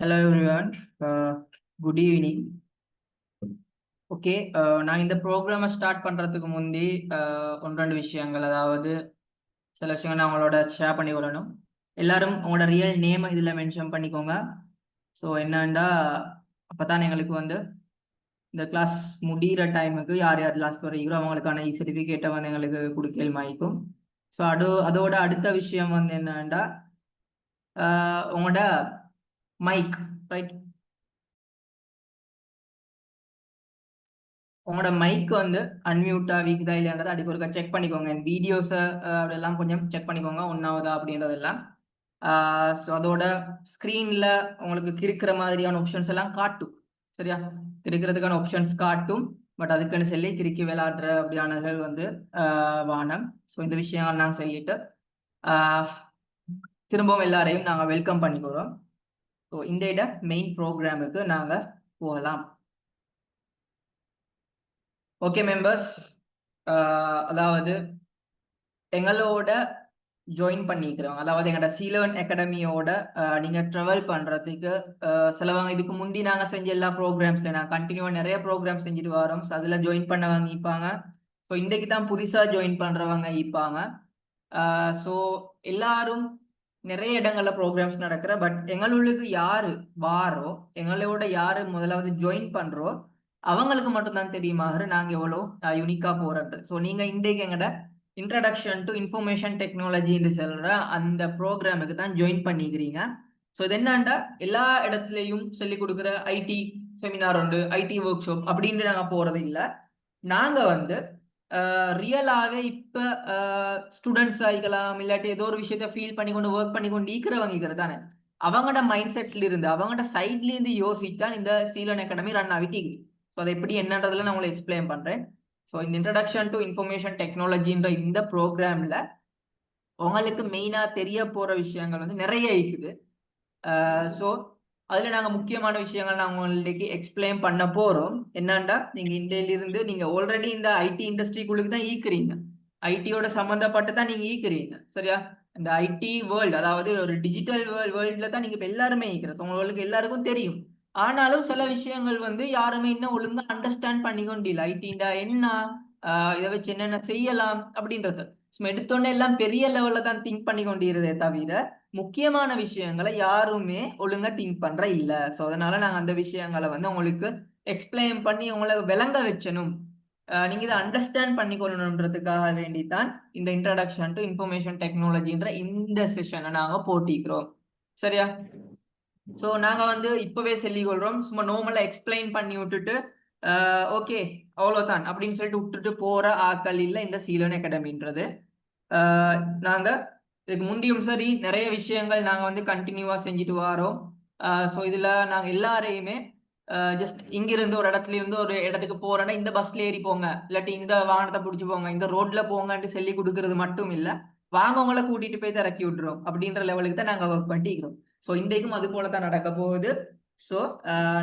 Hello everyone. Good evening. Okay, நான் இந்த ப்ரோக்ராமை ஸ்டார்ட் பண்ணுறதுக்கு முந்தி ஒன்று ரெண்டு விஷயங்கள், அதாவது சில விஷயங்கள் நான் உங்களோட ஷேர் பண்ணி கொள்ளணும். எல்லாரும் உங்களோட ரியல் நேமை இதில் மென்ஷன் பண்ணிக்கோங்க. ஸோ என்னண்டா அப்போ தான் எங்களுக்கு வந்து இந்த கிளாஸ் முடிகிற டைமுக்கு யார் யார் லாஸ்ட் வரைக்கிறோ அவங்களுக்கான சர்டிஃபிகேட்டை வந்து எங்களுக்கு கொடுக்கல் மாய்க்கும். ஸோ அதோட அடுத்த விஷயம் வந்து என்னன்னா உங்களோட மைக், ரைட்? உங்களோட மைக் வந்து அன்மியூட்டா வீக்குதா இல்லையான்றதை அடிக்க ஒருக்கா செக் பண்ணிக்கோங்க. வீடியோஸை அதெல்லாம் கொஞ்சம் செக் பண்ணிக்கோங்க ஒன்றாவதா அப்படின்றதெல்லாம். ஸோ அதோட ஸ்க்ரீனில் உங்களுக்கு கிறுக்கிற மாதிரியான ஆப்ஷன்ஸ் எல்லாம் காட்டும். சரியா? கிறுக்கிறதுக்கான ஆப்ஷன்ஸ் காட்டும். பட் அதுக்குன்னு சொல்லி கிறுக்கி விளையாடுற அப்படியானகள் வந்து வானம். ஸோ இந்த விஷயங்கள் நாங்கள் சொல்லிட்டு திரும்பவும் எல்லாரையும் நாங்கள் வெல்கம் பண்ணிக்கிறோம். ஸோ இந்த மெயின் ப்ரோக்ராமுக்கு நாங்கள் போகலாம். ஓகே மெம்பர்ஸ், அதாவது எங்களோட ஜாயின் பண்ணிக்கிறோம், அதாவது எங்களோட சீலர்ன் அகாடமியோட நீங்கள் ட்ராவல் பண்ணுறதுக்கு சிலவங்க இதுக்கு முந்தி நாங்கள் செஞ்ச எல்லா ப்ரோக்ராம்ஸில் நாங்கள் கண்டினியூவாக நிறைய ப்ரோக்ராம் செஞ்சுட்டு வரோம். ஸோ அதில் ஜாயின் பண்ணவங்க இருப்பாங்க. ஸோ இன்றைக்கு தான் புதுசாக ஜாயின் பண்ணுறவங்க இருப்பாங்க. ஸோ எல்லாரும் நிறைய இடங்கள்ல ப்ரோக்ராம்ஸ் நடக்கிற, பட் எங்களுக்கு யாரு வாரோ, எங்களோட யாரு முதலாவது ஜாயின் பண்றோம் அவங்களுக்கு மட்டும்தான் தெரியுமாறு நாங்க எவ்வளோ யூனிக்கா போறது. ஸோ நீங்க இன்றைக்கு எங்கட இன்ட்ரடக்ஷன் டு இன்ஃபர்மேஷன் டெக்னாலஜின்னு சொல்ற அந்த ப்ரோக்ராமுக்கு தான் ஜாயின் பண்ணிக்கிறீங்க. ஸோ இது என்னண்டா எல்லா இடத்துலையும் சொல்லிக் கொடுக்குற ஐடி செமினார் உண்டு, ஐடி ஒர்க் ஷாப் அப்படின்ட்டு நாங்கள் போறது இல்லை. நாங்க வந்து ரியலாகவே இப்போ ஸ்டூடெண்ட்ஸ் ஆகிக்கலாம், இல்லாட்டி ஏதோ ஒரு விஷயத்த ஃபீல் பண்ணி கொண்டு ஒர்க் பண்ணி கொண்டு இருக்கிறவங்க தானே, அவங்களோட மைண்ட் செட்ல இருந்து அவங்களோட சைட்ல இருந்து யோசித்தான் இந்த சீலன் அகாடமி ரன் ஆகிட்டு. ஸோ அதை எப்படி என்னன்றதுல நான் உங்களுக்கு எக்ஸ்பிளைன் பண்றேன். ஸோ இந்த இன்ட்ரடக்ஷன் டு இன்ஃபர்மேஷன் டெக்னாலஜின்ற இந்த ப்ரோக்ராம்ல உங்களுக்கு மெயினா தெரிய போற விஷயங்கள் வந்து நிறைய இருக்குது. ஸோ அதுல நாங்க முக்கியமான விஷயங்கள் நாங்க உங்களுக்கு எக்ஸ்பிளைன் பண்ண போறோம். என்னண்டா நீங்க இந்தியிலிருந்து நீங்க ஆல்ரெடி இந்த ஐடி இண்டஸ்ட்ரிக்குள்ளுக்கு தான் ஈக்குறீங்க, ஐடியோட சம்மந்தப்பட்டு தான் நீங்க ஈக்குறீங்க. சரியா? இந்த ஐடி வேர்ல்டு, அதாவது ஒரு டிஜிட்டல் வேர்ல்டுல தான் நீங்க இப்ப எல்லாருமே ஈக்குறது, உங்களுக்கு எல்லாருக்கும் தெரியும். ஆனாலும் சில விஷயங்கள் வந்து யாருமே இன்னும் ஒழுங்கா அண்டர்ஸ்டாண்ட் பண்ணி கொண்டில்லை. ஐடிண்டா என்ன, இதை வச்சு என்னென்ன செய்யலாம் அப்படின்றது சும்மா எடுத்தோடனே எல்லாம் பெரிய லெவல்ல தான் திங்க் பண்ணி கொண்டிருந்தே தவிர முக்கியமான விஷயங்களை யாருமே ஒழுங்கா திங்க் பண்ற இல்ல. ஸோ அதனால நாங்க அந்த விஷயங்களை வந்து உங்களுக்கு எக்ஸ்பிளைன் பண்ணி உங்களை விளங்க வச்சணும், நீங்க இதை அண்டர்ஸ்டாண்ட் பண்ணிக்கொள்ளணுன்றதுக்காக வேண்டித்தான் இந்த இன்ட்ரடக்ஷன் டு இன்ஃபர்மேஷன் டெக்னாலஜின்ற இந்த செஷனை நாங்க போட்டிக்கிறோம். சரியா? ஸோ நாங்க வந்து இப்பவே சொல்லிக் கொள்றோம், சும்மா நார்மலா எக்ஸ்பிளைன் பண்ணி விட்டுட்டு ஓகே அவ்வளவுதான் அப்படின்னு சொல்லிட்டு விட்டுட்டு போற ஆட்கள் இல்லை இந்த சீலன் அகாடமின்றது. நாங்க இதுக்கு முந்தியும் சரி நிறைய விஷயங்கள் நாங்க வந்து கண்டினியூவா செஞ்சுட்டு வரோம். ஸோ இதுல நாங்க எல்லாரையுமே ஜஸ்ட் இங்கிருந்து ஒரு இடத்துல இருந்து ஒரு இடத்துக்கு போறோன்னா இந்த பஸ்ல ஏறி போங்க, இல்லாட்டி இந்த வாகனத்தை பிடிச்சி போங்க, இந்த ரோட்ல போங்கன்ட்டு சொல்லி கொடுக்கறது மட்டும் இல்ல, வாங்கவங்களை கூட்டிட்டு போய் இறக்கி விட்டுறோம் அப்படின்ற லெவலுக்கு தான் நாங்க ஒர்க் பண்ணிக்கிறோம். ஸோ இன்றைக்கும் அது போல தான் நடக்க போகுது. ஸோ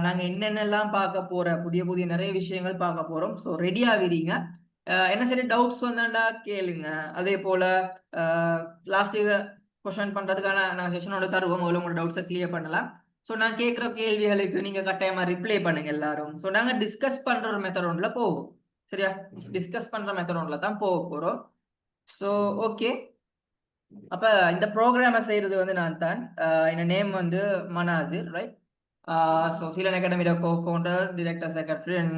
நாங்க என்னென்னலாம் பார்க்க போற புதிய புதிய நிறைய விஷயங்கள் பார்க்க போறோம். ஸோ ரெடியா விரீங்க. என்ன சரி டவுட்ஸ் வந்தாண்டா கேளுங்க. அதே போல லாஸ்ட் இதை கொஸ்டின் பண்றதுக்கான நான் செஷனோட தருவோம், உங்களோட டவுட்ஸை கிளியர் பண்ணலாம். ஸோ நான் கேட்குற கேள்விகளுக்கு நீங்க கட்டாயமா ரிப்ளை பண்ணுங்க எல்லாரும். ஸோ நாங்க டிஸ்கஸ் பண்ற ஒரு மெத்தடோன்ல போவோம். சரியா? டிஸ்கஸ் பண்ற மெத்தடோன்ல தான் போக போறோம். ஸோ ஓகே, அப்ப இந்த ப்ரோக்ராமை செய்யறது வந்து நான் தான். என் நேம் வந்து மனாசிர், ரைட்? ஸோ சீலன் அகாடமியோட co founder, director, secretary. And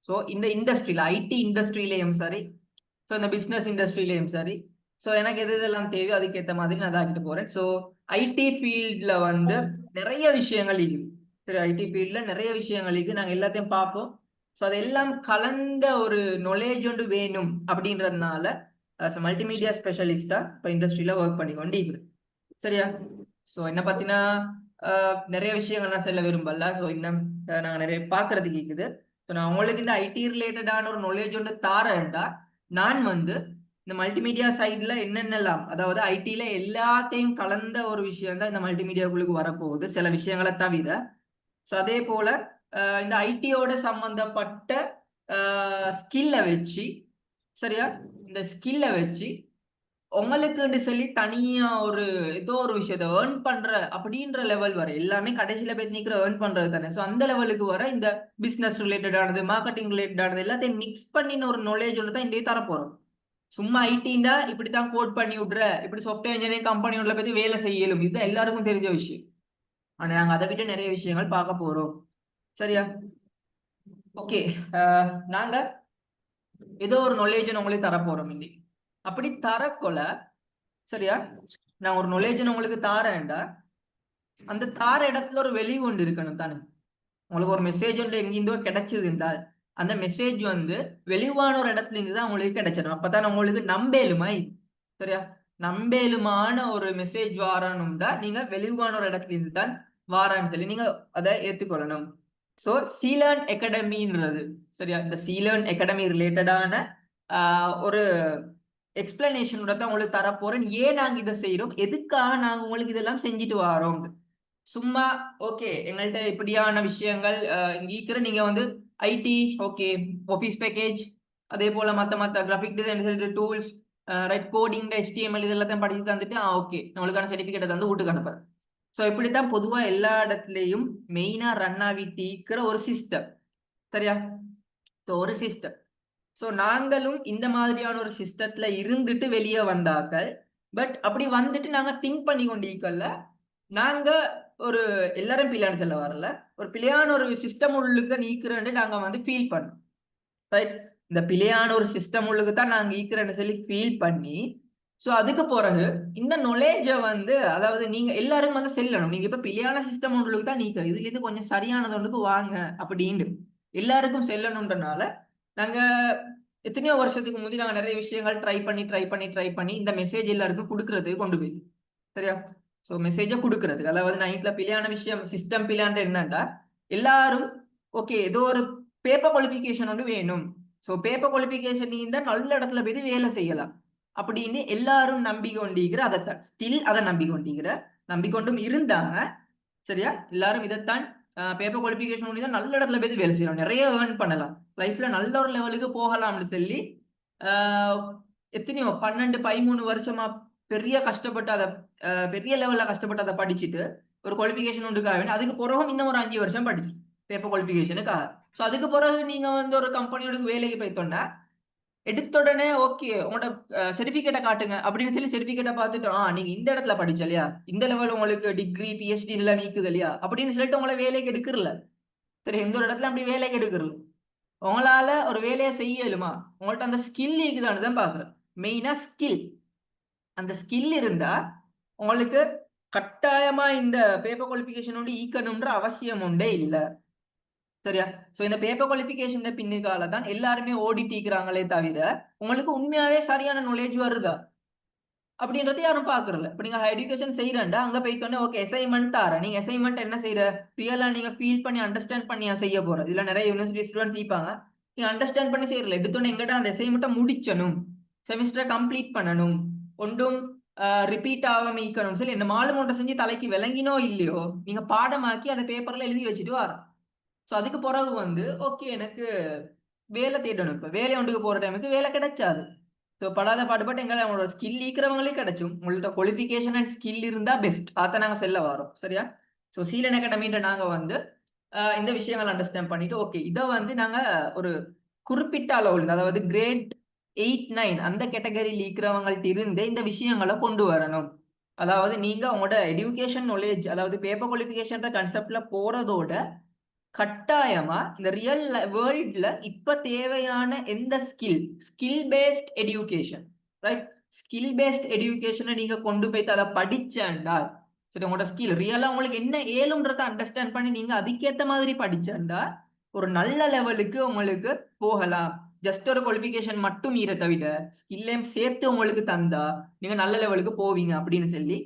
so இந்த இண்டஸ்ட்ரியில ஐடி இண்டஸ்ட்ரியிலையும் சரி, ஸோ இந்த பிஸ்னஸ் இண்டஸ்ட்ரியிலையும் சரி, ஸோ எனக்கு எது இதெல்லாம் தேவையோ அதுக்கேற்ற மாதிரி நான் இதாக்கிட்டு போறேன். ஸோ ஐடி ஃபீல்ட்ல வந்து நிறைய விஷயங்கள் இருக்குது. சரி, ஐடி ஃபீல்ட்ல நிறைய விஷயங்கள் இருக்குது, நாங்கள் எல்லாத்தையும் பார்ப்போம். ஸோ அதெல்லாம் கலந்த ஒரு நாலேஜ் ஒன்று வேணும் அப்படின்றதுனால மல்டிமீடியா ஸ்பெஷலிஸ்டா இப்போ இண்டஸ்ட்ரியில ஒர்க் பண்ணி கொண்டு இருக்குது. சரியா? ஸோ என்ன பத்தினா நிறைய விஷயங்கள் நான் சொல்ல விரும்பல. ஸோ இன்னும் நாங்கள் நிறைய பார்க்கறதுக்கு இருக்குது. ஸோ நான் உங்களுக்கு இந்த ஐடி ரிலேட்டடான ஒரு நாலேஜ் ஒன்று தாரேன்டா, நான் வந்து இந்த மல்டிமீடியா சைட்ல என்னென்னலாம், அதாவது ஐடியில எல்லாத்தையும் கலந்த ஒரு விஷயம் தான் இந்த மல்டிமீடியாவுக்குள்ளுக்கு வரப்போகுது, சில விஷயங்களை தவிர. ஸோ அதே போல இந்த ஐடியோட சம்பந்தப்பட்ட ஸ்கில்லை வச்சு, சரியா, இந்த ஸ்கில்லை வச்சு உங்களுக்குன்னு சொல்லி தனியா ஒரு ஏதோ ஒரு விஷயத்த ஏர்ன் பண்ற அப்படின்ற லெவல் வர எல்லாமே கடைசியில போய் நிக்கிற ஏர்ன் பண்றது தானே. ஸோ அந்த லெவலுக்கு வர இந்த பிசினஸ் ரிலேட்டடானது, மார்க்கெட்டிங் ரிலேட்டடானது எல்லாத்தையும் மிக்ஸ் பண்ணின ஒரு நாலேஜ் ஒன்று தான் இந்த தரப்போறோம். சும்மா ஐடிண்டா இப்படித்தான் கோட் பண்ணி விடுற, இப்படி சாஃப்ட்வேர் இன்ஜினியரிங் கம்பெனி உள்ள பத்தி வேலை செய்யலும், இதுதான் எல்லாருக்கும் தெரிஞ்ச விஷயம். ஆனா நாங்க அதை விட்டு நிறைய விஷயங்கள் பார்க்க போறோம். சரியா? ஓகே. நாங்க ஏதோ ஒரு நாலேஜ் உங்களுக்கு தரப்போறோம் இன்னைக்கு. அப்படி தரக்கொல சரியா, நான் ஒரு நாலேஜ் உங்களுக்கு தாரேன்டா, அந்த தார இடத்துல ஒரு வெளி ஒன்று இருக்கணும் தானே. உங்களுக்கு ஒரு மெசேஜ் ஒன்று எங்கிருந்தோ கிடைச்சது என்றால் அந்த மெசேஜ் வந்து வெளிவான ஒரு இடத்துல இருந்து தான் உங்களுக்கு கிடைச்சிடும். அப்பதான் உங்களுக்கு நம்பேலுமாய். சரியா, நம்பேலுமான ஒரு மெசேஜ் வாரணும்டா நீங்க வெளிவான ஒரு இடத்துல இருந்து தான் வாரான்னு சொல்லி நீங்க அதை ஏற்றுக்கொள்ளணும். ஸோ சீலர்ன் அகாடமின்றது சரியா, இந்த சீலர்ன் அகாடமி ரிலேட்டடான ஒரு எக்ஸ்பிளனேஷனோட தான் உங்களுக்கு தரப்போறேன். ஏன் நாங்க இதை செய்யறோம், எதுக்காக நாங்க உங்களுக்கு இதெல்லாம் செஞ்சுட்டு வரோம். சும்மா ஓகே எங்கள்கிட்ட இப்படியான விஷயங்கள் இங்க இருக்கிற நீங்க வந்து ஐடி ஓகே, ஆஃபீஸ் பேக்கேஜ், அதே போல மத்த graphic design tools, right coding, HTML இது எல்லாத்தையும் படிச்சு தந்துட்டு ஓகே நம்மளுக்கான சர்டிபிகேட் வந்து வீட்டுக்கு அனுப்புறேன். ஸோ இப்படித்தான் பொதுவா எல்லா இடத்துலையும் மெயினா ரன் ஆகிட்டு இருக்கிற ஒரு சிஸ்டம். சரியா, ஸோ ஒரு சிஸ்டம். ஸோ நாங்களும் இந்த மாதிரியான ஒரு சிஸ்டத்துல இருந்துட்டு வெளியே வந்தாக்கள். பட் அப்படி வந்துட்டு நாங்க திங்க் பண்ணி கொண்டிருக்கல, நாங்க ஒரு எல்லாரும் பிள்ளைன்னு சொல்ல வரல, ஒரு பிள்ளையான ஒரு சிஸ்டம் உள்ளுக்கு நீக்கிறேன்னு நாங்க வந்து ஃபீல் பண்ணோம். ரைட், இந்த பிள்ளையான ஒரு சிஸ்டம் உள்ளுக்கு தான் நாங்க ஈக்கிறேன்னு சொல்லி ஃபீல் பண்ணி, ஸோ அதுக்கு பிறகு இந்த நாலேஜை வந்து அதாவது நீங்க எல்லாரும் வந்து செல்லணும். நீங்க இப்ப பிள்ளையான சிஸ்டம் உள்ளுக்கு தான் நீக்க, இதுல இருந்து கொஞ்சம் சரியானது ஒன்றுக்கு வாங்க அப்படின்னு எல்லாருக்கும் செல்லணுன்றனால நாங்க எத்தனையோ வருஷத்துக்கு முந்தி நாங்க நிறைய விஷயங்கள் ட்ரை பண்ணி இந்த மெசேஜ் எல்லாருக்கும் கொடுக்கறதுக்கு கொண்டு போய். சரியா, ஸோ மெசேஜை கொடுக்கறது அதாவது நைட்ல பிள்ளையான விஷயம் சிஸ்டம் பிள்ளையான்ற என்னண்டா எல்லாரும் ஓகே ஏதோ ஒரு பேப்பர் குவாலிஃபிகேஷன் ஒன்று வேணும். ஸோ பேப்பர் குவாலிஃபிகேஷன் இருந்தால் நல்ல இடத்துல போய் வேலை செய்யலாம் அப்படின்னு எல்லாரும் நம்பி கொண்டிருக்கிற அதைத்தான் ஸ்டில் அதை நம்பிக்கொண்டும் இருந்தாங்க. சரியா, எல்லாரும் இதைத்தான் பேப்பர் குவாலிஃபிகேஷன் ஒன்று தான் நல்ல இடத்துல போய் வேலை செய்யலாம், நிறைய ஏர்ன் பண்ணலாம், லைஃப்ல நல்ல ஒரு லெவலுக்கு போகலாம்னு சொல்லி எத்தனையோ 12-13 வருஷமா பெரிய கஷ்டப்பட்டு அதை பெரிய லெவல்ல கஷ்டப்பட்டு அதை படிச்சுட்டு ஒரு குவாலிஃபிகேஷன் ஒன்றுக்காக வேணும். அதுக்கு பிறகு இன்னும் ஒரு 5 வருஷம் படிச்சு பேப்பர் குவாலிஃபிகேஷனுக்காக. ஸோ அதுக்கு பிறகு நீங்க வந்து ஒரு கம்பெனியோட வேலைக்கு போய்த்தோன்னா எடுத்த உடனே ஓகே உங்களோட சர்டிபிகேட்டை காட்டுங்க அப்படின்னு சொல்லி சர்டிபிகேட்டை பார்த்துட்டு நீங்க இந்த இடத்துல படிச்ச இல்லையா, இந்த லெவல் உங்களுக்கு டிகிரி PhD எல்லாம் நீக்குது இல்லையா அப்படின்னு சொல்லிட்டு உங்களை வேலைக்கு எடுக்கிறல. சரி, எந்த ஒரு இடத்துல அப்படி வேலைக்கு எடுக்கிறல, உங்களால ஒரு வேலையை செய்யலுமா, உங்கள்ட்ட அந்த ஸ்கில் இருக்குதான்னு தான் பாக்குறேன். மெயினா ஸ்கில், அந்த ஸ்கில் இருந்தா உங்களுக்கு கட்டாயமா இந்த பேப்பர் குவாலிஃபிகேஷனோட ஈக்கணும்ன்ற அவசியம் உண்டே இல்லை. சரியா, சோ இந்த பேப்பர் குவாலிஃபிகேஷன் பின்னுக்கால தான் எல்லாருமே ஓடிட்டு இருக்கிறாங்களே தவிர உங்களுக்கு உண்மையாவே சரியான நாலேஜ் வருதா அப்படின்றது யாரும் பாக்குறல. இப்ப நீங்க எஜுகேஷன் செய்யறா அங்க போய்க்கொண்டு ஓகே அசைன்மெண்ட் தார, நீங்க அசைன்மெண்ட் என்ன செய்யற ரியலா நீங்க ஃபீல் பண்ணி அண்டர்ஸ்டாண்ட் பண்ணி செய்ய போற. இதுல நிறைய யூனிவர்சிட்டி ஸ்டூடெண்ட்ஸ் இருப்பாங்க, நீங்க அண்டர்ஸ்டாண்ட் பண்ணி செய்யறல, எடுத்தோன்னு எங்கிட்ட அந்த அசைன்மெண்ட்டை முடிச்சணும், செமிஸ்டரை கம்ப்ளீட் பண்ணணும், ஒன்றும் ரிப்பீட் ஆகாம ஈக்கணும் சொல்லி இந்த மாலு மூட்டை செஞ்சு தலைக்கு விளங்கினோ இல்லையோ நீங்க பாடமாக்கி அதை பேப்பர்ல எழுதி வச்சுட்டு வர. ஸோ அதுக்கு பிறகு வந்து ஓகே எனக்கு வேலை தேடணும், இப்போ வேலை ஒன்றுக்கு போகிற டைமுக்கு வேலை கிடைச்சாது. ஸோ படாத பாடுபட்டு எங்களை அவங்களோட ஸ்கில் ஈக்கிறவங்களே கிடைச்சும். உங்கள்ட்ட குவாலிஃபிகேஷன் அண்ட் ஸ்கில் இருந்தால் பெஸ்ட், அதை நாங்கள் செல்ல வரோம். சரியா, ஸோ சீலன் அகாடமின்ற நாங்கள் வந்து இந்த விஷயங்கள் அண்டர்ஸ்டாண்ட் பண்ணிட்டு ஓகே இதை வந்து நாங்கள் ஒரு குறிப்பிட்ட அளவில் அதாவது கிரேட் 8-9 அந்த கேட்டகரியில் இருக்கிறவங்கள்ட்ட இருந்தே இந்த விஷயங்களை கொண்டு வரணும். அதாவது நீங்க உங்களோட எஜுகேஷன் நாலேஜ் அதாவது பேப்பர் குவாலிஃபிகேஷன் கான்செப்ட்ல போறதோட கட்டாயமா இந்த ரியல் வேர்ல்ட்ல இப்ப தேவையான எந்த skill based education, right, skill based எஜுகேஷனை நீங்க கொண்டு போய் அதை படிச்சேன்டா சரி, உங்களோட ஸ்கில் ரியலா உங்களுக்கு என்ன ஏழும்ன்றதை அண்டர்ஸ்டாண்ட் பண்ணி நீங்க அதுக்கேற்ற மாதிரி படிச்சேன்டா ஒரு நல்ல லெவலுக்கு உங்களுக்கு போகலாம். ஜஸ்ட் ஒரு குவாலிஃபிகேஷன் மட்டும் இர தவிர ஸ்கில்லையும் சேர்த்து உங்களுக்கு தந்தா நீங்க நல்ல லெவலுக்கு போவீங்க அப்படின்னு சொல்லி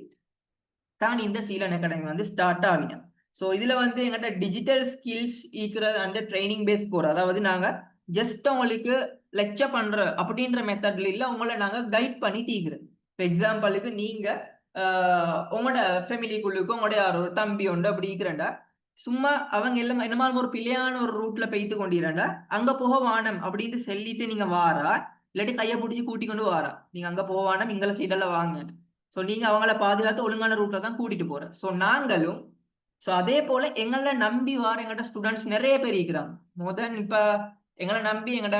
தான் இந்த சீலன் அகாடமி வந்து ஸ்டார்ட் ஆகினேன். ஸோ இதுல வந்து எங்கிட்ட டிஜிட்டல் ஸ்கில்ஸ் இருக்கிற அந்த ட்ரைனிங் பேஸ் போறோம். அதாவது நாங்க ஜஸ்ட் உங்களுக்கு லெக்சர் பண்ற அப்படின்ற மெத்தட்ல இல்ல, உங்களை நாங்க கைட் பண்ணிட்டு இருக்கிறோம். இப்போ எக்ஸாம்பிளுக்கு நீங்க உங்களோட ஃபேமிலிக்குள்ளுக்கு உங்களோட யாரோ ஒரு தம்பி உண்டு அப்படி இருக்கிறேன்டா, சும்மா அவங்க எல்லாம் என்னமா ஒரு பிள்ளையான ஒரு ரூட்ல பெய்து கொண்டிருந்தா அங்க போக வானம் அப்படின்ட்டு சொல்லிட்டு நீங்க வாரா இல்லாட்டி கையை பிடிச்சி கூட்டி கொண்டு வாரா, நீங்க அங்க போவானா இங்கள சைடெல்லாம் வாங்க. ஸோ நீங்க அவங்கள பாதுகாத்து ஒழுங்கான ரூட்ல தான் கூட்டிட்டு போற. ஸோ நாங்களும் ஸோ அதே போல எங்களை நம்பி வார எங்கள்ட்ட ஸ்டூடெண்ட்ஸ் நிறைய பேர் இருக்கிறாங்க. இப்ப எங்களை நம்பி எங்கட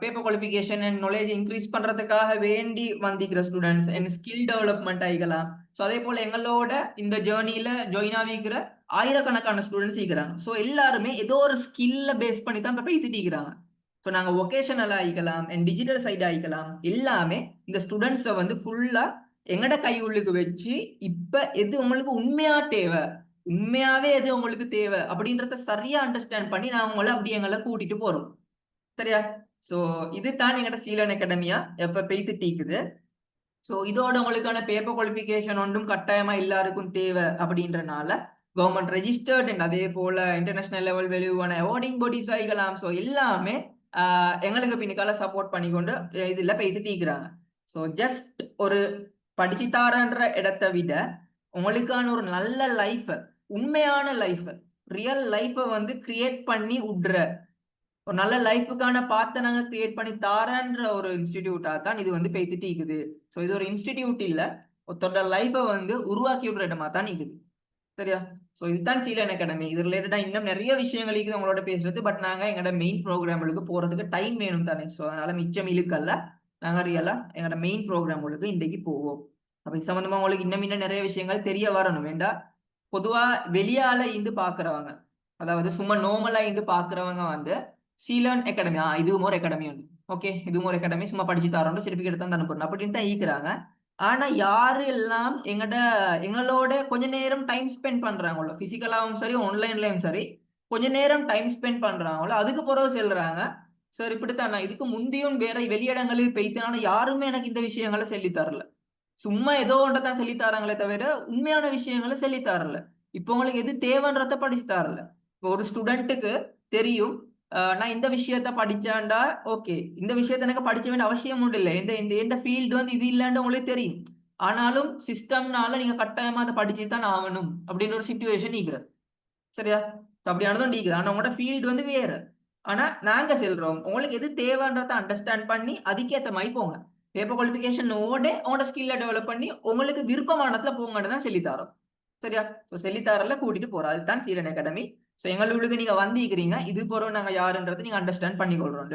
paper qualification and knowledge increase பண்றதுக்காக வேண்டி வந்திருக்கிற ஸ்டூடெண்ட்ஸ் அண்ட் ஸ்கில் டெவலப்மெண்ட் ஆகிக்கலாம். ஸோ அதே போல எங்களோட இந்த ஜேர்னியில ஜாயின் ஆகிக்கிற ஆயிரக்கணக்கான ஸ்டூடெண்ட்ஸ் இருக்கிறாங்க. ஸோ எல்லாருமே ஏதோ ஒரு ஸ்கில்ல பேஸ் பண்ணி தான் இப்போ பேசிட்டு இருக்கிறாங்க. ஸோ நாங்கள் ஒகேஷனல் ஆகிக்கலாம் அண்ட் டிஜிட்டல் சைடு ஆகிக்கலாம், எல்லாமே இந்த ஸ்டூடெண்ட்ஸை வந்து ஃபுல்லா எங்கட கை உள்ளுக்கு வச்சு இப்ப எது உங்களுக்கு உண்மையா தேவை, உண்மையாவே எது உங்களுக்கு தேவை அப்படின்றத சரியா அண்டர்ஸ்டாண்ட் பண்ணி நான் உங்களை அப்படி எங்களை கூட்டிட்டு போறோம். சரியா? சோ இதுதான் எங்கட சீலன் அகாடமியா எப்ப பேசிட்டு இருக்குது. ஸோ இதோட உங்களுக்கான பேப்பர் குவாலிஃபிகேஷன் ஒன்றும் கட்டாயமா எல்லாருக்கும் தேவை அப்படின்றனால கவர்மெண்ட் ரெஜிஸ்டர்ட் அண்ட் அதே போல இன்டர்நேஷனல் லெவல் வேல்யூவான அவார்டிங் பாடிஸ் ஆகிக்கலாம். ஸோ எல்லாமே எங்களுக்கு பின்னுக்கால சப்போர்ட் பண்ணிக்கொண்டு இதுல பேசிட்டு. ஸோ ஜஸ்ட் ஒரு படிச்சு தாரன்ற இடத்தை விட உங்களுக்கான ஒரு நல்ல லைஃப், உண்மையான லைஃப், ரியல் லைஃப வந்து கிரியேட் பண்ணி விடுற ஒரு நல்ல லைஃபுக்கான பாத்தை நாங்க கிரியேட் பண்ணி தாரன்ற ஒரு இன்ஸ்டிடியூட்டா தான் இது வந்து பேசிட்டு இருக்குது. ஸோ இது ஒரு இன்ஸ்டிடியூட் இல்ல, ஒருத்தரோட லைஃபை வந்து உருவாக்கி விடுற இடமா தான் இருக்குது. சரியா? ஸோ இதுதான் சீலன் அகாடமி. இது ரிலேட்டடா இன்னும் நிறைய விஷயங்கள் இருக்குது உங்களோட பேசுறது. பட் நாங்க எங்களோட மெயின் ப்ரோக்ராம்களுக்கு போறதுக்கு டைம் வேணும் தானே. ஸோ அதனால மிச்சம் இழுக்கல்ல, நாங்க ரியலா எங்களோட மெயின் ப்ரோக்ராம்களுக்கு இன்றைக்கு போவோம். அப்ப இது சம்பந்தமா உங்களுக்கு இன்னும் நிறைய விஷயங்கள் தெரிய வரணும் வேண்டா. பொதுவா வெளியால இருந்து பாக்குறவங்க, அதாவது சும்மா நார்மலா இருந்து பாக்குறவங்க வந்து சீலன் அகாடமி, இதுவும் ஒரு அகாடமி உண்டு, ஓகே இதுவும் ஒரு அகாடமி, சும்மா படிச்சு தரோம் சர்டிபிகேட் தான் அனுப்பணும் அப்படின்னு தான் ஈக்குறாங்க. ஆனா யாரு எல்லாம் எங்களோட கொஞ்ச நேரம் டைம் ஸ்பெண்ட் பண்றாங்களோ, பிசிக்கலாவும் சரி ஆன்லைன்லயும் சரி, கொஞ்ச நேரம் டைம் ஸ்பெண்ட் பண்றாங்களோ அதுக்கு பிறகு செல்றாங்க சார் இப்படித்தான் நான் இதுக்கு முந்தியும் வேற வெளியிடங்களில் பெய்த்தான யாருமே எனக்கு இந்த விஷயங்களை சொல்லி தரல. சும்மா ஏதோ ஒன்றதான் சொல்லி தராங்களே தவிர உண்மையான விஷயங்களை சொல்லி தரல. இப்போ உங்களுக்கு எது தேவைன்றத படிச்சு தரல. இப்போ ஒரு ஸ்டூடெண்ட்டுக்கு தெரியும் நான் இந்த விஷயத்த படிச்சாண்டா ஓகே, இந்த விஷயத்த எனக்கு படிச்ச வேண்டிய அவசியம் உண்டு இல்லை, எந்த ஃபீல்டு வந்து இது இல்லைன்னு உங்களுக்கு தெரியும். ஆனாலும் சிஸ்டம்னால நீங்க கட்டாயமா அதை படிச்சு தான் ஆகணும் அப்படின்னு ஒரு சிச்சுவேஷன் நீக்கிறது. சரியா? அப்படியானதும் நீக்குது. ஆனா உங்களோட ஃபீல்டு வந்து வேற. ஆனா நாங்க செல்றோம் உங்களுக்கு எது தேவைன்றதை அண்டர்ஸ்டாண்ட் பண்ணி அதுக்கேற்ற மாதிரி போங்க. பேப்பர் குவாலிஃபிகேஷனோட உங்களோட ஸ்கில்ல டெவலப் பண்ணி உங்களுக்கு விருப்பமானதுல போங்கன்னு தான் சொல்லித்தாரோம். சரியா? ஸோ சொல்லித்தாரில் கூட்டிட்டு போறோம். அதுதான் சீலன் அகாடமி. ஸோ எங்களுக்கு நீங்க வந்திருக்கிறீங்க, இது போறோம் நாங்க யாருன்றது நீங்க அண்டர்ஸ்டாண்ட் பண்ணிக்கொள்றோம்.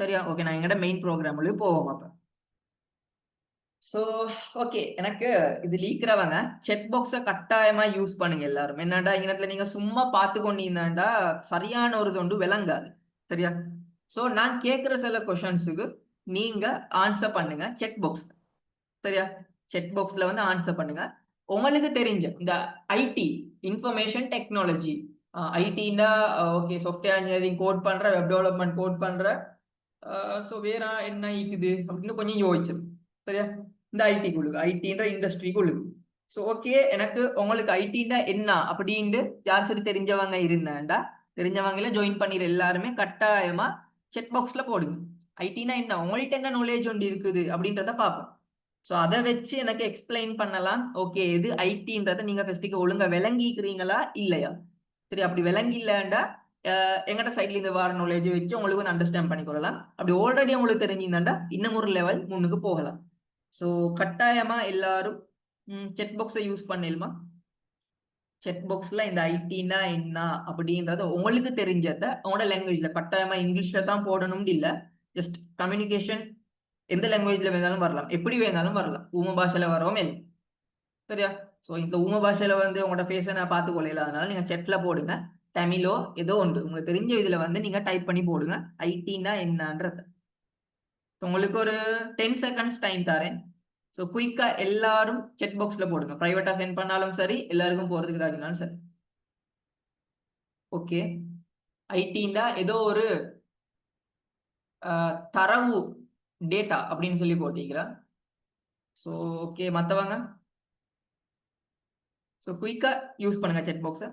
சரியா? ஓகே, நான் எங்கட மெயின் ப்ரோக்ராம்ல போவோம் அப்ப. ஸோ ஓகே, எனக்கு இது லீக்கிறவங்க செக் பாக்ஸை கட்டாயமா யூஸ் பண்ணுங்க எல்லாரும். என்னடா இங்கத்துல நீங்க சும்மா பார்த்து கொண்டீங்கன்னா சரியான ஒரு தொண்டு விளங்காது. சரியா? ஸோ நான் கேட்கிற சில கொஷன்ஸுக்கு நீங்க ஆன்சர் பண்ணுங்க செக் பாக்ஸ். சரியா? செக் பாக்ஸ்ல வந்து ஆன்சர் பண்ணுங்க. உங்களுக்கு தெரிஞ்ச இந்த ஐடி, இன்ஃபர்மேஷன் டெக்னாலஜி, ஐடின்னா ஓகே சாஃப்ட்வேர் இன்ஜினியரிங் கோட் பண்ற, வெப் டெவலப்மெண்ட் கோட் பண்ற, ஸோ வேற என்ன இருக்குது அப்படின்னு கொஞ்சம் யோசிச்சு. சரியா? இந்த ஐடின்ற இண்டஸ்ட்ரிக்குள்ளு. ஸோ ஓகே, எனக்கு உங்களுக்கு ஐடின்னா என்ன அப்படின்ட்டு யார் சரி தெரிஞ்சவங்க இருந்தாண்டா தெரிஞ்சவங்கள ஜாயின் பண்ணிடுற எல்லாருமே கட்டாயமா செக் பாக்ஸ்ல போடுங்க. ஐடினா என்ன, உங்கள்ட்ட என்ன நாலேஜ் ஒன்று இருக்குது அப்படின்றத பார்ப்போம். ஸோ அதை வச்சு எனக்கு எக்ஸ்பிளைன் பண்ணலாம். ஓகே, இது ஐடின்றத நீங்க ஃபர்ஸ்ட்டுக்கு ஒழுங்கா விளங்கிக்கிறீங்களா இல்லையா? சரி, அப்படி விளங்கி இல்லைண்டா எங்கட சைட்ல இந்த வார நாலேஜ் வச்சு உங்களுக்கு வந்து அண்டர்ஸ்டாண்ட் பண்ணிக்கொள்ளலாம். அப்படி ஆல்ரெடி உங்களுக்கு தெரிஞ்சிருந்தாண்டா இன்னும் ஒரு லெவல் முன்னுக்கு போகலாம். ஸோ கட்டாயமா எல்லாரும் செக் பாக்ஸை யூஸ் பண்ணிடுமா. செக் பாக்ஸ்ல இந்த ஐடினா என்ன அப்படின்றத உங்களுக்கு தெரிஞ்சத உங்களோட லாங்குவேஜ்ல கட்டாயமா இங்கிலீஷ்ல தான் போடணும்னு இல்லை. ஜஸ்ட் கம்யூனிகேஷன் எந்த லாங்குவேஜ்ல வேணாலும் வரலாம், எப்படி வேணாலும் வரலாம், ஊம பாஷையில வரவும். சரியா? ஸோ இந்த ஊம பாஷையில வந்து உங்களோட ஃபேஸை நான் பார்த்து கொள்ளல, அதனால நீங்க செட்ல போடுங்க. தமிழோ ஏதோ உண்டு உங்களுக்கு தெரிஞ்ச இதுல வந்து நீங்க டைப் பண்ணி போடுங்க ஐடினா என்னன்றது. உங்களுக்கு ஒரு 10 செகண்ட்ஸ் டைம் தரேன். ஸோ குயிக்கா எல்லாரும் செக் பாக்ஸ்ல போடுங்க. பிரைவேட்டா சென்ட் பண்ணாலும் சரி, எல்லாருக்கும் போறதுக்கு இதாகினாலும் சரி. ஓகே, ஐடின்னா ஏதோ ஒரு தரவு டேட்டா அப்படின்னு சொல்லி போட்டீங்களா? ஸோ ஓகே, மற்றவங்க ஸோ குயிக்கா யூஸ் பண்ணுங்க செக் பாக்ஸை.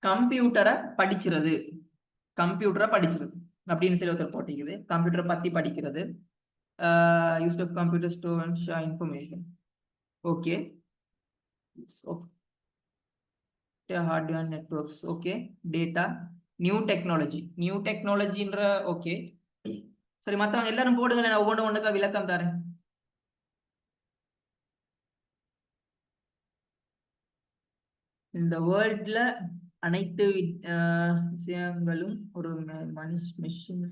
கம்ப்யூட்டரை படிச்சிருது, கம்ப்யூட்டரை படிச்சிருது அப்படின்னு சொல்லி ஒருத்தர் போட்டிக்குது. கம்ப்யூட்டரை பத்தி படிக்கிறது, use of computer store and share information. Okay, hardware networks, okay, data, new technology, new டெக்னாலஜின்ற ஓகே சரி, மற்றவங்க எல்லாரும் போடுங்க, நான் ஒவ்வொன்றுக்கா விளக்கம் தரேன். இந்த வேர்ல்ட்ல அனைத்து விஷயங்களும் ஒரு மெஷின்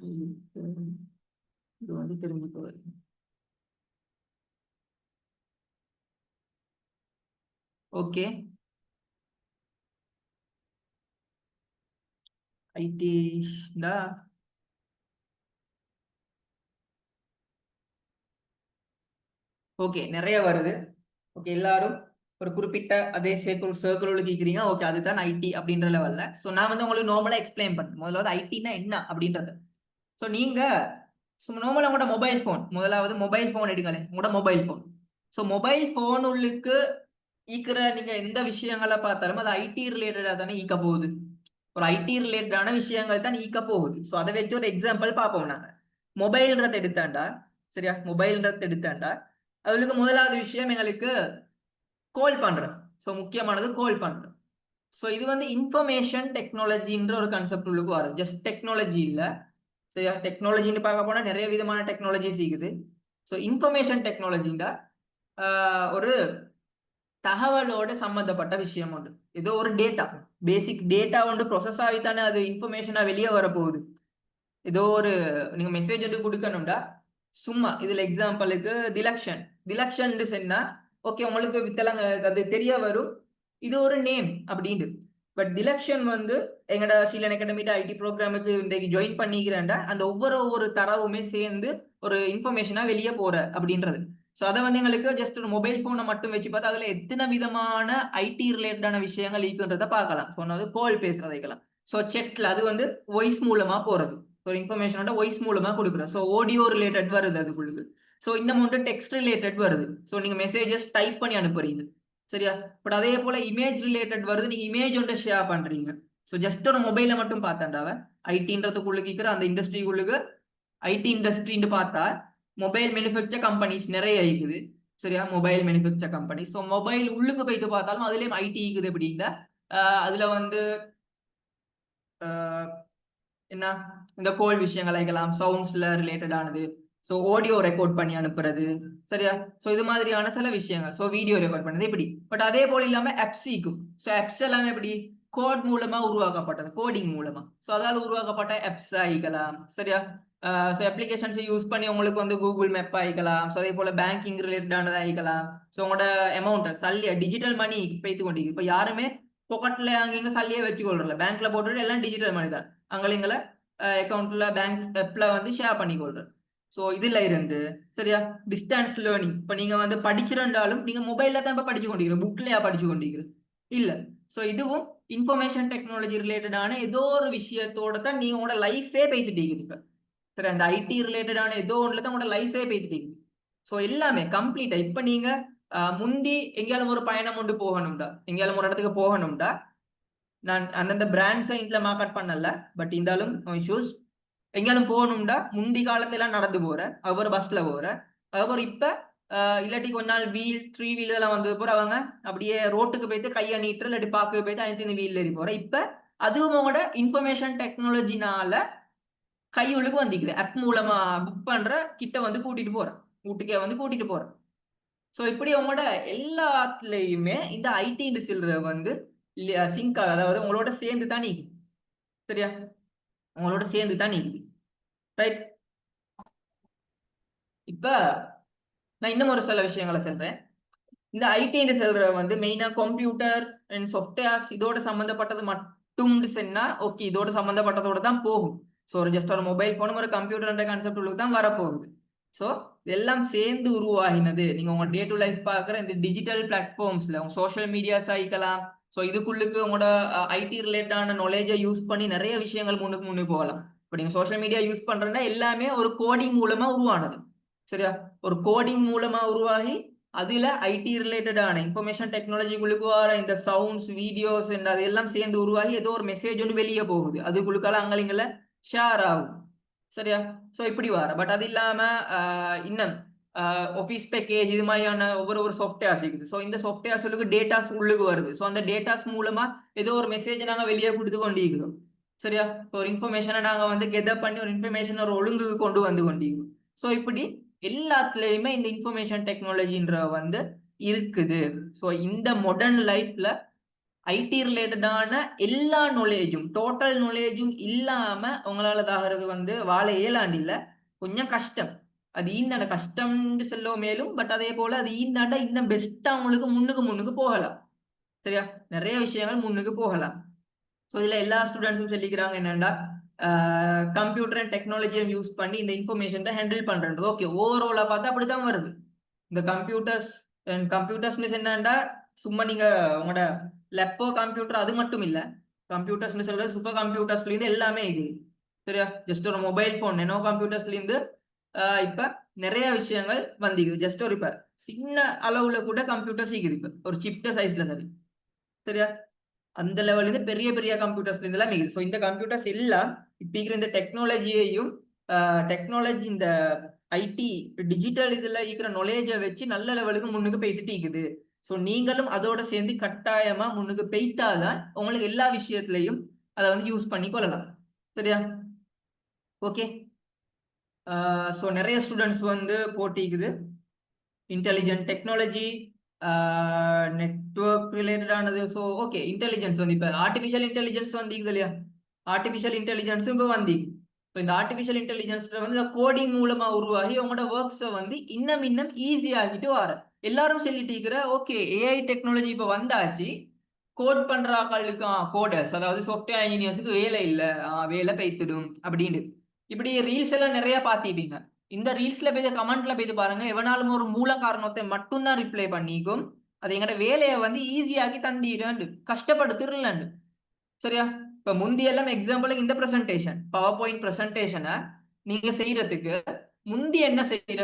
இது வந்து திரும்பி போகுது. ஓகே, ஐடி ஓகே, நிறைய வருது. ஓகே, எல்லாரும் ஒரு குறிப்பிட்ட அதே சர்க்கிள் கேட்குறீங்க. ஓகே, அதுதான் ஐடி அப்படின்ற லெவல்ல. ஸோ நான் வந்து உங்களுக்கு நார்மலா எக்ஸ்பிளைன் பண்ணேன். முதல்ல வந்து ஐடினா என்ன அப்படின்றது. ஸோ நீங்க நார்மலா உங்களோட மொபைல் ஃபோன், முதலாவது மொபைல் ஃபோன் எடுங்களேன், உங்களோட mobile phone. So mobile phone உள்ளுக்கு ஈக்கிற நீங்க எந்த விஷயங்களை பார்த்தாலும் அது ஐடி ரிலேட்டடா தானே ஈக்க போகுது. ஒரு ஐடி ரிலேட்டடான விஷயங்கள் தான் ஈக்க போகுது. ஸோ அதை வச்சு ஒரு எக்ஸாம்பிள் பார்ப்போம் நாங்க. மொபைல்ன்றத எடுத்தாண்டா, சரியா, மொபைல்ன்றத எடுத்தாண்டா அதுக்கு முதலாவது விஷயம் எங்களுக்கு கால் பண்றேன். ஸோ முக்கியமானது கால் பண்றேன். ஸோ இது வந்து இன்ஃபர்மேஷன் டெக்னாலஜின்ற ஒரு கான்செப்ட் உள்ளுக்கு வரும். ஜஸ்ட் டெக்னாலஜி இல்ல, சரியா. டெக்னாலஜின்னு பார்க்க போனா நிறைய விதமான டெக்னாலஜிஸ் இருக்குது. ஸோ இன்ஃபர்மேஷன் டெக்னாலஜின்னா ஒரு தகவலோட சம்பந்தப்பட்ட விஷயம் உண்டு. ஏதோ ஒரு டேட்டா, பேசிக் டேட்டா ஒன்று ப்ரொசஸ் ஆகித்தானே அது இன்ஃபர்மேஷனா வெளியே வரப்போகுது. ஏதோ ஒரு நீங்க மெசேஜ் எடுத்து கொடுக்கணும்டா, சும்மா இதுல எக்ஸாம்பிளுக்கு திலக்ஷன் சொன்னா ஓகே, உங்களுக்கு வித்தலங்க அது தெரிய வரும், இது ஒரு நேம் அப்படின்னு. பட் திலக்ஷன் வந்து எங்கட சீலன் அகாடமிட்ட ஐடி ப்ரோக்ராமுக்கு இன்றைக்கு ஜாயின் பண்ணிக்கிறேன்டா, அந்த ஒவ்வொரு தரவுமே சேர்ந்து ஒரு இன்ஃபர்மேஷனா வெளியே போற அப்படின்றது. ஸோ அதை வந்து எங்களுக்கு ஜஸ்ட் ஒரு மொபைல் போனை மட்டும் வச்சு பார்த்தா அதுல எத்தனை விதமான ஐடி ரிலேட்டடான விஷயங்கள் இருக்குன்றத பார்க்கலாம். சொன்னது கால் பேசுறதைக்கலாம். ஸோ செட்ல அது வந்து வாய்ஸ் மூலமா போறது, ஒரு இன்ஃபர்மேஷனோட வாய்ஸ் மூலமா கொடுக்குறோம். ஸோ ஆடியோ ரிலேட்டட் வருது அதுக்குள்ளது. ஸோ இன்னும் வந்து டெக்ஸ்ட் ரிலேட்டட் வருது. ஸோ நீங்க மெசேஜஸ் டைப் பண்ணி அனுப்புறீங்க, சரியா. பட் அதே போல இமேஜ் ரிலேட்டட் வருது, நீங்க இமேஜ் ஒன்று ஷேர் பண்றீங்க. ஸோ ஜஸ்ட் ஒரு மொபைல மட்டும் பார்த்தாண்டாவ ஐடின்றதுக்குள்ள அந்த இண்டஸ்ட்ரிக்குள்ளுக்கு ஐடி இண்டஸ்ட்ரின்னு பார்த்தா மொபைல் மேனுஃபேக்சர் கம்பெனிஸ் நிறைய இருக்குது, சரியா. Mobile manufacture company. So mobile உள்ளுக்கு போயிட்டு பார்த்தாலும் அதுலயும் ஐடி இருக்குது அப்படின்னா அதுல வந்து என்ன இந்த கோல் விஷயங்கள் அழைக்கலாம், சவுண்ட்ஸ்ல ரிலேட்டடானது. ஸோ ஆடியோ ரெக்கார்ட் பண்ணி அனுப்புறது, சரியா. ஸோ இது மாதிரியான சில விஷயங்கள். ஸோ வீடியோ ரெக்கார்ட் பண்ணது இப்படி. பட் அதே போல இல்லாம ஆப்ஸிக்கும். ஸோ ஆப்ஸ் எல்லாமே எப்படி கோட் மூலமா உருவாக்கப்பட்டது, கோடிங் மூலமா. ஸோ அதால் உருவாக்கப்பட்ட ஆப்ஸ் ஆகிக்கலாம், சரியா. ஸோ அப்ளிகேஷன்ஸை யூஸ் பண்ணி உங்களுக்கு வந்து கூகுள் மேப் ஆகிக்கலாம். ஸோ அதே போல பேங்கிங் ரிலேட்டடானது ஆகிக்கலாம். ஸோ உங்களோட அமௌண்ட் சல்லிய டிஜிட்டல் மணி பேத்து கொண்டிருக்கு. இப்போ யாருமே பொக்கெட்ல அங்கங்க சல்லியே வச்சு கொள்றல, பேங்க்ல போட்டுட்டு எல்லாம் டிஜிட்டல் மணி தான். அங்கலிங்கள அக்கௌண்ட்ல பேங்க் ஆப்ல வந்து ஷேர் பண்ணி கொள்றேன். ஸோ இதுல இருந்து, சரியா, டிஸ்டன்ஸ் லேர்னிங். இப்போ நீங்க வந்து படிச்சிருந்தாலும் நீங்க மொபைல்ல தான் இப்போ படிச்சு கொண்டிருக்கிறோம், புக்லயா படிச்சு கொண்டிருக்கிறோம் இல்ல. ஸோ இதுவும் இன்ஃபர்மேஷன் டெக்னாலஜி ரிலேட்டடான ஏதோ ஒரு விஷயத்தோட தான் நீங்க உங்களோட லைஃபே பேசிட்டு இருக்குது இப்போ, சரி. அந்த ஐடி ரிலேட்டடான ஏதோ ஒன்றுல தான் உங்களோட லைஃபே பேசிட்டு இருக்குது. ஸோ எல்லாமே கம்ப்ளீட்டா இப்போ நீங்க முந்தி எங்கேயாலும் ஒரு பயணம் கொண்டு போகணும்டா, எங்கேயாலும் ஒரு இடத்துக்கு போகணும்டா, நான் அந்தந்த பிராண்ட்ஸை இதுல மார்க்கெட் பண்ணல, பட் இருந்தாலும் நோ இஷ்யூஸ். எங்கேயாலும் போகணும்டா முந்தி காலத்துல எல்லாம் நடந்து போறேன், அவர் பஸ்ல போறேன். அதுக்கப்புறம் இப்ப இல்லாட்டி கொஞ்ச நாள் வீல் 3 வீல் எல்லாம் வந்து போற அவங்க அப்படியே ரோட்டுக்கு போயிட்டு கையை நீட்டு இல்லாட்டி பார்க்க போயிட்டு அனைத்து வீல் ஏறி போறேன். இப்ப அதுவும் உங்களோட இன்ஃபர்மேஷன் டெக்னாலஜினால கையுள்ளுக்கு வந்துக்குது, ஆப் மூலமா புக் பண்ற கிட்ட வந்து கூட்டிட்டு போறேன், வீட்டுக்கே வந்து கூட்டிட்டு போறேன். ஸோ இப்படி உங்களோட எல்லாத்துலயுமே இந்த ஐடி இண்டஸ்ட்ரியில வந்து சிங்க், அதாவது உங்களோட சேர்ந்து தான் நீக்குது, சரியா. உங்களோட சேர்ந்து தான் நீக்குது, ரைட். இப்ப நான் இன்னும் ஒரு சில விஷயங்களை சொல்றேன். இந்த ஐடின்னு சொல்ற வந்து மெயினா கம்ப்யூட்டர் அண்ட் சாஃப்ட்வேர்ஸ் இதோட சம்பந்தப்பட்டது மட்டும் சொன்னா ஓகே, இதோட சம்பந்தப்பட்டதோட தான் போகும். ஸோ ஒரு ஜஸ்ட் ஒரு மொபைல் போனும் ஒரு கம்ப்யூட்டர் கான்செப்ட் உள்ளது தான் வரப்போகுது. ஸோ இதெல்லாம் சேர்ந்து உருவாகினது நீங்க உங்க டே டு லைஃப் பார்க்குற இந்த டிஜிட்டல் பிளாட்ஃபார்ம்ஸ்ல உங்க சோஷியல் மீடியாஸ் ஆகிக்கலாம். ஸோ இதுக்குள்ளுக்கு உங்களோட ஐடி ரிலேட்டான நாலேஜை யூஸ் பண்ணி நிறைய விஷயங்கள் முன்னுக்கு போகலாம். இப்போ நீங்க சோஷியல் மீடியா யூஸ் பண்றதுன்னா எல்லாமே ஒரு கோடிங் மூலமா உருவானது, சரியா. ஒரு கோடிங் மூலமா உருவாகி அதுல ஐடி ரிலேட்டடான இன்ஃபர்மேஷன் டெக்னாலஜிக்குள்ளுக்கு வர இந்த சவுண்ட்ஸ் வீடியோஸ் அது எல்லாம் சேர்ந்து உருவாகி ஏதோ ஒரு மெசேஜ் ஒன்று வெளியே போகுது, அதுக்குள்ளுக்கால அங்கலிங்கள ஷேர் ஆகும், சரியா. ஸோ இப்படி வர. பட் அது இல்லாம இன்னும் ஆஃபீஸ் பேக்கேஜ் இது மாதிரியான ஒவ்வொரு சாஃப்ட்வேர்ஸ் இருக்குது. ஸோ இந்த சாஃப்ட்வேர்ஸ் டேட்டாஸ் உள்ளுக்கு வருது. ஸோ அந்த டேட்டாஸ் மூலமா ஏதோ ஒரு மெசேஜ் நாங்கள் வெளியே கொடுத்து கொண்டிருக்கிறோம். சரியா? ஒரு இன்ஃபர்மேஷனை நாங்க வந்து கெதர் பண்ணி ஒரு இன்ஃபர்மேஷன் ஒரு ஒழுங்குக்கு கொண்டு வந்து கொண்டிருக்கோம். ஸோ இப்படி எல்லாத்துலயுமே இந்த இன்ஃபர்மேஷன் டெக்னாலஜின்ற வந்து இருக்குது. ஸோ இந்த மாடர்ன் லைஃப்ல ஐடி ரிலேட்டடான எல்லா நாலேஜும் டோட்டல் நாலேஜும் இல்லாம உங்களால ஆகிறது வந்து வாழ இயலாண்டு இல்ல. கொஞ்சம் கஷ்டம். அது ஈந்தாண்ட கஷ்டம்னு சொல்ல மேலும் பட் அதே போல அது ஈந்தாண்ட இன்னும் பெஸ்டா உங்களுக்கு முன்னுக்கு போகலாம். சரியா? நிறைய விஷயங்கள் முன்னுக்கு போகலாம். ஸோ இதுல எல்லா ஸ்டூடெண்ட்ஸும் சொல்லிக்கிறாங்க என்னன்னா கம்ப்யூட்டர் அண்ட் டெக்னாலஜியை யூஸ் பண்ணி இந்த இன்ஃபர்மேஷன் ஹேண்டில் பண்றது. ஓகே, ஓவராலா பார்த்தா அப்படித்தான் வருது. இந்த கம்ப்யூட்டர்ஸ் அண்ட் கம்ப்யூட்டர்ஸ்னு என்னன்னா சும்மா நீங்க உங்களோட லேப்போ கம்ப்யூட்டர் அது மட்டும் இல்ல. கம்ப்யூட்டர்ஸ்னு சொல்றது சூப்பர் கம்ப்யூட்டர்ஸ்ல இருந்து எல்லாமே இது. சரியா? ஜஸ்ட் ஒரு மொபைல் போன் நெனோ கம்ப்யூட்டர்ஸ்ல இருந்து இப்ப நிறைய விஷயங்கள் வந்திக்குது. ஜஸ்ட் ஒரு இப்ப சின்ன அளவுல கூட கம்ப்யூட்டர்ஸ் இருக்குது. இப்ப ஒரு சிப்ட சைஸ்ல சரி. சரியா? அந்த லெவல்ல இருந்து பெரிய பெரிய கம்ப்யூட்டர்ஸ்ல இருந்து எல்லாம் இருக்குது. ஸோ இந்த கம்ப்யூட்டர்ஸ் எல்லாம் இப்ப இருக்கிற இந்த டெக்னாலஜியையும் டெக்னாலஜி இந்த ஐடி டிஜிட்டல் இதுல இருக்கிற நாலேஜை வச்சு நல்ல லெவலுக்கு முன்னுக்கு போய்த்துட்டு இருக்குது. ஸோ நீங்களும் அதோட சேர்ந்து கட்டாயமா முன்னுக்கு போய்த்தாதான் உங்களுக்கு எல்லா விஷயத்திலையும் அதை வந்து யூஸ் பண்ணி கொள்ளலாம். சரியா? ஓகே. ஸோ நிறைய ஸ்டூடெண்ட்ஸ் வந்து போட்டிக்குது. இன்டெலிஜென்ட் டெக்னாலஜி, நெட்வொர்க் ரிலேட்டடானது. ஸோ ஓகே, இன்டெலிஜென்ஸ் வந்து இப்போ ஆர்டிஃபிஷியல் இன்டெலிஜென்ஸ் வந்தீங்க இல்லையா? ஆர்டிஃபிஷியல் இன்டெலிஜென்ஸும் இப்போ வந்தீங்க. இப்போ இந்த ஆர்டிஃபிஷியல் இன்டெலிஜென்ஸ்ல வந்து கோடிங் மூலமா உருவாகி உங்களோட ஒர்க்ஸை வந்து இன்னும் ஈஸி ஆகிட்டு வர எல்லாரும் சொல்லிட்டு இருக்கிற ஓகே ஏஐ டெக்னாலஜி இப்போ வந்தாச்சு. கோட் பண்ற ஆட்களுக்கு கோடர்ஸ் அதாவது சாஃப்ட்வேர் இன்ஜினியர்ஸுக்கு வேலை இல்லை, வேலை பெய்த்திடும் அப்படின்னு இப்படி ரீல்ஸ் எல்லாம் நிறைய பார்த்திருப்பீங்க. இந்த ரீல்ஸ்ல போய் கமெண்ட்ல போய் பாருங்க, எவனாலும் ஒரு மூல காரணத்தை மட்டும்தான் ரிப்ளை பண்ணிக்கும். அது எங்கட வேலையை வந்து ஈஸியாக்கி தந்திரண்டு கஷ்டப்படுத்துறலண்டு. சரியா? இப்ப முந்தியெல்லாம் எக்ஸாம்பிளுக்கு இந்த பிரசன்டேஷன் பவர் பாயிண்ட் பிரசன்டேஷனை நீங்க செய்யறதுக்கு முந்தி என்ன செய்யற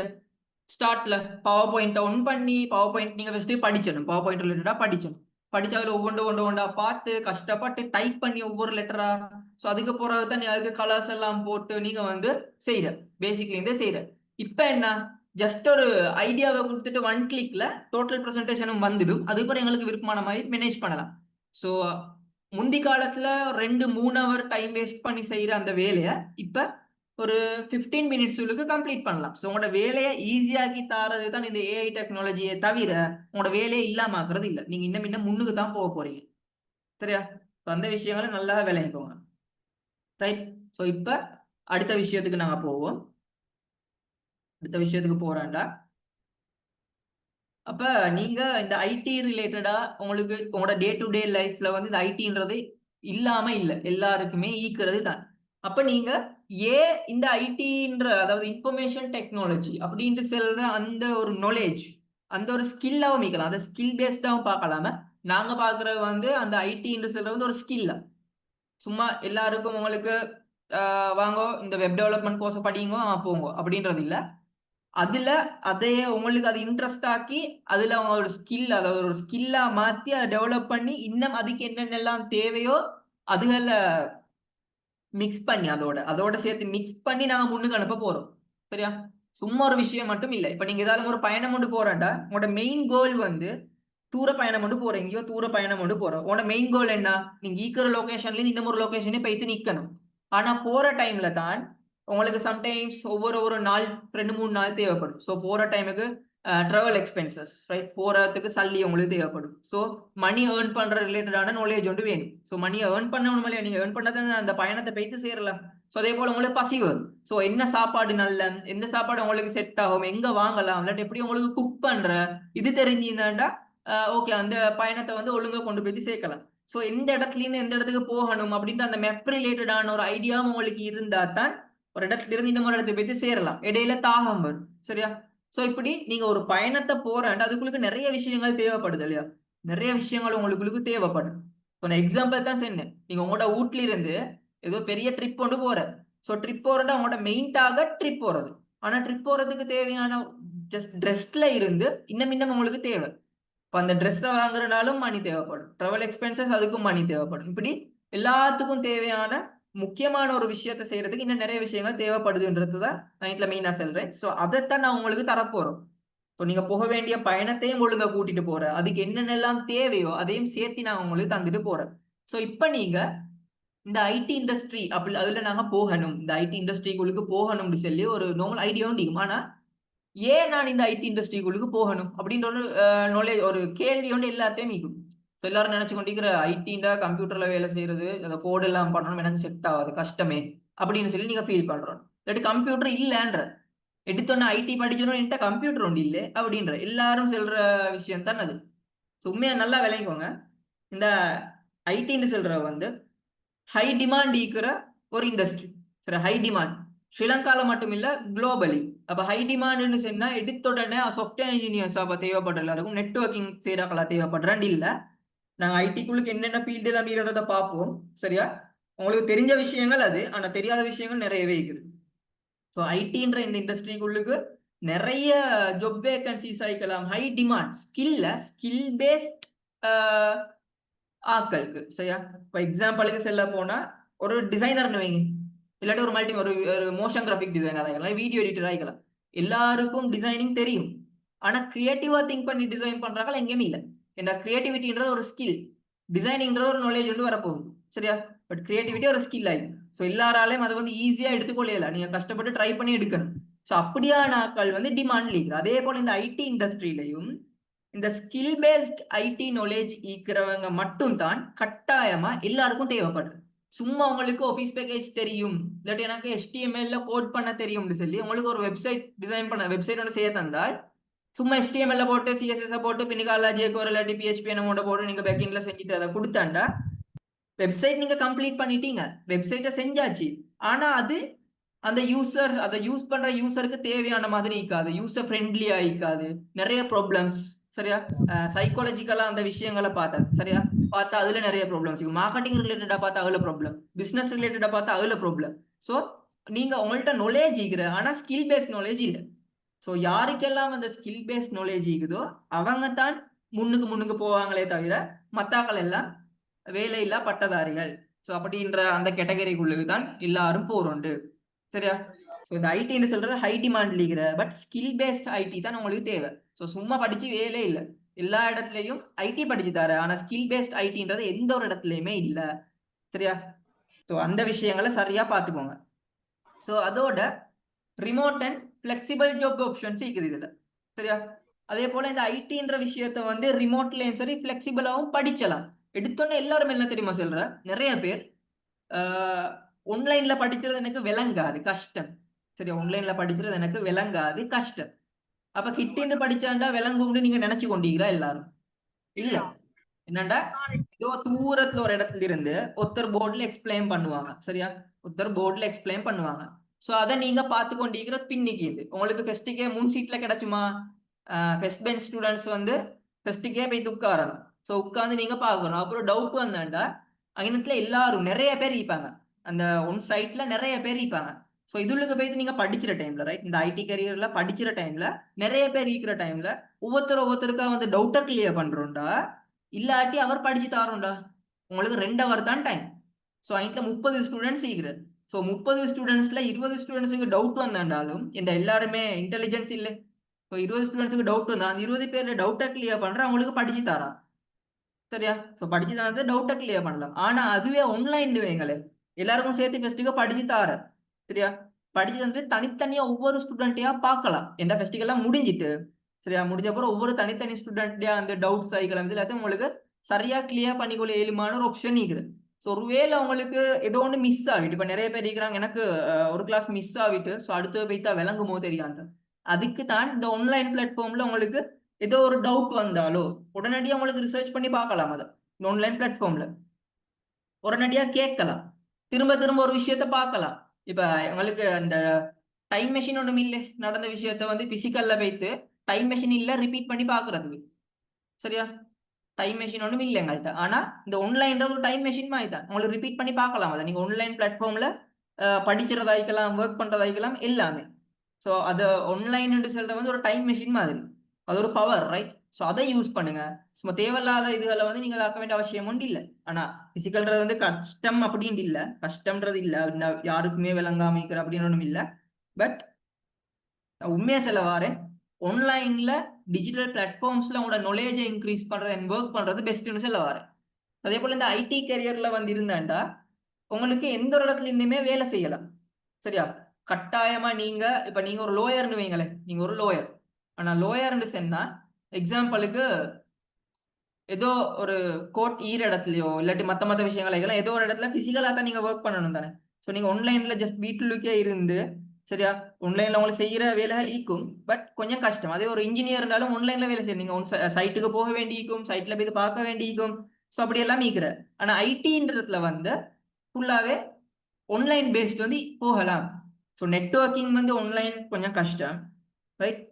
ஸ்டார்ட்ல பவர் பாயிண்ட் ஒன் பண்ணி பவர் பாயிண்ட் நீங்க ஃபர்ஸ்ட் படிச்சணும். பவர் பாயிண்ட் ரிலேட்டடா படிச்சணும். படிச்சு அதுல ஒவ்வொன்றா பார்த்து கஷ்டப்பட்டு டைப் பண்ணி ஒவ்வொரு லெட்டரா. ஸோ அதுக்கு பிறகுதான் நீ அதுக்கு கலர்ஸ் எல்லாம் போட்டு நீங்க வந்து செய்யற பேசிக்ல இருந்தே செய்யற. இப்ப என்ன ஜஸ்ட் ஒரு ஐடியாவை கொடுத்துட்டு ஒன் கிளிக்ல டோட்டல் ப்ரெசன்டேஷனும் வந்துடும். அதுக்கப்புறம் எங்களுக்கு விருப்பமான மாதிரி மேனேஜ் பண்ணலாம். ஸோ முந்தி காலத்துல 2-3 ஹவர் டைம் வேஸ்ட் பண்ணி செய்யற அந்த வேலையை இப்ப ஒரு 15 மினிட்ஸுக்கு கம்ப்ளீட் பண்ணலாம். ஸோ உங்களோட வேலையை ஈஸியாக்கி தாரது தான் இந்த ஏஐ டெக்னாலஜியை தவிர உங்களோட வேலையை இல்லாம ஆக்குறது இல்லை. நீங்க இன்னும் முன்னுக்கு தான் போக போறீங்க. சரியா? அந்த விஷயங்களை நல்லா விளங்கிக்கோங்க. ரைட். ஸோ இப்ப அடுத்த விஷயத்துக்கு நாங்க போவோம். அடுத்த விஷயத்துக்கு போறேன்டா. அப்ப நீங்க இந்த ஐடி ரிலேட்டடா உங்களுக்கு உங்களோட டே டு டே லைஃப்ல வந்து இந்த ஐடின்றது இல்லாம இல்ல எல்லாருக்குமே ஈக்கிறது தான். அப்ப நீங்க ஏன் இந்த ஐடின்ற அதாவது இன்ஃபர்மேஷன் டெக்னாலஜி அப்படின்ட்டு சொல்ற அந்த ஒரு நாலேஜ் அந்த ஒரு ஸ்கில்லாவும் மீக்கலாம். அந்த ஸ்கில் பேஸ்டாவும் பார்க்கலாம. நாங்க பாக்குறது வந்து அந்த ஐடின்னு சொல்றது வந்து ஒரு ஸ்கில். சும்மா எல்லாருக்கும் உங்களுக்கு வாங்கோ இந்த வெப் டெவலப்மெண்ட் கோர்ஸ் படிங்க போங்க அப்படின்றது இல்ல. அதுல அதைய உங்களுக்கு அது இன்ட்ரெஸ்ட் ஆக்கி அதுல அவங்களோட ஸ்கில் அதாவது ஒரு ஸ்கில்லா மாத்தி அதை டெவலப் பண்ணி இன்னும் அதுக்கு என்னென்னலாம் தேவையோ அதுகள மிக்ஸ் பண்ணி அதோட சேர்த்து மிக்ஸ் பண்ணி நாங்க முன்னுக்கு அனுப்ப போறோம். சரியா? சும்மா ஒரு விஷயம் மட்டும் இல்ல. இப்ப நீங்க ஏதாவது ஒரு பயணம் கொண்டு போறேன்டா உங்களோட மெயின் கோல் வந்து தூர பயணம் கொண்டு போறோம். எங்கேயோ தூர பயணம் கொண்டு போறோம். உங்களோட மெயின் கோல் என்ன? நீங்க ஈக்கிற லொகேஷன்ல இருந்து இன்னும் ஒரு லொகேஷனே போயிட்டு நிக்கணும். ஆனா போற டைம்ல தான் உங்களுக்கு சம்டைம்ஸ் ஒரு நாள் 2-3 நாள் தேவைப்படும். ஸோ போற டைமுக்கு ட்ராவல் எக்ஸ்பென்சஸ் ரைட் போறதுக்கு சல்லி உங்களுக்கு தேவைப்படும். ஸோ மணி ஏர்ன் பண்ற ரிலேட்டடான நாலேஜ் ஒன்று வேணும். ஸோ மணியை ஏர்ன் பண்ணணும் இல்லையா? நீங்க ஏர்ன் பண்ணாதான் அந்த பயணத்தை போயிட்டு சேரலாம். ஸோ அதே போல உங்களுக்கு பசி வரும். ஸோ என்ன சாப்பாடு நல்ல எந்த சாப்பாடு உங்களுக்கு செட் ஆகும் எங்க வாங்கலாம் இல்லாட்டி எப்படி உங்களுக்கு குக் பண்ற இது தெரிஞ்சிருந்தாண்டா ஓகே அந்த பயணத்தை வந்து ஒழுங்கா கொண்டு போய் சேர்க்கலாம். ஸோ எந்த இடத்துல இருந்து எந்த இடத்துக்கு போகணும் அப்படின்ட்டு அந்த மெப் ரிலேட்டடான ஒரு ஐடியாவும் உங்களுக்கு இருந்தா தான் ஒரு இடத்துல இருந்து இன்னொரு இடத்துக்கு போயிட்டு சேரலாம். இடையில தாகம் வரும். சரியா? ஸோ இப்படி நீங்க ஒரு பயணத்தை போறாண்டு அதுக்குள்ளுக்கு நிறைய விஷயங்கள் தேவைப்படுது இல்லையா? நிறைய விஷயங்கள் உங்களுக்கு தேவைப்படும். இப்போ நான் எக்ஸாம்பிள் தான் சொன்னேன். நீங்க உங்களோட வீட்ல இருந்து ஏதோ பெரிய ட்ரிப் கொண்டு போற. ஸோ ட்ரிப் போறதா உங்களோட மெயின் டார்கெட் ட்ரிப் போறது. ஆனா ட்ரிப் போறதுக்கு தேவையான ஜஸ்ட் ட்ரெஸ்ல இருந்து இன்னும் உங்களுக்கு தேவை. இப்போ அந்த ட்ரெஸ்ஸை வாங்குறனாலும் மணி தேவைப்படும். ட்ராவல் எக்ஸ்பென்சஸ் அதுக்கும் மணி தேவைப்படும். இப்படி எல்லாத்துக்கும் தேவையான முக்கியமான ஒரு விஷயத்தை செய்யறதுக்கு இன்னும் நிறைய விஷயங்கள் தேவைப்படுதுன்றது தான் நான் இதுல மெயினா சொல்றேன். ஸோ அதைத்தான் நான் உங்களுக்கு தரப்போறோம். இப்போ நீங்க போக வேண்டிய பயணத்தையும் ஒழுங்கா கூட்டிட்டு போறேன். அதுக்கு என்னென்னலாம் தேவையோ அதையும் சேர்த்து நான் உங்களுக்கு தந்துட்டு போறேன். ஸோ இப்ப நீங்க இந்த ஐடி இண்டஸ்ட்ரி அப்படி அதுல நாங்க போகணும், இந்த ஐடி இண்டஸ்ட்ரிக்குள்ளுக்கு போகணும்னு சொல்லி ஒரு நார்மல் ஐடியா உண்டு. ஆனா ஏன் நான் இந்த ஐடி இண்டஸ்ட்ரிக்குள்ளுக்கு போகணும் அப்படின்ற ஒரு நாலேஜ், ஒரு கேள்வி வந்து எல்லாத்தையும் இருக்கும். எல்லாரும் நினைச்சு கொண்டிருக்கிற ஐடிண்டா கம்ப்யூட்டர்ல வேலை செய்யறது, அந்த கோட் எல்லாம் பண்ணணும், எனக்கு செட் ஆகாது, கஷ்டமே அப்படின்னு சொல்லி நீங்க ஃபீல் பண்றோம். இல்லாட்டி கம்ப்யூட்டர் இல்லைன்ற, எடுத்தோன்னே ஐடி படிச்சோன்னு என்கிட்ட கம்ப்யூட்டர் ஒன்று இல்லை அப்படின்ற எல்லாரும் சொல்ற விஷயம் தான் அது. உண்மையா நல்லா விளங்கிக்கோங்க. இந்த ஐடின்னு சொல்ற வந்து ஹை டிமாண்ட் ஈக்கிற ஒரு இண்டஸ்ட்ரி. சரி, ஹை டிமாண்ட் ஸ்ரீலங்கால மட்டும் இல்ல, குளோபலி. அப்ப ஹை டிமாண்ட்னு சொன்னா எடுத்த உடனே சாஃப்ட்வேர் இன்ஜினியர்ஸ் அப்ப தேவைப்படுற எல்லாருக்கும், நெட்வொர்க்கிங் செய்யறாங்களா தேவைப்படுறான்னு இல்ல. நாங்க ஐடிக்குள்ளுக்கு என்னென்ன ஃபீல்டு எல்லாம் இருக்கிறத பார்ப்போம். சரியா, உங்களுக்கு தெரிஞ்ச விஷயங்கள் அது, ஆனா தெரியாத விஷயங்கள் நிறையவே இருக்குது. ஸோ ஐடின்ற இந்த இண்டஸ்ட்ரிக்குள்ளுக்கு நிறைய ஜாப் வேகன்சிஸ் ஆயிக்கலாம். ஹை டிமாண்ட் ஸ்கில் பேஸ்ட் ஆட்களுக்கு. சரியா, இப்போ எக்ஸாம்பிளுக்கு செல்ல போனா ஒரு டிசைனர்னு வைங்க, இல்லாட்டி ஒரு மோஷன் கிராஃபிக் டிசைனர் ஆகிக்கலாம், வீடியோ எடிட்டர் ஆகிக்கலாம். எல்லாருக்கும் டிசைனிங் தெரியும். ஆனா கிரியேட்டிவா திங்க் பண்ணி டிசைன் பண்றாங்க எங்கேயுமே இல்லை. ஏன்னா கிரியேட்டிவிட்டின்றது ஒரு ஸ்கில், டிசைனிங்கிறது ஒரு நாலேஜ் வந்து வரப்போகுது. சரியா, பட் கிரியேட்டிவிட்டி ஒரு ஸ்கில் ஆகி, ஸோ எல்லாராலையும் அதை வந்து ஈஸியா எடுத்துக்கொள்ளல, நீங்க கஷ்டப்பட்டு ட்ரை பண்ணி எடுக்கணும். ஸோ அப்படியான ஆட்கள் வந்து டிமாண்ட் லீக். அதே போல இந்த ஐடி இண்டஸ்ட்ரியிலையும் இந்த ஸ்கில் பேஸ்ட் ஐடி நாலேஜ் ஈக்கிறவங்க மட்டும் தான் கட்டாயமா எல்லாருக்கும் தேவைப்படுது. சும்மா உங்களுக்கு ஆஃபீஸ் பேக்கேஜ் தெரியும், இல்லாட்டி எனக்கு HTML கோட் பண்ண தெரியும்னு சொல்லி உங்களுக்கு ஒரு வெப்சைட் டிசைன் பண்ண, வெப்சைட் ஒன்று செய்ய தந்தால், சும்மா HTML போட்டு CSS போட்டு பின்னிக்கால ஜேகோர் இல்லாட்டி PHP என்னமோட போட்டு நீங்க பேக்கிங்ல செஞ்சுட்டு அதை கொடுத்தாண்டா வெப்சைட் நீங்க கம்ப்ளீட் பண்ணிட்டீங்க, வெப்சைட்டை செஞ்சாச்சு. ஆனா அது அந்த யூசர், அதை யூஸ் பண்ற யூசருக்கு தேவையான மாதிரி இருக்காது, யூசர் ஃப்ரெண்ட்லியா இருக்காது, நிறைய ப்ராப்ளம்ஸ். சரியா, சைக்காலஜிக்கலா அந்த விஷயங்களை பார்த்தா, சரியா பார்த்தா அதுல நிறைய ப்ராப்ளம்ஸ் இருக்கு. மார்க்கெட்டிங் ரிலேட்டடா பார்த்தா அதுல ப்ராப்ளம், பிசினஸ் ரிலேட்டடா பார்த்தா அதுல ப்ராப்ளம். ஸோ நீங்க உங்கள்கிட்ட நாலேஜ் இருக்கிற, ஆனா ஸ்கில் பேஸ்ட் நாலேஜ் இல்லை. ஸோ யாருக்கெல்லாம் அந்த ஸ்கில் பேஸ்ட் நாலேஜ் இருக்குதோ அவங்க தான் முன்னுக்கு போவாங்களே தவிர மத்தாக்கள் எல்லாம் வேலையில்லா பட்டதாரிகள். ஸோ அப்படின்ற அந்த கேட்டகரிக்குள்ளுக்கு தான் எல்லாரும் போறோண்டு. சரியா, ஸோ இந்த ஐடின்னு சொல்றது ஹை டிமாண்ட் இருக்கிற, பட் ஸ்கில் பேஸ்ட் ஐடி தான் உங்களுக்கு தேவை. ஸோ சும்மா படிச்சு வேலை இல்லை, எல்லா இடத்துலையும் ஐடி படிச்சு தர, ஆனா ஸ்கில் பேஸ்ட் ஐடின்றது எந்த ஒரு இடத்துலையுமே இல்லை. சரியா, ஸோ அந்த விஷயங்களை சரியா பார்த்துக்கோங்க. ஸோ அதோட remote and flexible job options இருக்குது இதுல. சரியா, அதே போல இந்த ஐடின்ற விஷயத்த வந்து ரிமோட்லயும் சரி ஃபிளெக்சிபிளாவும் படிச்சலாம். எடுத்தோன்னே எல்லாரும் என்ன தெரியுமா சொல்ற, நிறைய பேர் ஆன்லைன்ல படிக்கிறது எனக்கு விளங்காது, கஷ்டம். சரி, ஆன்லைன்ல படிக்கிறது எனக்கு விளங்காது, கஷ்டம். அப்ப கிட்டேந்து படிச்சாண்டா விளங்கும்னு நீங்க நினைச்சு கொண்டீங்களா எல்லாரும்? இல்ல. என்னண்டா, ஏதோ தூரத்துல ஒரு இடத்துல இருந்து ஒருத்தர் போர்ட்ல எக்ஸ்பிளைன் பண்ணுவாங்க. சரியா, ஒருத்தர் போர்ட்ல எக்ஸ்பிளைன் பண்ணுவாங்க. சோ அதை நீங்க பார்த்து கொண்டிருக்கிற பின்னிக்கிது உங்களுக்கு ஃபெஸ்ட்டுக்கே முன் சீட்ல கிடைச்சுமா? ஃபெஸ்ட் பெஞ்ச் ஸ்டூடெண்ட்ஸ் வந்து ஃபெஸ்ட்டுக்கே போய் உட்காரணும். ஸோ உட்காந்து நீங்க பார்க்கணும். அப்புறம் டவுட் வந்தாண்டா அங்கத்துல எல்லாரும் நிறைய பேர் இருப்பாங்க, அந்த ஒன் சைட்ல நிறைய பேர் இருப்பாங்க. ஸோ இதுளுக்கு போயிட்டு நீங்க படிக்கிற டைம்ல, ரைட், இந்த ஐடி கரியர்ல படிக்கிற டைம்ல நிறைய பேர் இருக்கிற டைம்ல ஒவ்வொருத்தருக்கா வந்து டவுட்டை கிளியர் பண்றோம்டா, இல்லாட்டி அவர் படிச்சு தாரோம்டா. உங்களுக்கு 2 ஹவர் தான் டைம். ஸோ அதுல 30 ஸ்டூடெண்ட்ஸ் இருக்கிறது. ஸோ 30 ஸ்டூடெண்ட்ஸ்ல 20 ஸ்டூடெண்ட்ஸுக்கு டவுட் வந்தாண்டாலும் இந்த எல்லாருமே இன்டெலிஜென்ஸ் இல்லை. ஸோ 20 ஸ்டூடெண்ட்ஸுக்கு டவுட் வந்தா அந்த 20 பேர் டவுட்டை கிளியர் பண்ற அவங்களுக்கு படிச்சு தரான். சரியா, ஸோ படிச்சு தரது டவுட்டை கிளியர் பண்ணலாம். ஆனா அதுவே ஆன்லைன் வைங்களே, எல்லாருக்கும் சேர்த்து ஃபெஸ்ட்டுக்கு படிச்சு தார. சரியா, படிச்சு தந்து தனித்தனியா ஒவ்வொரு ஸ்டூடெண்ட்டையா பார்க்கலாம். எந்த ஃபெஸ்டிகல்லாம் முடிஞ்சிட்டு, சரியா, முடிஞ்ச அப்புறம் ஒவ்வொரு தனித்தனி ஸ்டூடெண்ட்டையா அந்த டவுட் சைக்கிள் வந்து எல்லாத்தையும் உங்களுக்கு சரியா கிளியர் பண்ணிக்கொள்ள ஏழுமான ஒரு ஆப்ஷன் இருக்குது. ஸோ ஒருவேளை உங்களுக்கு ஏதோ ஒன்று மிஸ் ஆகிட்டு, இப்போ நிறைய பேர் இருக்கிறாங்க எனக்கு ஒரு கிளாஸ் மிஸ் ஆகிட்டு, ஸோ அடுத்து போய்த்தா விளங்குமோ தெரியாது. அதுக்கு தான் இந்த ஆன்லைன் பிளாட்ஃபார்ம்ல உங்களுக்கு ஏதோ ஒரு டவுட் வந்தாலோ உடனடியாக உங்களுக்கு ரிசர்ச் பண்ணி பார்க்கலாம். அதை இந்த ஆன்லைன் பிளாட்ஃபார்ம்ல உடனடியாக கேட்கலாம், திரும்ப திரும்ப ஒரு விஷயத்த பார்க்கலாம். இப்ப உங்களுக்கு அந்த டைம் மெஷின் ஒன்றும் இல்லை, நடந்த விஷயத்த வந்து பிசிக்கல்ல வைத்து டைம் மெஷின் இல்ல ரிப்பீட் பண்ணி பார்க்கறதுக்கு. சரியா, டைம் மெஷின் ஒன்றும் இல்லை எங்கள்கிட்ட. ஆனா இந்த ஆன்லைன்ல ஒரு டைம் மெஷின் மாதிரி தான், உங்களுக்கு ரிப்பீட் பண்ணி பார்க்கலாம். அதை நீங்க ஆன்லைன் பிளாட்ஃபார்ம்ல படிக்கிறதாய்க்கலாம், ஒர்க் பண்றதாய்க்கலாம் எல்லாமே. ஸோ அது ஆன்லைன் சொல்றது வந்து ஒரு டைம் மெஷின் மாதிரி, அது ஒரு பவர், ரைட். ஸோ அதை யூஸ் பண்ணுங்க. சும்மா தேவையில்லாத இதுகளை வந்து நீங்க ஆக்க வேண்டிய அவசியம் ஒன்று இல்லை. ஆனா பிசிக்கல்ன்றது வந்து கஷ்டம் அப்படின்னு இல்லை, கஷ்டம்ன்றது இல்லை, யாருக்குமே விளங்காம இருக்கிற அப்படின்னு ஒன்றும் இல்லை. பட் உண்மையா சொல்ல வாரேன், ஆன்லைன்ல டிஜிட்டல் பிளாட்ஃபார்ம்ஸ்ல உங்களோட நாலேஜை இன்க்ரீஸ் பண்றது அண்ட் ஒர்க் பண்றது பெஸ்ட்னு சொல்ல வாரேன். அதே போல இந்த ஐடி கரியர்ல வந்து இருந்தாண்டா உங்களுக்கு எந்த ஒரு இடத்துல இருந்துமே வேலை செய்யலாம். சரியா? கட்டாயமா இப்ப நீங்க ஒரு லோயர்ன்னு வைங்களேன். நீங்க ஒரு லோயர். ஆனா லோயர்ன்னு சொன்னா, எக்ஸாம்பிளுக்கு ஏதோ ஒரு கோர்ட் ஈர இடத்துலயோ, இல்லாட்டி மத்த விஷயங்கள் இதெல்லாம் ஏதோ ஒரு இடத்துல பிசிக்கலா தான் நீங்க வொர்க் பண்ணணும் தானே. சோ நீங்க ஆன்லைன்ல ஜஸ்ட் வீட்டுக்குள்ளே இருந்து, சரியா? ஆன்லைன்ல உங்களுக்கு செய்யற வேலைகள் ஈக்கும். பட் கொஞ்சம் கஷ்டம். அதே ஒரு இன்ஜினியர் இருந்தாலும் ஆன்லைன்ல வேலை செய்யணும். நீங்க சைட்டுக்கு போக வேண்டியிருக்கும், சைட்ல போய் பார்க்க வேண்டியிருக்கும். சோ அப்படி எல்லாம் ஈக்குற. ஆனா ஐடின்றதுல வந்து ஃபுல்லாவே ஆன்லைன் பேஸ்ட் வந்து போகலாம். ஸோ நெட்வொர்க்கிங் வந்து ஆன்லைன் கொஞ்சம் கஷ்டம். ரைட்?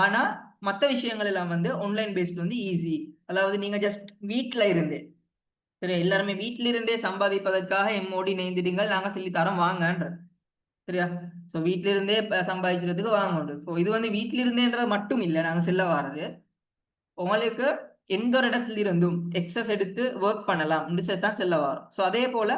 ஆனா மத்த விஷயங்கள் எல்லாம் வந்து ஆன்லைன் பேஸ்ட் வந்து ஈஸி. அதாவது நீங்க ஜஸ்ட் வீட்ல இருந்தே, சரியா? எல்லாருமே வீட்ல இருந்தே சம்பாதிப்பதற்காக எம்மோடி இணைந்திடுங்கள், நாங்க சொல்லித் தரோம் வாங்கன்ற. சரியா? ஸோ வீட்ல இருந்தே சம்பாதிக்கிறதுக்கு வாங்க. ஸோ இது வந்து வீட்ல இருந்தேன்றது மட்டும் இல்ல நாங்க சொல்ல வாரது. உங்களுக்கு எந்த ஒரு இடத்துல இருந்தும் எக்ஸஸ் எடுத்து வொர்க் பண்ணலாம் தான் சொல்ல வரோம். ஸோ அதே போல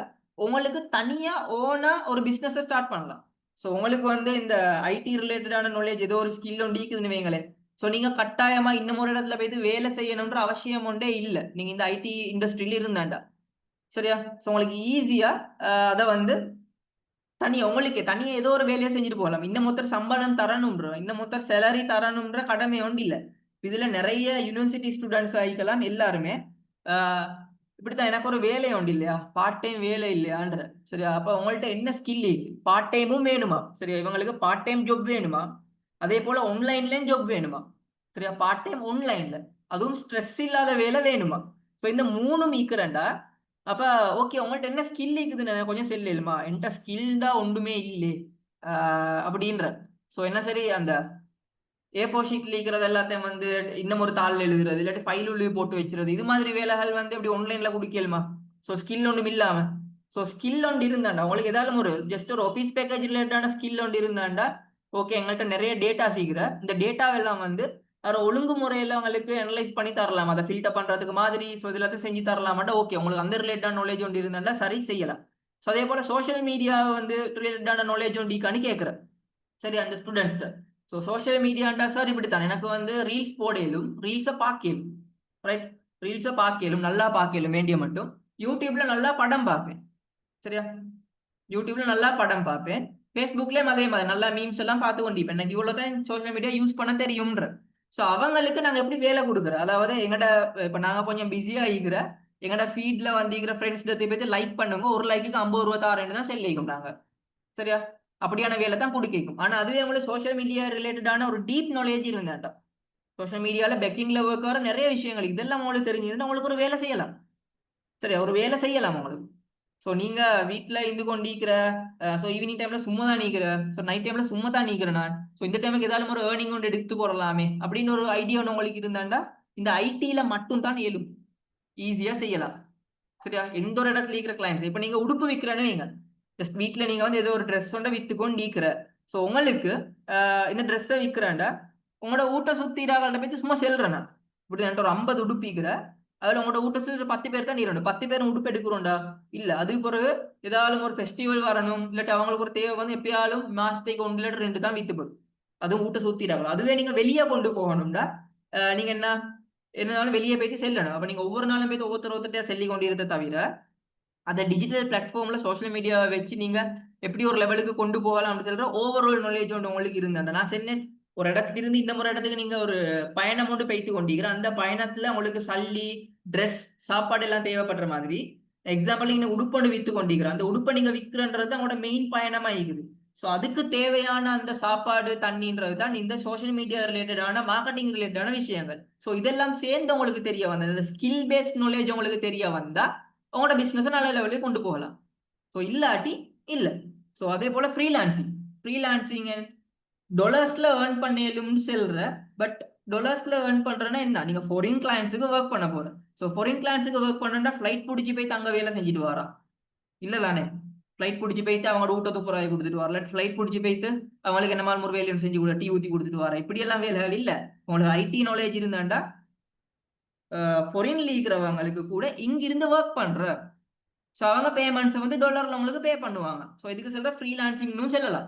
உங்களுக்கு தனியா ஓனா ஒரு பிசினஸ் ஸ்டார்ட் பண்ணலாம். ஸோ உங்களுக்கு வந்து இந்த ஐடி ரிலேட்டடான நாலேஜ் ஏதோ ஒரு ஸ்கில் ஒன்று இருக்குதுன்னு வைங்களேன். ஸோ நீங்க கட்டாயமா இன்னும் ஒரு இடத்துல போயிட்டு வேலை செய்யணும்ன்ற அவசியம் ஒன்றே இல்ல. நீங்க இந்த ஐடி இண்டஸ்ட்ரியில இருந்தாண்டா. சரியா? ஸோ உங்களுக்கு ஈஸியா அத வந்து தனியா ஏதோ ஒரு வேலைய செஞ்சுட்டு போகலாம். இன்னும் ஒருத்தர் சம்பளம் தரணும்ன்ற, இன்னும் ஒருத்தர் சேலரி தரணும்ன்ற கடமை ஒண்டி இல்ல. இதுல நெறைய யுனிவர்சிட்டி ஸ்டூடண்ட்ஸ் ஆயிக்கலாம் எல்லாருமே. ஆ இப்படித்தான் எனக்கு ஒரு வேலை உண்டு இல்லையா? பார்ட் டைம் வேலை இல்லையான்ற. சரியா? அப்ப உங்கள்ட்ட என்ன ஸ்கில் இருக்கு? பார்ட் டைமும் வேணுமா? சரியா? இவங்களுக்கு பார்ட் டைம் ஜாப் வேணுமா? அதே போல ஆன்லைன்லயும் ஜாப் வேணுமா? சரியா? பார்ட் டைம் ஆன்லைன்ல. அதுவும் ஸ்ட்ரெஸ் இல்லாத வேலை வேணுமா? இப்ப இந்த 3ம் ஈக்குறேன்டா, அப்ப ஓகே உங்கள்ட்ட என்ன ஸ்கில் இருக்குதுன்னு கொஞ்சம் சொல்லேலுமா? என்ட்ட ஸ்கில்டா ஒன்றுமே இல்லே. ஆ அப்படின்ற. சோ என்ன சரி அந்த A4 ஷீட்ல இருக்கிறது எல்லாத்தையும் வந்து இன்னும் ஒரு தாள்ல எழுதுறது, இல்லாட்டி ஃபைல் உள்ளே போட்டு வச்சுறது. இது மாதிரி வேலைகள் வந்து இப்படி ஆன்லைன்ல குடுக்கலுமா? சோ ஸ்கில் ஒண்ணும் இல்லாம. சோ ஸ்கில் ஒன்று இருந்தாண்டா, உங்களுக்கு ஏதாலும் ஒரு ஜஸ்ட் ஒரு ஆஃபீஸ் பேக்கேஜ் ரிலேட்டடான ஸ்கில் ஒன்று இருந்தாண்டா, ஓகே எங்கள்ட்ட நெறைய டேட்டா சீக்கிர. இந்த டேட்டாவெல்லாம் வந்து வேற ஒழுங்குமுறையில உங்களுக்கு அனலைஸ் பண்ணி தரலாம். அத ஃபில்டர் பண்றதுக்கு மாதிரி, சோ இது எல்லாத்தையும் செஞ்சு தரலாமாட்டா, ஓகே உங்களுக்கு அந்த ரிலேட்டடான நாலேட்ஜ் ஒன்று இருந்தாண்டா சரி செய்யலாம். சோ அதே போல சோசியல் மீடியா வந்து ரிலேட்டடான நாலேட்ஜ் ஒன்று இருக்கான்னு கேட்கிறேன். சரி அந்த ஸ்டூடெண்ட்ஸ்ட்ட. ஸோ சோசியல் மீடியான்டா சார் இப்படித்தான். எனக்கு வந்து ரீல்ஸ் போட இயலும். ரீல்ஸ பார்க்க இயலும். ரைட்? ரீல்ஸ பார்க்க இயலும். நல்லா பார்க்க இயலும் வேண்டிய மட்டும். YouTubeல நல்லா படம் பார்ப்பேன். சரியா? YouTubeல நல்லா படம் பார்ப்பேன். Facebookலயும் அதே மாதிரி நல்லா மீம்ஸ் எல்லாம் பார்த்து கொண்டிருப்பேன். எனக்கு இவ்வளவு தான் சோசியல் மீடியா யூஸ் பண்ண தெரியும்ன்ற. ஸோ அவங்களுக்கு நாங்க எப்படி வேலை குடுக்குறோம்? அதாவது இப்ப நாங்க கொஞ்சம் பிஸியா இருக்கிற, எங்கட ஃபீட்ல வந்திருக்கிற ஃபிரெண்ட்ஸ் போயிட்டு லைக் பண்ணுங்க. ஒரு லைக்குக்கு ரூ. 50 தாரேன்னு தான் சொல்லியிருக்கோம் நாங்க. சரியா? அப்படியான வேலை தான் குடுக்கும். ஆனா அதுவே உங்களுக்கு சோசியல் மீடியா ரிலேட்டடான ஒரு டீப் நாலேட்ஜ் இருந்தா சோசியல் மீடியால பெக்கிங்ல ஒர்க் ஆகுற நிறைய விஷயங்கள் இதெல்லாம் உங்களுக்கு தெரிஞ்சதுன்னா உங்களுக்கு ஒரு வேலை செய்யலாம். சரியா? ஒரு வேலை செய்யலாம் உங்களுக்கு. சோ நீங்க வீட்ல இருந்து கொண்டிருக்கிற சோ ஈவினிங் டைம்ல சும்மா தான் நிக்கிற. சோ நைட் டைம்ல சும்மா தான் நிக்கிறேன் நான். சோ இந்த டைமுக்கு ஏதாலும் ஒரு ஏர்னிங் ஒன்று எடுத்து போடலாமே அப்படின்னு ஒரு ஐடியா ஒண்ணு உங்களுக்கு இருந்தாண்டா இந்த ஐடில மட்டும் தான் இயலும். ஈஸியா செய்யலாம். சரியா? எந்த ஒரு இடத்துல இருக்கிற கிளையன்ட்ஸ் இப்ப நீங்க உடுப்பு விக்கிறேன்னு வைங்க. ஜஸ்ட் வீட்ல நீங்க வந்து ஏதோ ஒரு ட்ரெஸ் ஒண்ட வித்துக்கொண்டு இருக்கிற. சோ உங்களுக்கு இந்த ட்ரெஸ்ஸ விக்கிறேன்டா, உங்களோட ஊட்ட சுத்திராங்கள்ட்ட போயிட்டு சும்மா செல்றேன் நான். இப்படி என்ட்ட ஒரு 50 உடுப்பு விக்கிற. அதுல உங்களோட ஊட்ட சுத்தி 10 பேர் தான் நீரணும். 10 பேரும் உடுப்பு எடுக்கிறோம்டா. இல்ல அதுக்கு பிறகு ஏதாலும் ஒரு ஃபெஸ்டிவல் வரணும். இல்லாட்டி அவங்களுக்கு ஒரு தேவை வந்து எப்பயாலும் மாசத்துக்கு 1 இல்லாட்டி 2 தான் வித்துப்படும். அதுவும் ஊட்ட சுத்திராங்க. அதுவே நீங்க வெளிய கொண்டு போகணும்டா, நீங்க என்னாலும் வெளிய போயிட்டு செல்லணும். அப்ப நீங்க ஒவ்வொரு நாளும் போயிட்டு ஒவ்வொருத்தர்ட்டயா சொல்லிக் கொண்டிருந்தத தவிர, அந்த டிஜிட்டல் பிளாட்ஃபார்ம்ல சோசியல் மீடியாவ வச்சு நீங்க எப்படி ஒரு லெவலுக்கு கொண்டு போகலாம் அப்படின்னு சொல்ற ஓவரால் நாலேட்ஜ் ஒண்ணு உங்களுக்கு இருந்தா நான் சொன்னேன். ஒரு இடத்துல இருந்து இன்னொரு இடத்துக்கு நீங்க ஒரு பயணம் ஒன்று போயிட்டு கொண்டீங்க. அந்த பயணத்துல உங்களுக்கு சல்லி, டிரெஸ், சாப்பாடு எல்லாம் தேவைப்படுற மாதிரி எக்ஸாம்பிள் நீங்க உடுப்பொண்டு வித்து கொண்டீங்க. அந்த உடுப்ப நீங்க விக்கிறன்றது உங்களோட மெயின் பயணமா இருக்குது. சோ அதுக்கு தேவையான அந்த சாப்பாடு, தண்ணின்றது தான் இந்த சோசியல் மீடியா ரிலேட்டடான மார்க்கெட்டிங் ரிலேட்டடான விஷயங்கள். சோ இதெல்லாம் சேர்ந்து உங்களுக்கு தெரிய வந்தது. இந்த ஸ்கில் பேஸ்ட் நாலேட்ஜ் உங்களுக்கு தெரிய வந்தா உங்களோட பிசினஸ நல்ல லெவலுக்கு கொண்டு போகலாம். சோ இல்லாட்டி இல்ல. சோ அதே போல ஃப்ரீலான்சிங். ஃப்ரீலான்சிங் டாலர்ஸ்ல ஏர்ன் பண்ணேலும்னு சொல்ற. பட் டாலர்ஸ்ல ஏர்ன் பண்றேன்னா என்ன? நீங்க ஃபாரின் கிளையண்ட்ஸ்க்கு வொர்க் பண்ண போற. சோ ஃபாரின் கிளையண்ட்ஸ்க்கு வொர்க் பண்ணனும்னா ஃப்ளைட் புடிச்சு போய் தங்க வேலை செஞ்சுட்டு வாரா. இல்ல தானே? ஃப்ளைட் புடிச்சு போயிட்டு அவங்களோட ஊட்ட துப்புரவாகி குடுத்துட்டு வரல. ஃப்ளைட் புடிச்சு போயிட்டு அவங்களுக்கு என்னமால் ஒரு வேலையும் செஞ்சு டீ ஊத்தி குடுத்துட்டு வாரா. இப்படி எல்லாம் வேலைகள் இல்ல. உங்களுக்கு ஐடி நாலேஜ் இருந்தாண்டா ஃபாரின்ல இருக்கிறவங்களுக்கு கூட இங்கிருந்து வொர்க் பண்ற. சோ அவங்க பேமெண்ட்ஸ் வந்து டாலர்ல உங்களுக்கு பே பண்ணுவாங்க. சோ இதுக்கு சொல்ற ஃப்ரீலான்சிங்னு சொல்லலாம்.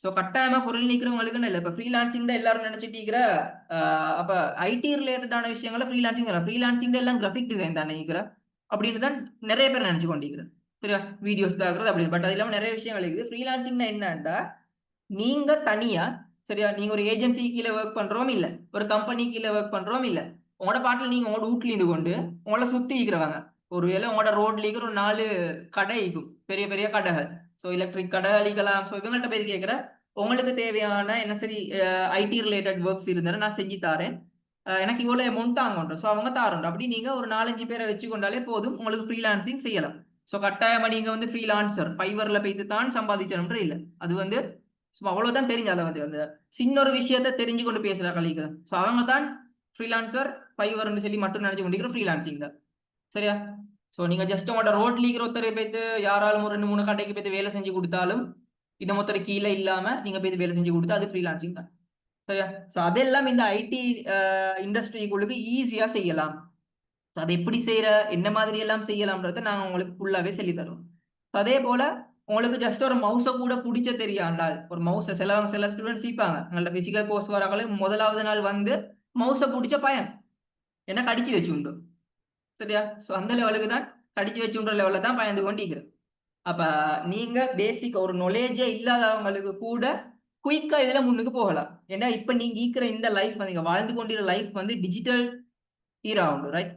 சோ கட்டாயமா பொருள் நீக்கிறவங்களுக்குன்னு இல்ல. இப்ப ஃப்ரீலான்சிங் தான் எல்லாரும் நினைச்சிட்டு இருக்கிற அப்ப ஐடி ரிலேட்டடான விஷயங்கள ஃப்ரீலான்சிங் ஃப்ரீலான்சிங் எல்லாம் கிராஃபிக் டிசைன் தானே இருக்கிற அப்படின்னு தான் நிறைய பேர் நினைச்சு கொண்டிருக்கிறேன். சரியா, வீடியோஸ் தாக்குறது அப்படி. பட் அது இல்லாம நிறைய விஷயங்கள் இருக்குது. ஃப்ரீலான்சிங்னா என்னன்னா, நீங்க தனியா, சரியா, நீங்க ஒரு ஏஜென்சி கீழே ஒர்க் பண்றோம் இல்ல, ஒரு கம்பெனி கீழே ஒர்க் பண்றோம் இல்ல, உங்களோட பாட்டில் நீங்க உங்களோட வீட்டுல இருந்து கொண்டு உங்களை சுத்தி இருக்கிறவங்க, ஒருவேளை உங்களோட ரோட்ல இருக்கிற ஒரு 4 கடை இருக்கும், பெரிய பெரிய கடைகள். ஸோ எலக்ட்ரிக் கடை அழிக்கலாம். ஸோ இவங்கள்ட்ட போய் கேட்கிற, உங்களுக்கு தேவையான என்ன சரி ஐடி ரிலேட்டட் ஒர்க்ஸ் இருந்தாலும் நான் செஞ்சு தாரேன், எனக்கு இவ்வளவு அமௌண்ட் தாங்கன்ற. ஸோ அவங்க தாரோன்ற. அப்படி நீங்க ஒரு 4-5 பேரை வச்சு கொண்டாலே போதும், உங்களுக்கு ஃப்ரீலான்சிங் செய்யலாம். ஸோ கட்டாயமா நீங்க வந்து ஃப்ரீலான்சர் ஃபைவர்ல போய்த்து தான் சம்பாதிக்கணும்ன்ற இல்ல. அது வந்து சும்மா அவ்வளவுதான் தெரிஞ்சு, அதை வந்து அந்த சின்ன ஒரு விஷயத்த தெரிஞ்சு கொண்டு பேசுற கலைக்கிறேன். ஸோ அவங்க தான் ஃப்ரீலான்சர் ஃபைவர்னு சொல்லி மட்டும் நினைச்சு கொண்டிருக்கிற ஃப்ரீலான்சிங் தான். சரியா? ஸோ நீங்க ஜஸ்ட் உங்களோட ரோட்ல இருக்கிற ஒருத்தரை போய்த்து யாராலும் ஒரு 2-3 கடைக்கு போய்த்து வேலை செஞ்சு கொடுத்தாலும், இந்த மொத்தர் கீழே இல்லாம நீங்க போய்த்து வேலை செஞ்சு கொடுத்தா அது ஃப்ரீலான்சிங் தான். சரியா? ஸோ அதெல்லாம் இந்த ஐடி இண்டஸ்ட்ரிக்குள்ளுக்கு ஈஸியா செய்யலாம். அதை எப்படி செய்யற, என்ன மாதிரி எல்லாம் செய்யலாம்ன்றத நாங்க உங்களுக்கு ஃபுல்லாவே சொல்லி தருவோம். அதே போல உங்களுக்கு ஜஸ்ட் ஒரு மவுஸை கூட பிடிச்ச தெரியாண்டால், ஒரு மவுஸை சில ஸ்டூடெண்ட்ஸ் சீப்பாங்க, நல்ல பிசிக்கல் கோர்ஸ் வராங்களே முதலாவது நாள் வந்து மவுஸை பிடிச்ச பயம் என்ன கடிச்சு வச்சு உண்டு. சரியா? ஸோ அந்த லெவலுக்கு தான் கடிச்சு வச்சுன்ற லெவலில் தான் பயந்து கொண்டிருக்கிறது. அப்ப நீங்க பேசிக் ஒரு நாலேஜே இல்லாதவங்களுக்கு கூட குயிக்கா இதுல முன்னுக்கு போகலாம். ஏன்னா இப்ப நீங்க இருக்கிற இந்த லைஃப், நீங்க வாழ்ந்து கொண்டிருக்கிற லைஃப் வந்து டிஜிட்டல் ஈரா உண்டு, ரைட்?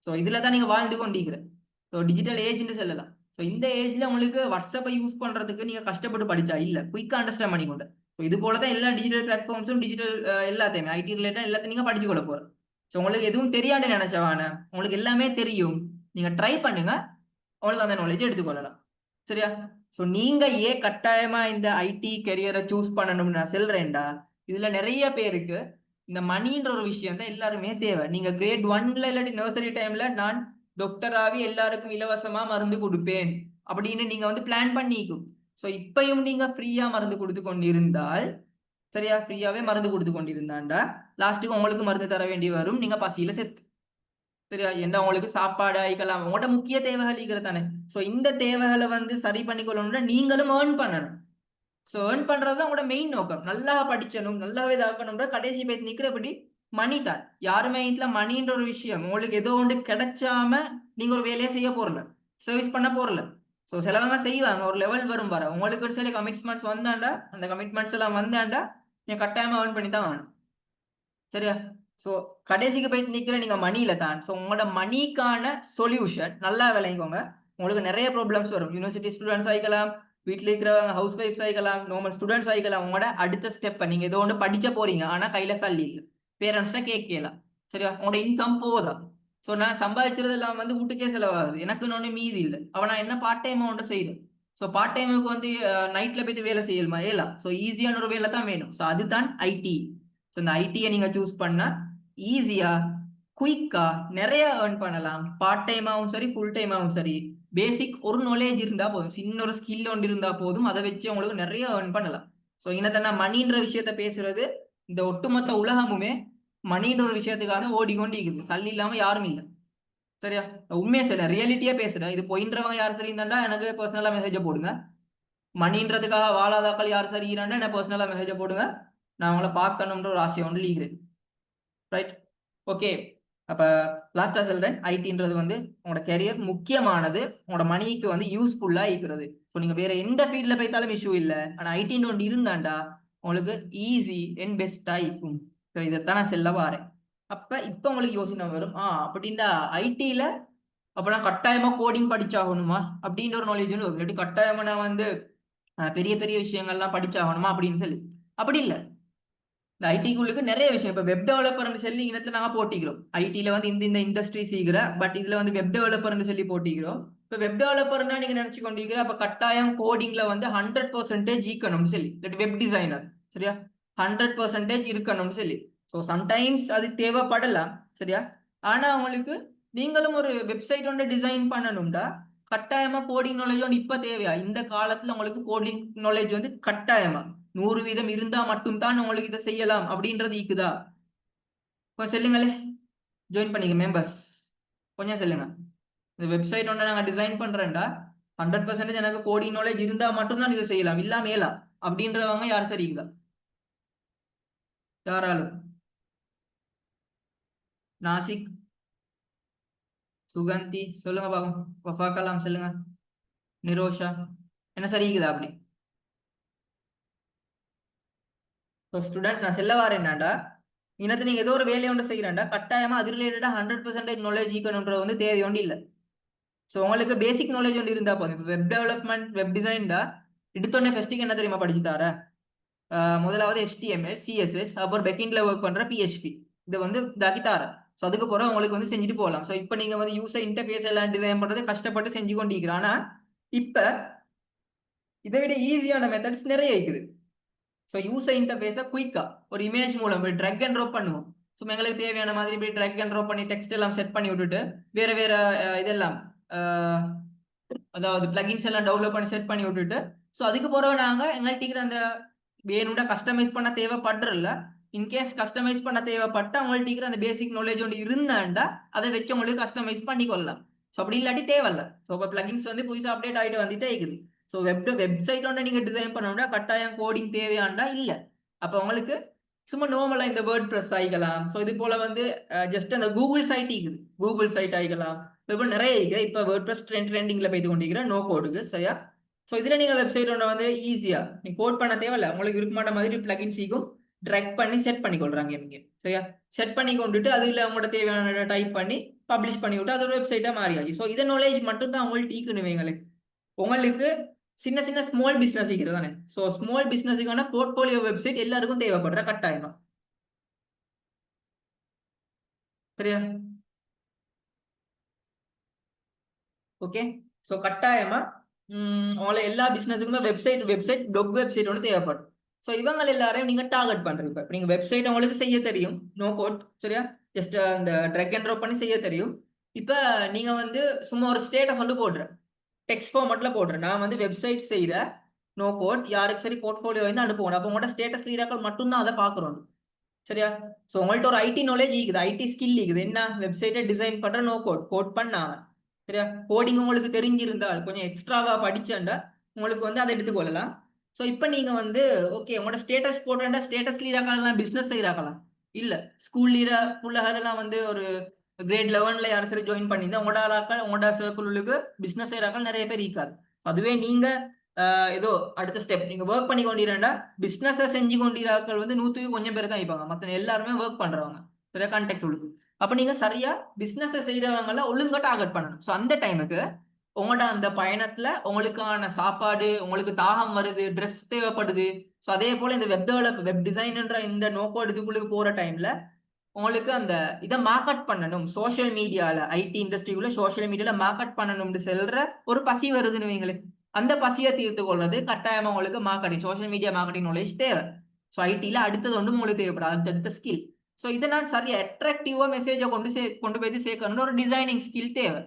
ஸோ இதுல தான் நீங்க வாழ்ந்து கொண்டிருக்கிற. ஸோ டிஜிட்டல் ஏஜ்னு சொல்லலாம். ஸோ இந்த ஏஜ்ல உங்களுக்கு வாட்ஸ்அப்பை யூஸ் பண்றதுக்கு நீங்க கஷ்டப்பட்டு படிச்சா இல்ல, குயிக்கா அண்டர்ஸ்டாண்ட் பண்ணிக்கொண்டு. ஸோ இது போல தான் எல்லா டிஜிட்டல் பிளாட்ஃபார்ம்ஸும் டிஜிட்டல் எல்லாத்தையுமே ஐடி ரிலேட்டட் எல்லாத்தையும் நீங்க படிச்சு கொள்ள போறோம். ஸோ உங்களுக்கு எதுவும் தெரியாது நினைச்சவான, உங்களுக்கு எல்லாமே தெரியும், நீங்க ட்ரை பண்ணுங்க, உங்களுக்கு அந்த நாலேஜ் எடுத்துக்கொள்ளலாம். சரியா? ஸோ நீங்க ஏன் கட்டாயமா இந்த ஐடி கெரியரை சூஸ் பண்ணணும்னு நான் சொல்றேன்டா, இதுல நிறைய பேருக்கு இந்த மணின்ற ஒரு விஷயம் தான் எல்லாருமே தேவை. நீங்க கிரேட் 1ல இல்லாட்டி நர்சரி டைம்ல நான் டாக்டர் ஆகி எல்லாருக்கும் இலவசமா மருந்து கொடுப்பேன் அப்படின்னு நீங்க வந்து பிளான் பண்ணிக்கும். ஸோ இப்பயும் நீங்க ஃப்ரீயா மருந்து கொடுத்து கொண்டிருந்தால், சரியா, ஃப்ரீயாவே மருந்து கொடுத்து கொண்டிருந்தாண்டா லாஸ்ட்டுக்கு உங்களுக்கு மருந்து தர வேண்டி வரும், நீங்க பசியில செத்து. சரியா? என்ன உங்களுக்கு சாப்பாடு ஆயிக்கலாம், உங்களோட முக்கிய தேவைகள் இருக்கிறது தானே. ஸோ இந்த தேவைகளை வந்து சரி பண்ணிக்கொள்ளணும்னா நீங்களும் ஏர்ன் பண்ணணும். ஸோ ஏர்ன் பண்றது தான் உங்களோட மெயின் நோக்கம். நல்லா படிச்சணும், நல்லாவே இதாக்கணும்ன்ற கடைசி பேர் நிக்கிறபடி மணி தான். யாருமே இதுல மணின்ற ஒரு விஷயம் உங்களுக்கு ஏதோ ஒன்று கிடைச்சாம நீங்க ஒரு வேலையை செய்ய போறல, சர்வீஸ் பண்ண போறல. ஸோ சிலவங்க செய்வாங்க, ஒரு லெவல் வரும் வர உங்களுக்கு ஒரு சில கமிட்மெண்ட்ஸ் வந்தாண்டா, அந்த கமிட்மெண்ட்ஸ் எல்லாம் வந்தாண்டா நீங்க கட்டாயமா ஏர்ன் பண்ணி தான் ஆகணும். சரியா? சோ கடைசிக்கு போய் நிக்கிற நீங்க மணியில தான். சோ உங்களோட மணிக்கான சொல்யூஷன் நல்லா விளங்கிக்கோங்க. உங்களுக்கு நிறைய ப்ராப்ளம்ஸ் வரும். யுனிவர்சிட்டி ஸ்டூடெண்ட்ஸ் ஆயிக்கலாம், வீட்ல இருக்கிறவங்க ஹவுஸ் ஒய்ஃப்ஸ் ஆயிக்கலாம், நார்மல் ஸ்டூடெண்ட்ஸ் ஆயிக்கலாம். உங்களோட அடுத்த ஸ்டெப் நீங்க ஏதோ ஒன்று படிச்ச போறீங்க, ஆனா கையில சல்லி இல்ல, பேரண்ட்ஸ்ட கேட்கலாம். சரியா? உங்களோட இன்கம் போதா. சோ நான் சம்பாதிக்கிறது எல்லாம் வந்து வீட்டுக்கே செலவாகுது, எனக்கு ஒன்றும் மீதி இல்லை. அவ நான் என்ன பார்ட் டைம் ஒன்று செய்யணும். ஸோ பார்ட் டைமுக்கு வந்து நைட்ல போய் வேலை செய்யலுமா? ஏலாம். ஸோ ஈஸியான ஒரு வேலை தான் வேணும். ஸோ அதுதான் ஐடி. ஸோ இந்த ஐடியை நீங்க சூஸ் பண்ணா ஈஸியா, குயிக்கா நிறைய ஏர்ன் பண்ணலாம். பார்ட் டைமாவும் சரி, ஃபுல் டைமாவும் சரி. பேசிக் ஒரு நாலேஜ் இருந்தா போதும், சின்ன ஒரு ஸ்கில் ஒன்று இருந்தா போதும், அதை வச்சு உங்களுக்கு நிறைய ஏர்ன் பண்ணலாம். ஸோ இன்னத்தை மணின்ற விஷயத்த பேசுறது, இந்த ஒட்டுமொத்த உலகமுமே மணின்ற ஒரு விஷயத்துக்காக ஓடிக்கொண்டிருக்குது. தள்ளி இல்லாம யாரும் இல்லை. சரியா? உண்மையா சொல்ல ரியாலிட்டியா பேசுறேன். இது பொயின்றவங்க யார் சரி இருந்தாண்டா எனக்கு பர்சனலா மெசேஜ போடுங்க. மணின்றதுக்காக வாழாதாக்கள் யார் சரி இருந்தாண்டா என்ன பர்சனலா மெசேஜ போடுங்க. நான் உங்களை பார்க்கணும்ன்ற ஒரு ஆசையை ஒன்று லீகிறேன். ரைட்? ஓகே. அப்ப லாஸ்டா சொல்றேன், ஐடின்றது வந்து உங்களோட கெரியர் முக்கியமானது, உங்களோட மணிக்கு வந்து யூஸ்ஃபுல்லா இருக்கிறது. ஸோ நீங்க வேற எந்த ஃபீல்ட்ல போய்த்தாலும் இஷ்யூ இல்ல. ஆனா ஐடின்னு ஒன்று இருந்தாண்டா உங்களுக்கு ஈஸி அண்ட் பெஸ்டா இருக்கும். ஸோ இதைத்தான் நான் சொல்ல வாரேன். அப்ப இப்ப உங்களுக்கு யோசனை வரும், அப்படின்னா ஐடில அப்ப நான் கட்டாயமா கோடிங் படிச்சாகணுமா அப்படின்ற ஒரு நாலேஜ் வரும். இல்லாட்டி கட்டாயமா நான் வந்து பெரிய பெரிய விஷயங்கள்லாம் படிச்சாகணுமா அப்படின்னு சொல்லி, அப்படி இல்ல. இந்த ஐடிக்குள்ளுக்கு நிறைய விஷயம். இப்ப வெப் டெவலப்பர்னு சொல்லி இனத்துல நாங்க போட்டிக்கிறோம். ஐடில வந்து இந்த இண்டஸ்ட்ரி சீக்கிர, பட் இதுல வந்து வெப் டெவலப்பர்னு சொல்லி போட்டிக்கிறோம். இப்ப வெப் டெவலப்பர்னா நீங்க நினைச்சு கொண்டிருக்கிற, அப்ப கட்டாயம் கோடிங்ல வந்து 100% ஈக்கணும்னு சொல்லி, இல்லாட்டி வெப் டிசைனர், சரியா, 100% இருக்கணும்னு சொல்லி. ஸோ சம்டைம்ஸ் அது தேவைப்படலாம், சரியா. ஆனா உங்களுக்கு நீங்களும் ஒரு வெப்சைட் ஒன்று டிசைன் பண்ணணும்டா கட்டாயமா கோடிங் நாலேஜ் ஒன்று இப்ப தேவையா? இந்த காலத்துல உங்களுக்கு கோடிங் நாலேஜ் வந்து கட்டாயமா 100% இருந்தா மட்டும்தான் உங்களுக்கு இதை செய்யலாம் அப்படின்றது இருக்குதா? கொஞ்சம் சொல்லுங்களே. ஜாயின் பண்ணிக்க மெம்பர்ஸ், கொஞ்சம் சொல்லுங்க. இந்த வெப்சைட் ஒன்று நாங்க டிசைன் பண்றேன்டா 100% எனக்கு கோடிங் நாலேஜ் இருந்தா மட்டும்தான் இதை செய்யலாம், இல்லாம மேலா அப்படின்றவங்க யார் சரிங்க? யாராலும். நாசிக், சுகந்தி சொல்லுங்க, பார்க்கலாம் சொல்லுங்க. நிரோஷா என்ன சரிக்குதா அப்படி? ஸோ ஸ்டூடெண்ட்ஸ் நான் செல்ல வார என்னடா, இன்னத்து நீங்க ஏதோ ஒரு வேலையை ஒன்று செய்யறேன்டா, கட்டாயமா அது ரிலேட்டடா 100% நாலேஜ் ஈக்கணுன்றது வந்து தேவை ஒன்று இல்லை. ஸோ உங்களுக்கு பேசிக் நாலேஜ் ஒன்று இருந்தா போதும். இப்போ வெப் டெவலப்மெண்ட், வெப் டிசைன்டா எடுத்தோடனே ஃபர்ஸ்ட்டுக்கு என்ன தெரியுமா படிச்சு தர? முதலாவது HTML, CSS, அப்புறம் பேக்எண்ட்ல ஒர்க் பண்ற PHP. இதை வந்து இதாக்கி தரேன். ஸோ அதுக்கு போற உங்களுக்கு வந்து செஞ்சுட்டு போகலாம். ஸோ இப்போ நீங்க வந்து யூசர் இன்டர்ஃபேஸ் எல்லாம் டிசைன் பண்றது கஷ்டப்பட்டு செஞ்சு கொண்டிருக்கிறோம். ஆனா இப்ப இதை விட ஈஸியான மெத்தட்ஸ் நிறைய இருக்குது. ஸோ யூசர் இன்டர்ஃபேஸை குயிக்கா ஒரு இமேஜ் மூலம் போய் ட்ராக் அண்ட் ட்ராப் பண்ணுவோம். ஸோ எங்களுக்கு தேவையான மாதிரி போய் ட்ராக் அண்ட் ட்ராப் பண்ணி டெக்ஸ்ட் எல்லாம் செட் பண்ணி விட்டுட்டு வேற வேற இதெல்லாம் அதாவது பிளகின்ஸ் எல்லாம் டெவலப் பண்ணி செட் பண்ணி விட்டுட்டு, ஸோ அதுக்கு பிறகு நாங்க எங்கள்கிட்ட அந்த வேணும்னா கஸ்டமைஸ் பண்ண தேவைப்படுறல. இன்கேஸ் கஸ்டமைஸ் பண்ண தேவைப்பட்ட உங்கள்கிட்ட அந்த பேசிக் நாலேஜ் ஒன்று இருந்தாண்டா அதை வச்சு உங்களுக்கு கஸ்டமைஸ் பண்ணி கொள்ளலாம். ஸோ அப்படி இல்லாட்டி தேவையில்ல. ஸோ இப்போ பிளகின்ஸ் வந்து புதுசாக அப்டேட் ஆகிட்டு வந்துட்டே இருக்குது. ஸோ வெப்சைட் ஒன்று நீங்கள் டிசைன் பண்ணோம்னா கட்டாயம் கோடிங் தேவையாண்டா இல்லை. அப்போ உங்களுக்கு சும்மா நார்மலா இந்த வேர்ட் ப்ரெஸ் ஆகிக்கலாம். ஸோ இது போல வந்து ஜஸ்ட் அந்த கூகுள் சைட் இருக்குது, கூகுள் சைட் ஆகிக்கலாம். இப்போ நிறைய இருக்கு. இப்போ வேர்ட் ப்ரெஸ் ட்ரெண்டிங்ல போய்த்து கொண்டிருக்கிற நோ கோடுக்கு சரியா. ஸோ இதுல நீங்க வெப்சைட் ஒன்று வந்து ஈஸியா நீங்க கோட் பண்ண தேவையில்ல. உங்களுக்கு விருப்பமான மாதிரி பிளகின் சீக்கும் ட்ராக் பண்ணி செட் பண்ணி கொள்றாங்க இவங்க சரியா. செட் பண்ணி கொண்டுட்டு அதுல உங்களோட தேவையான டைப் பண்ணி பப்ளிஷ் பண்ணி விட்டு அது ஒரு வெப்சைட்டா மாறியாச்சு. ஸோ இதை நாலேஜ் மட்டும் தான் உங்களுக்கு ஈக்குனுவீங்களே. உங்களுக்கு சின்ன சின்ன ஸ்மால் பிசினஸ் இருக்கிறது தானே. ஸோ ஸ்மால் பிசினஸுக்கான போர்ட்போலியோ வெப்சைட் எல்லாருக்கும் தேவைப்படுற கட்டாயமா சரியா. ஓகே. ஸோ கட்டாயமா உங்களை எல்லா பிசினஸுக்குமே வெப்சைட் பிளாக் வெப்சைட் ஒன்று தேவைப்படும். ஸோ இவங்க எல்லாரையும் நீங்க டார்கெட் பண்றீங்க. இப்போ நீங்க வெப்சைட் உங்களுக்கு செய்ய தெரியும், நோ கோட் சரியா. ஜஸ்ட் அந்த ட்ராக் அண்ட் ட்ராப் பண்ணி செய்ய தெரியும். இப்போ நீங்க வந்து சும்மா ஒரு ஸ்டேட்டஸ் வந்து போடுறேன், டெக்ஸ்ட் ஃபார்மட்ல போடுறேன், நான் வந்து வெப்சைட் செய்த நோ கோட் யாருக்கு சரி போர்ட்ஃபோலியோ வந்து அனுப்புவோம். அப்போ உங்களோட ஸ்டேட்டஸ் லீராக்கள் மட்டும்தான் அதை பார்க்குறோம் சரியா. ஸோ உங்கள்ட்ட ஒரு ஐடி நாலேஜ் இருக்குது, ஐடி ஸ்கில் இருக்குது, என்ன வெப்சைட்டை டிசைன் பண்ற நோ கோட் கோட் பண்ணாம சரியா. கோடிங் உங்களுக்கு தெரிஞ்சிருந்தால் கொஞ்சம் எக்ஸ்ட்ராவா படிச்சாண்டா உங்களுக்கு வந்து அதை எடுத்துக்கொள்ளலாம். ஸோ இப்போ நீங்க வந்து ஓகே உங்களோட ஸ்டேட்டஸ் போட்டா ஸ்டேட்டஸ் லீராக்கலாம், பிசினஸ் செய்யறாக்கலாம் இல்ல ஸ்கூல் லீரா பிள்ளைகளெல்லாம் வந்து ஒரு கிரேட் 11ல யாரும் சரி ஜாயின் பண்ணியிருந்தா உங்களோட ஆளாக்கள் உங்களோட சர்க்கிளுக்கு பிசினஸ் செய்யறாக்கள் நிறைய பேர் இருக்காது. அதுவே நீங்க ஏதோ அடுத்த ஸ்டெப் நீங்க ஒர்க் பண்ணி கொண்டிருந்தா பிசினஸ் செஞ்சு கொண்டிருக்கள் வந்து 100க்கு கொஞ்சம் பேர் தான் இருப்பாங்க. மற்ற எல்லாருமே ஒர்க் பண்றவங்க சரியா, கான்டாக்ட் உள்ளது. அப்ப நீங்க சரியா பிசினஸ் செய்யறவங்கள ஒழுங்கா டார்கெட் பண்ணணும். ஸோ அந்த டைமுக்கு உங்களோட அந்த பயணத்துல உங்களுக்கான சாப்பாடு, உங்களுக்கு தாகம் வருது, ட்ரெஸ் தேவைப்படுது. ஸோ அதே போல இந்த வெப் டிசைன்ன்ற இந்த நோக்கோடு இதுக்குள்ள போற டைம்ல உங்களுக்கு அந்த இதை மார்க்கெட் பண்ணணும். சோசியல் மீடியால ஐடி இண்டஸ்ட்ரிக்குள்ள சோசியல் மீடியால மார்க்கெட் பண்ணணும்னு செல்ற ஒரு பசி வருதுன்னு வைங்களே. அந்த பசியை தீர்த்து கொள்றது கட்டாயமா உங்களுக்கு marketing, social media marketing knowledge தேவை. ஸோ ஐடியில் அடுத்தது ஒன்று உங்களுக்கு தேவைப்படும், அடுத்தடுத்த ஸ்கில். ஸோ இதை நான் சரியா அட்ராக்டிவா மெசேஜை கொண்டு போய் சேர்க்கணும்னு ஒரு டிசைனிங் ஸ்கில் தேவை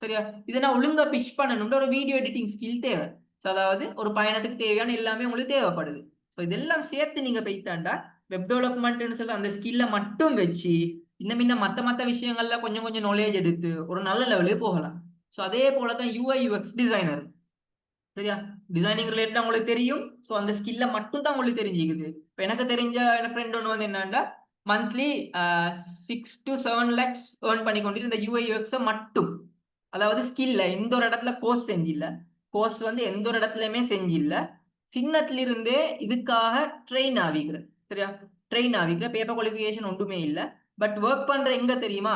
சரியா. இதை நான் ஒழுங்கா பிஷ் பண்ணணும்னு ஒரு வீடியோ எடிட்டிங் ஸ்கில் தேவை. ஸோ அதாவது ஒரு பயணத்துக்கு தேவையான எல்லாமே உங்களுக்கு தேவைப்படுது. ஸோ இதெல்லாம் சேர்த்து நீங்க போயிட்டாண்டா வெப் டெவலப்மெண்ட்னு சொல்லி அந்த ஸ்கில்லை மட்டும் வச்சு இன்னும் இன்னும் மற்ற விஷயங்கள்ல கொஞ்சம் கொஞ்சம் நாலேஜ் எடுத்து ஒரு நல்ல லெவலுக்கு போகலாம். ஸோ அதே போல தான் UI UX டிசைனர் சரியா. டிசைனிங் ரிலேட்டட் உங்களுக்கு தெரியும். ஸோ அந்த ஸ்கில்ல மட்டும் தான் உங்களுக்கு தெரிஞ்சுக்குது. இப்போ எனக்கு தெரிஞ்ச என் ஃப்ரெண்ட் ஒன்று வந்து என்னன்னா மந்த்லி 6 to 7 lakhs ஏர்ன் பண்ணி கொண்டு இந்த UI UX மட்டும், அதாவது ஸ்கில்ல எந்த ஒரு இடத்துல கோர்ஸ் செஞ்சில்ல, கோர்ஸ் வந்து எந்த ஒரு இடத்துலயுமே செஞ்சில்ல, சின்னத்துல இருந்தே இதுக்காக ட்ரெயின் ஆகிக்கிற சரியா. ட்ரெயின் ஆகிக்கிற பேப்பர் குவாலிஃபிகேஷன் ஒன்றுமே இல்லை. பட் ஒர்க் பண்ற எங்க தெரியுமா?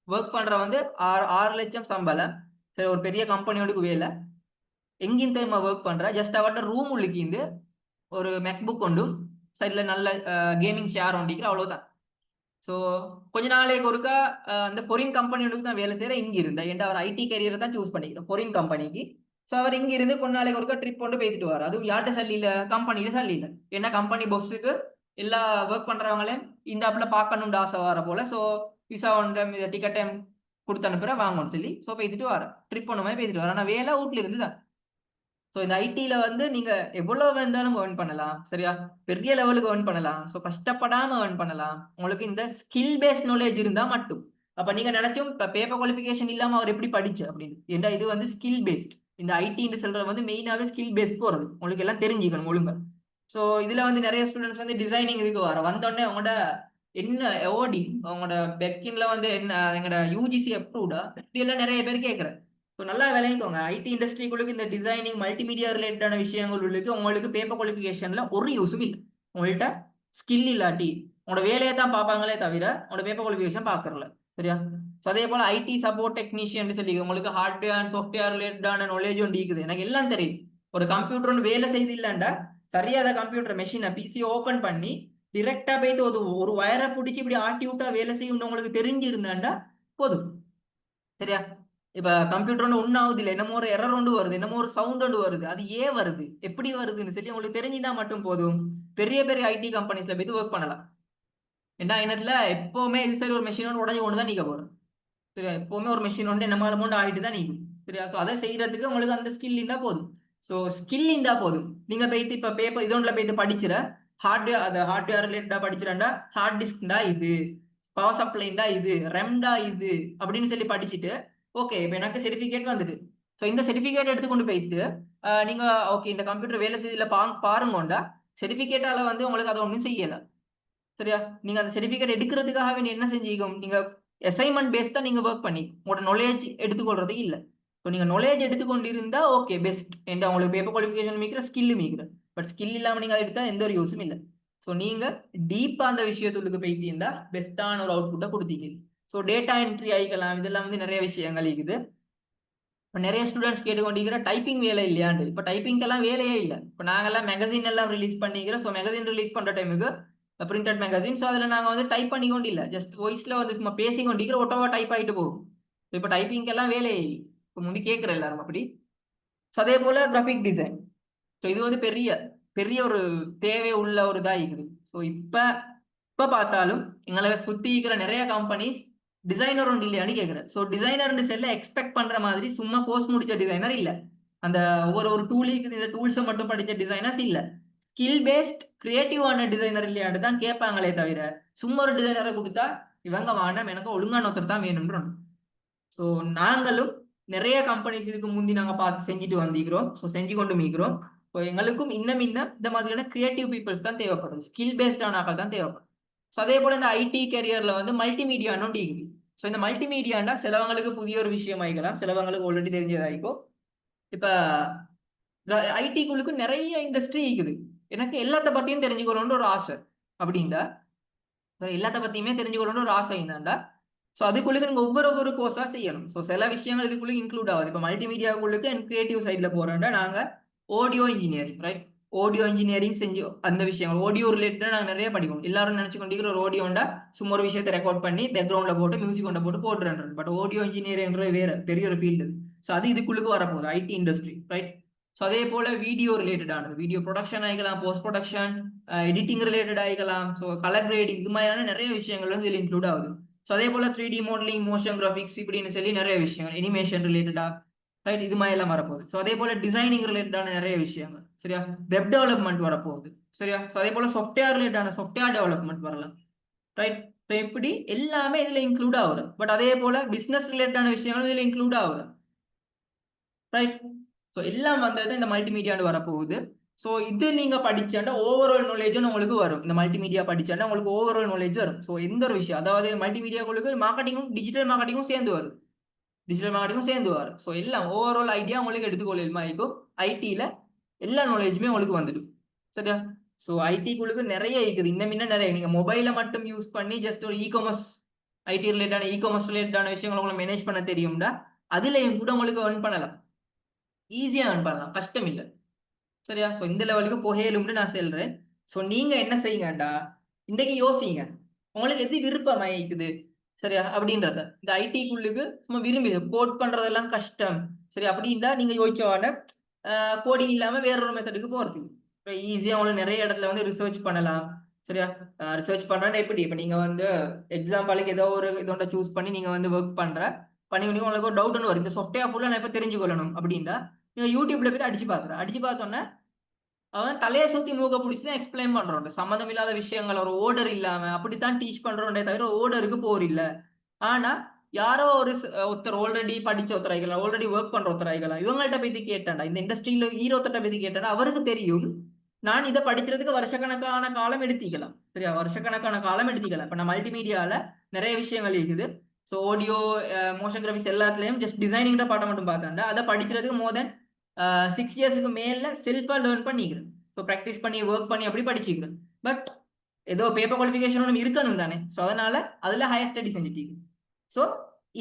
ஒர்க் பண்ற வந்து 6 லட்சம் சம்பளம் சரி, ஒரு பெரிய கம்பெனியோட வேலை. எங்கேயும் தெரியுமா ஒர்க் பண்ற? ஜஸ்ட் அவட்ட ரூம் உள்ளிக்கிந்து ஒரு மேக்புக் கொண்டு சைட்ல நல்ல கேமிங் ஷேர் ஒண்டிக்கிற அவ்வளவுதான். ஸோ கொஞ்ச நாளைக்கு ஒருக்கா அந்த பொரின் கம்பெனியோட தான் வேலை செய்யற இங்க இருந்தா ஏன்டா அவர் ஐடி கரியரை தான் சூஸ் பண்ணிக்கிறோம் பொரின் கம்பெனிக்கு. ஸோ அவர் இங்க இருந்து கொஞ்ச நாளைக்கு ஒருக்கா ட்ரிப் கொண்டு பேசிட்டு வர, அதுவும் யார்கிட்ட சல்லியில கம்பெனியில சல்லியில. ஏன்னா கம்பெனி பொஸ்ஸுக்கு எல்லா ஒர்க் பண்றவங்களையும் இந்த ஆப்ல பார்க்கணும்னு ஆசை வர போல. ஸோ விசா ஒன்று டிக்கெட் டைம் கொடுத்து அனுப்புற வாங்கணும்னு சொல்லி ஸோ பேசிட்டு வர ட்ரிப் ஒன்று மாதிரி பேசிட்டு வர. ஆனால் வேலை வீட்ல இருந்து தான். ஸோ இந்த ஐடியில வந்து நீங்க எவ்வளவு வேண்டாலும் ஏர்ன் பண்ணலாம் சரியா, பெரிய லெவலுக்கு ஏர்ன் பண்ணலாம். ஸோ கஷ்டப்படாம ஏர்ன் பண்ணலாம் உங்களுக்கு இந்த ஸ்கில் பேஸ்ட் நாலேஜ் இருந்தா மட்டும். அப்ப நீங்க நினைச்சும் இப்ப பேப்பர் குவாலிஃபிகேஷன் இல்லாம அவர் எப்படி படிச்சு அப்படின்னு, ஏன்னா இது வந்து ஸ்கில் பேஸ்ட். இந்த ஐடின்னு சொல்றது வந்து மெயினாவே ஸ்கில் பேஸ்ட் போறது, உங்களுக்கு எல்லாம் தெரிஞ்சுக்கணும் ஒழுங்கா. ஸோ இதுல வந்து நிறைய ஸ்டூடெண்ட்ஸ் வந்து டிசைனிங் இதுக்கு வந்தோடனே அவங்களோட என்ன ஓடி அவங்களோட பெக்கின்ல வந்து என்ன எங்களோட யூஜிசி அப்ரூவ்டா இப்படி எல்லாம் நிறைய பேர் கேட்கறேன். ஸோ நல்லா விளங்கிக்கோங்க, ஐடி இண்டஸ்ட்ரிக்குள்ளுக்கு இந்த டிசைனிங் மல்டிமீடியா ரிலேட்டடான விஷயங்கள் உள்ளுக்கு உங்களுக்கு பேப்பர் குவாலிஃபிகேஷன்ல ஒரு யூஸும் இல்லை. உங்கள்கிட்ட ஸ்கில் இல்லாட்டி உங்களோட வேலையை தான் பார்ப்பாங்களே தவிர உங்களோட பேப்பர் குவாலிஃபிகேஷன் பார்க்கறல. சரியா? ஸோ அதே போல ஐடி சப்போர்ட் டெக்னீஷியன் சொல்லி உங்களுக்கு ஹார்ட்வேர் அண்ட் சாஃப்ட்வேர் ரிலேட்டடான நாலேஜ் ஒன்று இருக்குது. எனக்கு எல்லாம் தெரியும். ஒரு கம்ப்யூட்டர் ஒன்று வேலை செய்து இல்லைண்டா சரியாத கம்ப்யூட்டர் மெஷினை பிசி ஓப்பன் பண்ணி டிரெக்டா போயிட்டு ஒரு வயரை பிடிச்சி இப்படி ஆட்டி விட்டா வேலை செய்யும் உங்களுக்கு தெரிஞ்சிருந்தாண்டா போதும். சரியா? இப்ப கம்ப்யூட்டர் ஒன்று ஒன்றாவது இல்லை, என்னமோ ஒரு எரர் ஒன்று வருது, என்னமோ ஒரு சவுண்ட் ஒன்று வருது, அது ஏன் வருது, எப்படி வருதுன்னு சொல்லி உங்களுக்கு தெரிஞ்சுட்டா மட்டும் போதும். பெரிய பெரிய ஐடி கம்பெனிஸ்ல போய் ஒர்க் பண்ணலாம். ஏன்னா இனத்துல எப்பவுமே இது சரி ஒரு மெஷின் ஒன்று உடஞ்சி கொண்டு தான் நீக்க போறோம். சரியா? எப்பவுமே ஒரு மெஷின் ஒன்று என்ன அமௌண்ட் ஆகிட்டு தான் நீக்கும். சரியா? ஸோ அதை செய்யறதுக்கு உங்களுக்கு அந்த ஸ்கில் இருந்தா போதும். ஸோ ஸ்கில் இருந்தா போதும். நீங்க போயிட்டு இப்ப பேப்பர் இதோன்ல போயிட்டு படிச்சிட ஹார்ட்வேர், அதை ஹார்ட்வேர் ரிலேட்டடா படிச்சிடா ஹார்ட் டிஸ்க்டா இது, பவர் சப்ளைண்டா இது, ரெம்டா இது அப்படின்னு சொல்லி படிச்சுட்டு ஓகே இப்போ எனக்கு சர்டிஃபிகேட் வந்துட்டு, ஸோ இந்த சர்டிஃபிகேட் எடுத்துக்கொண்டு போயிட்டு நீங்க ஓகே இந்த கம்ப்யூட்டர் வேலை செய்யல பாருங்கோண்டா சர்டிஃபிகேட்டால வந்து உங்களுக்கு அதை ஒன்றும் செய்யலை. சரியா? நீங்க அந்த சர்டிஃபிகேட் எடுக்கிறதுக்காக நீ என்ன செஞ்சீங்க, நீங்க அசைன்மெண்ட் பேஸ் தான் நீங்க ஒர்க் பண்ணி உங்களோட நாலேஜ் எடுத்துக்கொள்றது இல்லை. ஸோ நீங்க நாலேஜ் எடுத்துக்கொண்டு இருந்தா ஓகே பெஸ்ட், என்ற உங்களுக்கு பேப்பர் குவாலிஃபிகேஷன் மீக்கிற ஸ்கில் மீக்கிற. பட் ஸ்கில் இல்லாமல் நீங்க அதை எடுத்தா எந்த ஒரு யூஸும் இல்லை. ஸோ நீங்க டீப்பா அந்த விஷயத்துக்கு போயிட்டு இருந்தா பெஸ்டான ஒரு அவுட்புட்டை கொடுத்தீங்க. ஸோ டேட்டா என்ட்ரி ஆகிக்கலாம், இதெல்லாம் வந்து நிறைய விஷயங்கள் இருக்குது. இப்போ நிறைய ஸ்டூடெண்ட்ஸ் கேட்டுக்கொண்டிருக்கிற டைப்பிங் வேலை இல்லையாண்டு. இப்போ டைப்பிங்கெல்லாம் வேலையே இல்லை. இப்போ நாங்கெல்லாம் மேகசின் எல்லாம் ரிலீஸ் பண்ணிக்கிறோம். ஸோ மேகசின் ரிலீஸ் பண்ணுற டைமுக்கு பிரிண்டட் மேகசின், ஸோ அதில் நாங்கள் வந்து டைப் பண்ணி கொண்டு இல்லை, ஜஸ்ட் வாய்ஸில் வந்து நம்ம பேசி கொண்டிருக்கிற ஒட்டவா டைப் ஆகிட்டு போகும். இப்போ டைப்பிங்கெல்லாம் வேலையே இல்லை. இப்போ முந்தி கேட்குற எல்லாரும் அப்படி. ஸோ அதே போல் கிராஃபிக் டிசைன், ஸோ இது வந்து பெரிய பெரிய ஒரு தேவை உள்ள ஒரு இதாக இருக்குது. ஸோ இப்போ பார்த்தாலும் எங்களை சுற்றி இருக்கிற நிறைய கம்பெனிஸ் டிசைனர் ஒன்று இல்லையான்னு கேட்குறேன். ஸோ டிசைனர் செல்ல எக்ஸ்பெக்ட் பண்ற மாதிரி சும்மா கோர்ஸ் முடிச்ச டிசைனர் இல்லை. அந்த ஒரு டூலுக்கு இந்த டூல்ஸை மட்டும் படிச்ச டிசைனர்ஸ் இல்லை. ஸ்கில் பேஸ்ட் கிரியேட்டிவான டிசைனர் இல்லையான்னு தான் கேட்பாங்களே தவிர சும்மா ஒரு டிசைனரை கொடுத்தா இவங்க வேணாம் எனக்கு ஒழுங்கான ஒருத்தர் தான் வேணும்ன்றோம். ஸோ நாங்களும் நிறைய கம்பெனிஸ் இதுக்கு முந்தி நாங்கள் பார்த்து செஞ்சுட்டு வந்திருக்கிறோம். ஸோ செஞ்சு கொண்டு மீக்கிறோம். ஸோ எங்களுக்கும் இன்னும் இந்த மாதிரியான கிரியேட்டிவ் பீப்புள்ஸ் தான் தேவைப்படுது, ஸ்கில் பேஸ்டான ஆக்கள் தான் தேவைப்படும். ஸோ அதே போல இந்த ஐடி கேரியர்ல வந்து மல்டிமீடியான்னு இருக்குது. ஸோ இந்த மல்டிமீடியாண்டா சிலவங்களுக்கு புதிய ஒரு விஷயம் ஆகிக்கலாம், சிலவங்களுக்கு ஆல்ரெடி தெரிஞ்சதாகிக்கும். இப்போ ஐடிக்குள்ளுக்கு நிறைய இண்டஸ்ட்ரி இருக்குது. எனக்கு எல்லாத்த பத்தியும் தெரிஞ்சுக்கணும்னு ஒரு ஆசை அப்படின்னா, எல்லாத்த பத்தியுமே தெரிஞ்சுக்கணும்னு ஒரு ஆசை இருந்தாண்டா ஸோ அதுக்குள்ளுக்கு நீங்க ஒவ்வொரு கோர்ஸா செய்யணும். ஸோ சில விஷயங்கள் இதுக்குள்ள இன்க்ளூட் ஆகுது. இப்போ மல்டிமீடியாவுக்குள்ளுக்கு அண்ட் கிரியேட்டிவ் சைட்ல போறோம்னா நாங்க audio engineering, right, audio engineering செஞ்சு அந்த விஷயங்கள் ஆடியோ ரிலேட்டடா நாங்கள் நிறைய படிப்போம். எல்லாரும் நினைச்சு கொண்டிருக்கிற ஒரு ஆடியோண்டா சும்மா ஒரு விஷயத்தை ரெக்கார்ட் பண்ணி பேக்ரவுண்ட்ல போட்டு மியூசிக் கொண்டு போட்டு போட்டுறேன். பட் ஆடியோ இன்ஜினியரிங்ன்ற வேற பெரிய ஒரு ஃபீல்டு. ஸோ அது இதுக்குள்ளுக்கு வரப்போகுது ஐடி இண்டஸ்ட்ரி, ரைட். ஸோ அதே போல வீடியோ ரிலேட்டடானது, வீடியோ ப்ரொடக்ஷன் ஆகிக்கலாம், போஸ்ட் ப்ரொடக்ஷன், எடிட்டிங் ரிலேட்டட் ஆகிக்கலாம், ஸோ கலர் கிரேடிங், இது மாதிரியான நிறைய விஷயங்கள் வந்து இதில் இன்க்ளூட் ஆகுது. ஸோ அதே போல 3D மாடலிங், மோஷன் கிராஃபிக்ஸ் இப்படின்னு சொல்லி நிறைய விஷயங்கள், அனிமேஷன் ரிலேட்டடா, ரைட், இது மாதிரி எல்லாம் வரப்போகுது. ஸோ அதே போல டிசைனிங் ரிலேட்டடான நிறைய விஷயங்கள், சரியா, வெப் டெவலப்மெண்ட் வரப்போகுது, சரியா. ஸோ அதே போல சாஃப்ட்வேர் ரிலேட்டடான சாஃப்ட்வேர் டெவலப்மெண்ட் வரலாம், ரைட். ஸோ இப்படி எல்லாமே இதுல இன்க்ளூட் ஆகுது. பட் அதே போல பிசினஸ் ரிலேட்டடான விஷயங்களும் இதுல இன்க்ளூட் ஆகுது, ரைட். ஸோ எல்லாம் வந்தது இந்த மல்டிமீடியான்னு வரப்போகுது. ஸோ இது நீங்க படிச்சாண்டா ஓவரால் நாலேஜும் உங்களுக்கு வரும். இந்த மல்டிமீடியா படிச்சாண்டா உங்களுக்கு ஓவரால் நாலேஜ் வரும். ஸோ எந்த ஒரு விஷயம், அதாவது மல்டிமீடியாவுக்கு மார்க்கெட்டிங்கும் டிஜிட்டல் மார்க்கெட்டிங்கும் சேர்ந்து வரும், டிஜிட்டல் மார்க்கெட்டிங்கும் சேர்ந்து வரும். ஸோ எல்லாம் ஓவரால் ஐடியா உங்களுக்கு எடுத்துக்கொள்ளுமா இருக்கும். ஐடியில எல்லா நாலேஜுமே உங்களுக்கு வந்துடும், சரியா. ஸோ ஐடிக்குள்ளுக்கு நிறைய இருக்குது, இன்னும் நிறைய. நீங்க மொபைலை மட்டும் யூஸ் பண்ணி ஜஸ்ட் ஒரு இகாமர்ஸ், ஐடி ரிலேட்டான இகாமர்ஸ் ரிலேட்டடான விஷயங்களை உங்களுக்கு மேனேஜ் பண்ண தெரியும்னா அதுலயும் கூட உங்களுக்கு earn பண்ணலாம், ஈஸியா earn பண்ணலாம், கஷ்டம் இல்லை, சரியா. ஸோ இந்த லெவலுக்கு புகையலும்னு நான் சொல்றேன். ஸோ நீங்க என்ன செய்யுங்கண்டா இன்றைக்கு யோசிங்க, உங்களுக்கு எது விருப்பமா இருக்குது, சரியா, அப்படின்றத. இந்த ஐடிக்குள்ளுக்கு சும்மா விரும்பி கோட் பண்றதெல்லாம் கஷ்டம், சரி, அப்படின்னா நீங்க யோசிச்சவான கோடிங் இல்லாம வேற ஒரு மெத்தடுக்கு போறது. இப்போ ஈஸியா உங்களுக்கு நிறைய இடத்துல வந்து ரிசர்ச் பண்ணலாம், சரியா. ரிசர்ச் பண்றேன்னா எப்படி, இப்போ நீங்க வந்து எக்ஸாம்பிளுக்கு ஏதோ ஒரு இதோட சூஸ் பண்ணி நீங்க வந்து ஒர்க் பண்ணி உங்களுக்கு ஒரு டவுட் ஒன்று வரும், இந்த சாஃப்ட்வேர் ஃபுல்லாக நான் இப்போ தெரிஞ்சுக்கொள்ளணும் அப்படின்னா நீங்க யூடியூப்ல போய் அடிச்சு பாக்குறேன். அடிச்சு பார்த்தோன்னே அவன் தலையை சுத்தி மூக்க பிடிச்சுதான் எக்ஸ்பிளைன் பண்றோம், சம்மந்தம் இல்லாத விஷயங்கள், ஒரு ஓர்டர் இல்லாம அப்படித்தான் டீச் பண்றோண்டே தவிர ஓர்டருக்கு போர் இல்ல. ஆனா யாரோ ஒருத்தர் ஆல்ரெடி படிச்ச ஒருத்தராய்க்கலாம், ஆல்ரெடி ஒர்க் பண்ற ஒருத்தராய்க்கலாம், இவங்கள்ட்ட பத்தி கேட்டாண்டா, இந்த இண்டஸ்ட்ரியில ஈரோத்தட்ட பத்தி கேட்டாண்டா அவருக்கு தெரியும் நான் இதை படிக்கிறதுக்கு வருஷக்கணக்கான காலம் எடுத்திக்கலாம், சரியா, வருஷக்கணக்கான காலம் எடுத்திக்கலாம். இப்ப நான் மல்டிமீடியால நிறைய விஷயங்கள் இருக்குது, ஸோ ஆடியோ மோஷன் கிராஃபிக்ஸ் எல்லாத்துலேயும் ஜஸ்ட் டிசைனிங்கிற பாட்டை மட்டும் பார்த்தாண்டா அதை படிக்கிறதுக்கு மோர் தென் 6 இயர்ஸுக்கு மேலே செல்ஃபாக லேர்ன் பண்ணிக்கிறேன். ஸோ ப்ராக்டிஸ் பண்ணி ஒர்க் பண்ணி அப்படி படிச்சுக்கிறேன். பட் ஏதோ பேப்பர் குவாலிஃபிகேஷன் ஒன்று இருக்கணும் தானே. ஸோ அதனால அதில் ஹையர் ஸ்டடி செஞ்சுட்டீங்க. ஸோ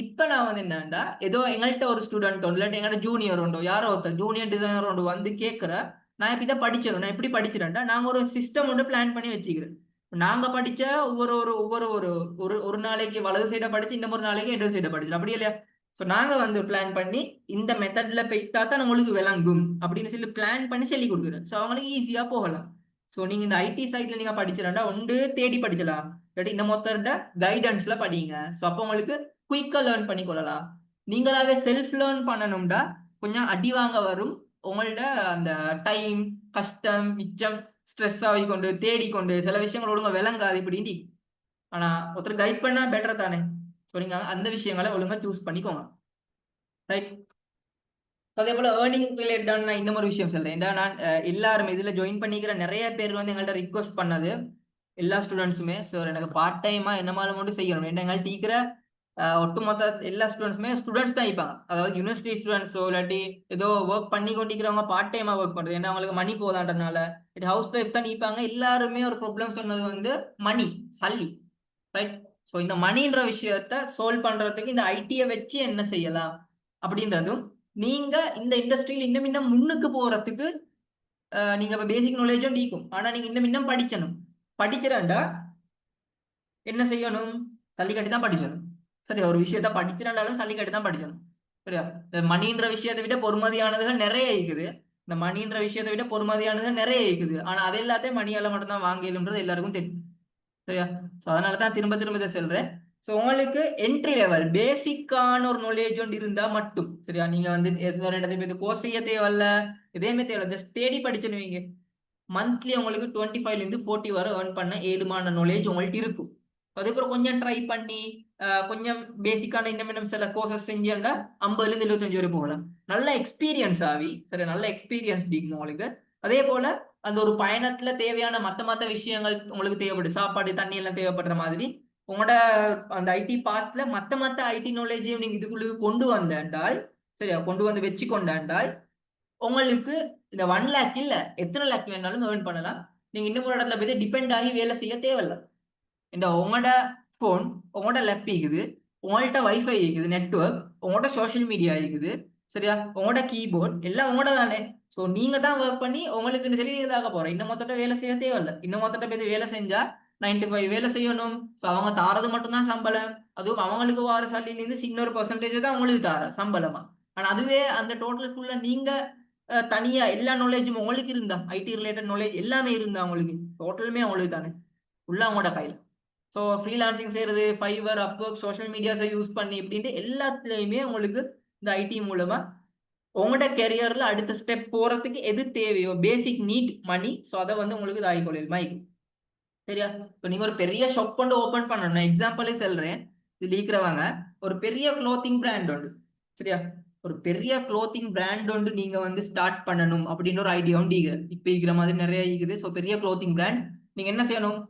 இப்போ நான் வந்து என்னன்னா ஏதோ எங்கள்கிட்ட ஒரு ஸ்டூடெண்ட் உண்டு இல்லாட்டி எங்கள்கிட்ட ஜூனியர் உண்டோ யாரோ ஒருத்தர் ஜூனியர் டிசைனர் உண்டு வந்து கேட்குற நான் இப்போ இதை படிச்சிடும் நான் எப்படி படிச்சிடேன்டா நாங்கள் ஒரு சிஸ்டம் ஒன்று பிளான் பண்ணி வச்சுக்கிறேன். நாங்க படிச்ச ஒரு நாளைக்கு வலது சைடை படிச்சு இந்த ஒரு நாளைக்கு இடது சைடை படிச்சு அப்படி இல்லையா. ஸோ நாங்க வந்து பிளான் பண்ணி இந்த மெத்தட்ல போய்த்தா தான் உங்களுக்கு விளங்கும் அப்படின்னு சொல்லி பிளான் பண்ணி சொல்லி கொடுக்குறேன். ஸோ அவங்களுக்கு ஈஸியா போகலாம். ஸோ நீங்க இந்த ஐடி சைட்ல நீங்க படிச்சிடா ஒன்று தேடி படிச்சலாம் இல்லாட்டி இந்த மொத்தோட கைடன்ஸ்ல படிங்க. ஸோ அப்போ உங்களுக்கு குயிக்கா லேர்ன் பண்ணி கொள்ளலாம். நீங்களாவே செல்ஃப் லேர்ன் பண்ணணும்டா கொஞ்சம் அடி வாங்க வரும். உங்களோட அந்த டைம் கஷ்டம் மிச்சம் ஸ்ட்ரெஸ் ஆகிக்கொண்டு தேடிக்கொண்டு சில விஷயங்கள் ஒழுங்கா விளங்காது இப்படின்னு. ஆனா ஒருத்தர் கைட் பண்ணா பெட்டர் தானே. ஸோ நீங்க அந்த விஷயங்களை ஒழுங்கா சூஸ் பண்ணிக்கோங்க. ரைட். அதே போல ஏர்னிங் ரிலேட்டடான நான் இந்த ஒரு விஷயம் சொல்றேன். ஏன்னா நான் எல்லாருமே இதுல ஜாயின் பண்ணிக்கிற நிறைய பேர் வந்து எங்கள்கிட்ட ரிக்வஸ்ட் பண்ணது எல்லா ஸ்டூடெண்ட்ஸுமே சார் எனக்கு பார்ட் டைமா என்னமாலும் மட்டும் செய்யணும். ஏன்னா எங்கள்கிட்ட இருக்கிற ஒட்டுமொத்த எல்லா ஸ்டூடெண்ட்ஸுமே ஸ்டூடெண்ட்ஸ் தான் இருப்பாங்க. அதாவது யூனிவர்சிட்டி ஸ்டூடெண்ட்ஸோ இல்லாட்டி ஏதோ ஒர்க் பண்ணி கொண்டிருக்கிறவங்க பார்ட் டைமா ஒர்க் பண்றது ஏன்னா அவங்களுக்கு மணி போதான்றதுனால ஹவுஸ் ஒய்ஃப் தான் நிற்பாங்க. எல்லாருமே ஒரு ப்ராப்ளம் சொன்னது வந்து மணி சல்லி. ரைட். ஸோ இந்த மணின்ற விஷயத்த சால்வ் பண்றதுக்கு இந்த ஐடியை வச்சு என்ன செய்யலாம் அப்படின்றதும் நீங்க இந்த இண்டஸ்ட்ரியில் இன்னும் இன்னும் முன்னுக்கு போறதுக்கு நீங்க இப்போ பேசிக் நாலேஜும் நீக்கும். ஆனா நீங்க இன்னும் இன்னும் படிக்கணும். படிச்சிடாண்டா என்ன செய்யணும் தள்ளி கட்டி தான் படிக்கணும். சரியா. ஒரு விஷயத்த படிச்சிடாண்டாலும் தள்ளி கட்டி தான் படிக்கணும். சரியா. இந்த மணின்ற விஷயத்தை விட பொறுமதியானதுகள் நிறைய இருக்குது. இந்த மணின்ற விஷயத்தை விட பொறுமதியானதுகள் நிறைய இருக்குது. ஆனா அது எல்லாத்தையும் மணியால மட்டும்தான் வாங்கலும்ன்றது எல்லாருக்கும் தெரியும். சரியா. ஸோ அதனால தான் திரும்ப திரும்ப இதை சொல்றேன். ஸோ உங்களுக்கு என்ட்ரி லெவல் பேசிக்கான ஒரு நாலேஜ் ஒன்று இருந்தா மட்டும் சரியா. நீங்க வந்து இடத்துல கோர்ஸ் செய்ய தேவையில்ல எதையுமே தேவையில்ல ஜஸ்ட் தேடி படிச்சுடுவீங்க. மந்த்லி உங்களுக்கு 25 to 40 வரை ஏர்ன் பண்ண ஏழுமான நாலேஜ் உங்கள்ட்ட இருக்கும். அதுக்கப்புறம் கொஞ்சம் ட்ரை பண்ணி கொஞ்சம் பேசிக்கான இன்னும் சில கோர்சஸ் செஞ்சா 50 to 75 வரை போகலாம். நல்ல எக்ஸ்பீரியன்ஸ் ஆகி சரி நல்ல எக்ஸ்பீரியன்ஸ் டிக்கும் உங்களுக்கு. அதே போல அந்த ஒரு பயணத்துல தேவையான மத்த விஷயங்கள் உங்களுக்கு தேவைப்படுது. சாப்பாடு தண்ணி எல்லாம் தேவைப்படுற மாதிரி உங்களோட அந்த ஐடி பாத்துல மத்த ஐடி நாலேஜையும் நீங்க இதுக்குள்ள கொண்டு வந்தால் சரியா கொண்டு வந்து வச்சு கொண்டாண்டால் உங்களுக்கு இந்த 1 lakh இல்ல எத்தனை லேக் வேணாலும் ஏர்ன் பண்ணலாம். நீங்க இன்னும் ஒரு இடத்துல போய் டிபெண்ட் ஆகி வேலை செய்ய தேவையில்ல. இந்த உங்களோட போன் உங்களோட லேப் இருக்குது உங்கள்கிட்ட வைஃபை இருக்குது நெட்வொர்க் உங்களோட சோஷியல் மீடியா இருக்குது சரியா. உங்களோட கீபோர்ட் எல்லாம் உங்களோட தானே. ஸோ நீங்க தான் ஒர்க் பண்ணி உங்களுக்குன்னு சொல்லி நீங்க தாக்க போறோம். இன்னும் மொத்தட்ட வேலை செய்ய தேவையில்ல. இன்னும் மொத்தட்ட போய் வேலை செஞ்சா 9 to 5 வேலை செய்யணும். ஸோ அவங்க தாரது மட்டும்தான் சம்பளம். அதுவும் அவங்களுக்கு வார சாலிலேருந்து சின்ன ஒரு பெர்சன்டேஜ் தான் உங்களுக்கு தார சம்பளமா. ஆனா அதுவே அந்த டோட்டல் ஃபுல்லா நீங்க தனியா எல்லா நாலேஜும் உங்களுக்கு இருந்தா ஐடி ரிலேட்டட் நாலேஜ் எல்லாமே இருந்தா உங்களுக்கு டோட்டலுமே உங்களுக்கு தானே ஃபுல்லா அவங்களோட கையில. ஸோ ஃப்ரீலான்சிங் செய்யறது ஃபைவர் அப்வொர்க் சோஷியல் மீடியாஸை யூஸ் பண்ணி இப்படின்ட்டு எல்லாத்துலேயுமே உங்களுக்கு இந்த ஐடி மூலமா உங்களோட கெரியர்ல அடுத்த ஸ்டெப் போறதுக்கு எது தேவையோ பேசிக் நீட் மணி. ஸோ அதை வந்து உங்களுக்கு இது ஆகிக்கொள்ளுது மைக் சரியா. இப்போ நீங்க ஒரு பெரிய ஷாப் கொண்டு ஓப்பன் பண்ணணும் எக்ஸாம்பிளே சொல்றேன். இது லீக்கிறவங்க ஒரு பெரிய க்ளோத்திங் பிராண்ட் உண்டு சரியா. ஒரு பெரிய க்ளோத்திங் பிராண்ட் ஒன்று நீங்க வந்து ஸ்டார்ட் பண்ணணும் அப்படின்ற ஒரு ஐடியா உண்டு. இப்போ இருக்கிற மாதிரி நிறைய இருக்குது. ஸோ பெரிய க்ளோத்திங் பிராண்ட் நீங்க என்ன செய்யணும்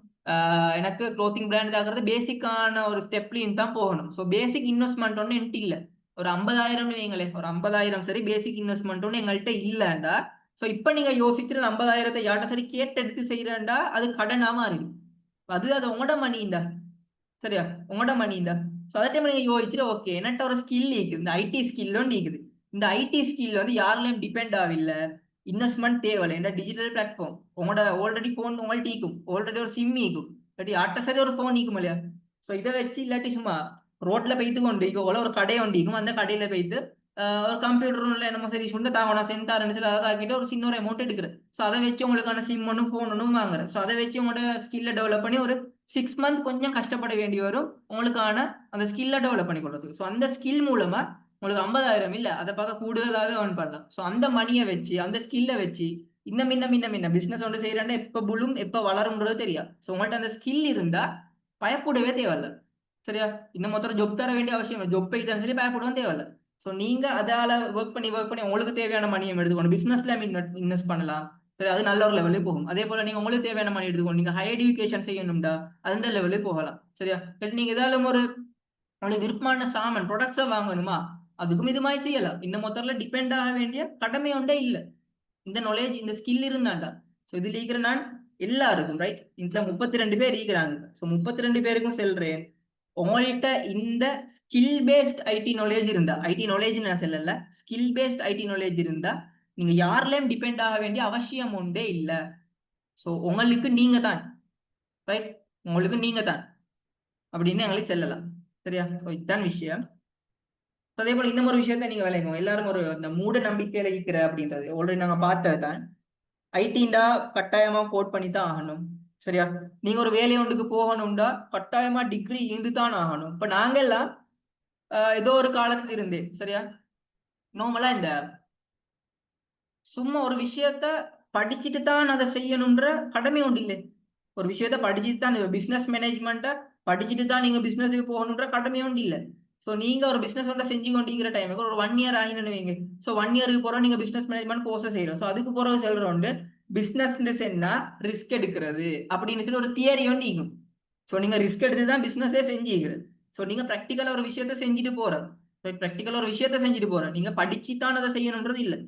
எனக்கு க்ளோத்திங் பிராண்ட் ஆகிறது பேசிக்கான ஒரு ஸ்டெப்லையும் தான் போகணும். ஸோ பேசிக் இன்வெஸ்ட்மெண்ட் ஒன்று என்கிட்ட இல்லை. ஒரு 50,000 வைங்களே ஒரு 50,000 சரி பேசிக் இன்வெஸ்ட்மெண்ட் ஒன்று எங்கள்கிட்ட இல்லைண்டா. ஸோ இப்போ நீங்க யோசிக்கிறது 50,000 யார்ட்ட சரி கேட்டெடுத்து செய்யறேன்டா அது கடனா மாறிடும். அது உங்களோட மணிண்டா சரியா உங்களோட மணிண்டா. ஸோ அதே டைம் நீங்க யோசிச்சுட்டு ஓகே என்கிட்ட ஒரு ஸ்கில் இருக்குது இந்த ஐடி ஸ்கில்லும் இருக்குது. இந்த ஐடி ஸ்கில் வந்து யாருலையும் டிபெண்ட் ஆகல இன்வெஸ்ட்மெண்ட் தேவையில்லை. இந்த டிஜிட்டல் பிளாட்ஃபார்ம் உங்களோட ஆல்ரெடி ஃபோன் உங்கள்ட்ட ஈக்கும் ஆல்ரெடி ஒரு சிம் ஈக்கும் இல்லாட்டி ஆட்ட சரி ஒரு ஃபோன் ஈக்கும் இல்லையா. ஸோ இதை வச்சு இல்லாட்டி சும்மா ரோட்ல போய்த்து கொண்டு போல ஒரு கடை ஒன்று ஈக்கும் அந்த கடையில போய்த்து ஒரு கம்ப்யூட்டர் இல்லை என்னமோ சரி சொந்த தாவணா சென்டார்னு சொல்லி அதை ஆக்கிட்டு ஒரு சின்ன ஒரு அமௌண்ட் எடுக்கிறேன். ஸோ அதை வச்சு உங்களுக்கான சிம் ஒன்றும் ஃபோன் ஒன்றும் வாங்குறேன். ஸோ அதை வச்சு உங்களோட ஸ்கில்லை டெவலப் பண்ணி ஒரு 6 months கொஞ்சம் கஷ்டப்பட வேண்டி வரும் உங்களுக்கான அந்த ஸ்கில்லை டெவலப் பண்ணி கொடுறதுக்கு. ஸோ அந்த ஸ்கில் மூலமா உங்களுக்கு 50,000 இல்லை அதை பார்க்க கூடுதலாகவே ஏர்ன் பண்ணலாம். ஸோ அந்த மணியை வச்சு அந்த ஸ்கில்லை வச்சு இன்னும் பிசினஸ் ஒன்று செய்யறாண்டா எப்போ புலும் எப்போ வளரும்ன்றது தெரியாது. ஸோ உங்கள்கிட்ட அந்த ஸ்கில் இருந்தா பயப்படவே தேவையில்ல சரியா. இன்னும் மொத்தம் ஜொப் தர வேண்டிய அவசியம் இல்லை. ஜொப் பைத்தான் சொல்லி பயப்படவும் தேவையில்ல. ஸோ நீங்க அதால ஒர்க் பண்ணி உங்களுக்கு தேவையான மணியை எடுத்துக்கணும். பிசினஸ்ல இன்வெஸ்ட் பண்ணலாம் சரி அது நல்ல ஒரு லெவலுக்கு போகும். அதே போல நீங்க உங்களுக்கு தேவையான மணி எடுத்துக்கணும். நீங்க ஹையர் எஜுகேஷன் செய்யணும்டா அந்த லெவலுக்கு போகலாம் சரியா. நீங்க ஏதாலும் ஒரு அவங்களுக்கு விருப்பமான சாமான் ப்ராடக்ட்ஸை வாங்கணுமா, அதுக்கும் இது மாதிரி செய்யலாம். இந்த மொத்தத்தில் டிபெண்ட் ஆக வேண்டிய கடமை ஒன்றே இல்லை. இந்த நாலேஜ் இந்த ஸ்கில் இருந்தாண்டா. ஸோ இதில் இருக்கிற நான் எல்லாருக்கும் ரைட் இந்த 32 பேர் இருக்கிறாங்க. ஸோ 32 பேருக்கும் சொல்றேன், உங்கள்கிட்ட இந்த ஸ்கில் பேஸ்ட் ஐடி நாலேஜ் இருந்தா, ஐடி நாலேஜ் நான் சொல்லல, ஸ்கில் பேஸ்ட் ஐடி நாலேஜ் இருந்தா நீங்க யார்லயும் டிபெண்ட் ஆக வேண்டிய அவசியம் ஒன்றே இல்லை. ஸோ உங்களுக்கு நீங்க தான் ரைட், உங்களுக்கு நீங்க தான் அப்படின்னு எங்களுக்கு சொல்லலாம். சரியா? ஸோ இதுதான் விஷயம். அதே போல இந்த ஒரு விஷயத்த நீங்க விளையாடுங்க. எல்லாரும் ஒரு இந்த மூட நம்பிக்கையில இருக்கிற அப்படின்றது ஆல்ரெடி நாங்க பார்த்தது தான். ஐடிண்டா கட்டாயமா கோட் பண்ணி தான் ஆகணும். சரியா? நீங்க ஒரு வேலை ஒன்றுக்கு போகணும்டா கட்டாயமா டிகிரி இருந்து தான் ஆகணும். இப்ப நாங்க எல்லாம் ஏதோ ஒரு காலத்துல இருந்து சரியா, நார்மலா இந்த சும்மா ஒரு விஷயத்த படிச்சுட்டு தான் அதை செய்யணும்ன்ற கடமை ஒன்று இல்லை. ஒரு விஷயத்த படிச்சுட்டு தான் பிசினஸ் மேனேஜ்மெண்ட்டை படிச்சுட்டு தான் நீங்க பிசினஸுக்கு போகணுன்ற கடமை ஒன்று இல்லை. ஸோ நீங்க ஒரு பிசினஸ் ஒன்றை செஞ்சு கொண்டிருக்கிற டைமுக்கு ஒரு 1 இயர் ஆகினு வைங்க. ஸோ 1 இயருக்கு போகிற நீங்க பிசினஸ் மேனேஜ்மெண்ட் கோர்ஸை செய்யணும். ஸோ அதுக்கு போகிற சொல்றோண்டு பிசினஸ் என்ன ரிஸ்க் எடுக்கிறது அப்படின்னு சொல்லி ஒரு தியரி ஒன்று நீங்கும். ஸோ நீங்க ரிஸ்க் எடுத்து தான் பிசினஸே செஞ்சுக்கிறது. ஸோ நீங்க ப்ராக்டிக்கலா ஒரு விஷயத்த செஞ்சுட்டு போறது. ப்ராக்டிக்கலா ஒரு விஷயத்த செஞ்சுட்டு போற நீங்க படிச்சு தான் அதை செய்யணுன்றது இல்லை.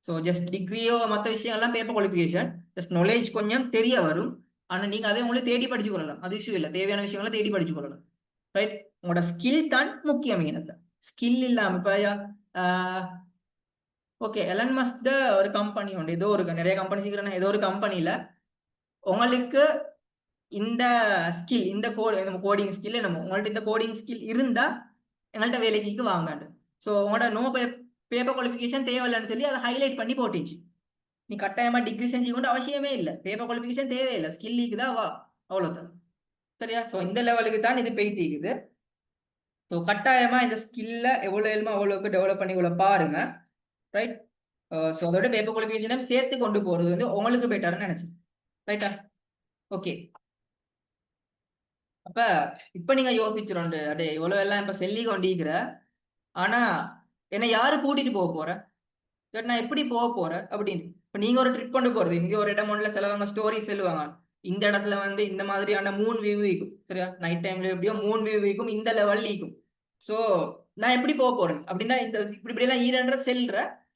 ஸோ ஜஸ்ட் டிகிரியோ மற்ற விஷயங்கள்லாம் பேப்பர் குவாலிஃபிகேஷன், ஜஸ்ட் நாலேஜ் கொஞ்சம் தெரிய வரும். ஆனால் நீங்கள் அதே உங்களை தேடி படிச்சு கொள்ளலாம். அது இஷ்யூ இல்லை. தேவையான விஷயங்களை தேடி படிச்சு கொள்ளலாம். ரைட்? உங்களோட ஸ்கில் தான் முக்கியம். எனக்கு ஸ்கில் இல்லாமல் இப்போ ஓகே எலன் மஸ்க் ஒரு கம்பெனி உண்டு, ஏதோ ஒரு நிறைய கம்பெனி சீக்கிரம் ஏதோ ஒரு கம்பெனியில் உங்களுக்கு இந்த ஸ்கில் இந்த கோடிங் ஸ்கில் நம்ம உங்கள்ட்ட இந்த கோடிங் ஸ்கில் இருந்தால் எங்கள்கிட்ட வேலைக்கு வாங்காண்டு. ஸோ உங்களோட நோ பேப்பர் குவாலிஃபிகேஷன் தேவையில்லைன்னு சொல்லி அதை ஹைலைட் பண்ணி போட்டுச்சு. நீ கட்டாயமா டிகிரி செஞ்சு கொண்டு அவசியமே இல்லை, பேப்பர் குவாலிஃபிகேஷன் தேவையில்லை, ஸ்கில்லுக்கு தான் வா, அவ்வளோதான். சரியா? ஸோ இந்த லெவலுக்கு தான் இது போயிட்டு இருக்குது. ஸோ கட்டாயமா இந்த ஸ்கில்ல எவ்வளோ எழுமோ அவ்வளோக்கு டெவலப் பண்ணி இவ்வளோ பாருங்க. ரைட்? ஸோ அதோட பேப்பர் குவாலிஃபிகேஷனை சேர்த்து கொண்டு போகிறது வந்து உங்களுக்கு பெட்டர்னு நினைச்சேன். ரைட்டா? ஓகே. அப்ப இப்ப நீங்க யோசிச்சிரோண்டு அடே இவ்வளவு எல்லாம் இப்ப சொல்லி கொண்டிருக்கிற, ஆனா என்னை யாரு கூட்டிட்டு போக போற, நான் எப்படி போக போறேன் அப்படின்னு. இப்ப நீங்க ஒரு ட்ரிப் கொண்டு போறது, இங்க ஒரு இடம் ஒன்றுல சிலவங்க ஸ்டோரி சொல்லுவாங்க, இந்த இடத்துல வந்து இந்த மாதிரியான 3 வியூ இருக்கும். சரியா? நைட் டைம்ல எப்படியோ 3 வியூ இருக்கும், இந்த லெவல் இருக்கும். சோ நான் எப்படி போக போறேன் அப்படின்னா இந்த இப்படி எல்லாம் ஈரன்ற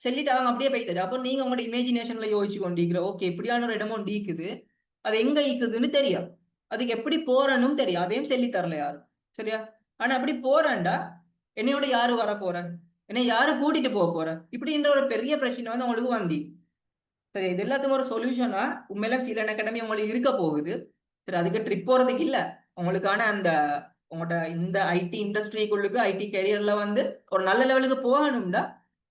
சொல்லிட்டு அவங்க அப்படியே போயிட்டாச்சு. அப்போ நீங்க உங்களோட இமேஜினேஷன்ல யோசிச்சு கொண்டிருக்கிற, ஓகே இப்படியான ஒரு இடமும் ஈக்குது, அது எங்க ஈக்குதுன்னு தெரியும், அதுக்கு எப்படி போறேன்னு தெரியும், அதையும் சொல்லி தரல யாரும். சரியா? ஆனா அப்படி போறேன்டா என்னையோட யாரு வர போற, என்னை யாரு கூட்டிட்டு போக போற, இப்படின்ற ஒரு பெரிய பிரச்சனை வந்து உங்களுக்கு வந்தி. சரி, இது எல்லாத்துக்கும் ஒரு சொல்யூஷனா உண்மையில சிலன் அகாடமி உங்களுக்கு இருக்க போகுது. சரி, அதுக்கு ட்ரிப் போறதுக்கு இல்ல, உங்களுக்கான அந்த உங்களோட இந்த ஐடி இண்டஸ்ட்ரிக்குள்ளுக்கு ஐடி கெரியர்ல வந்து ஒரு நல்ல லெவலுக்கு போகணும்னா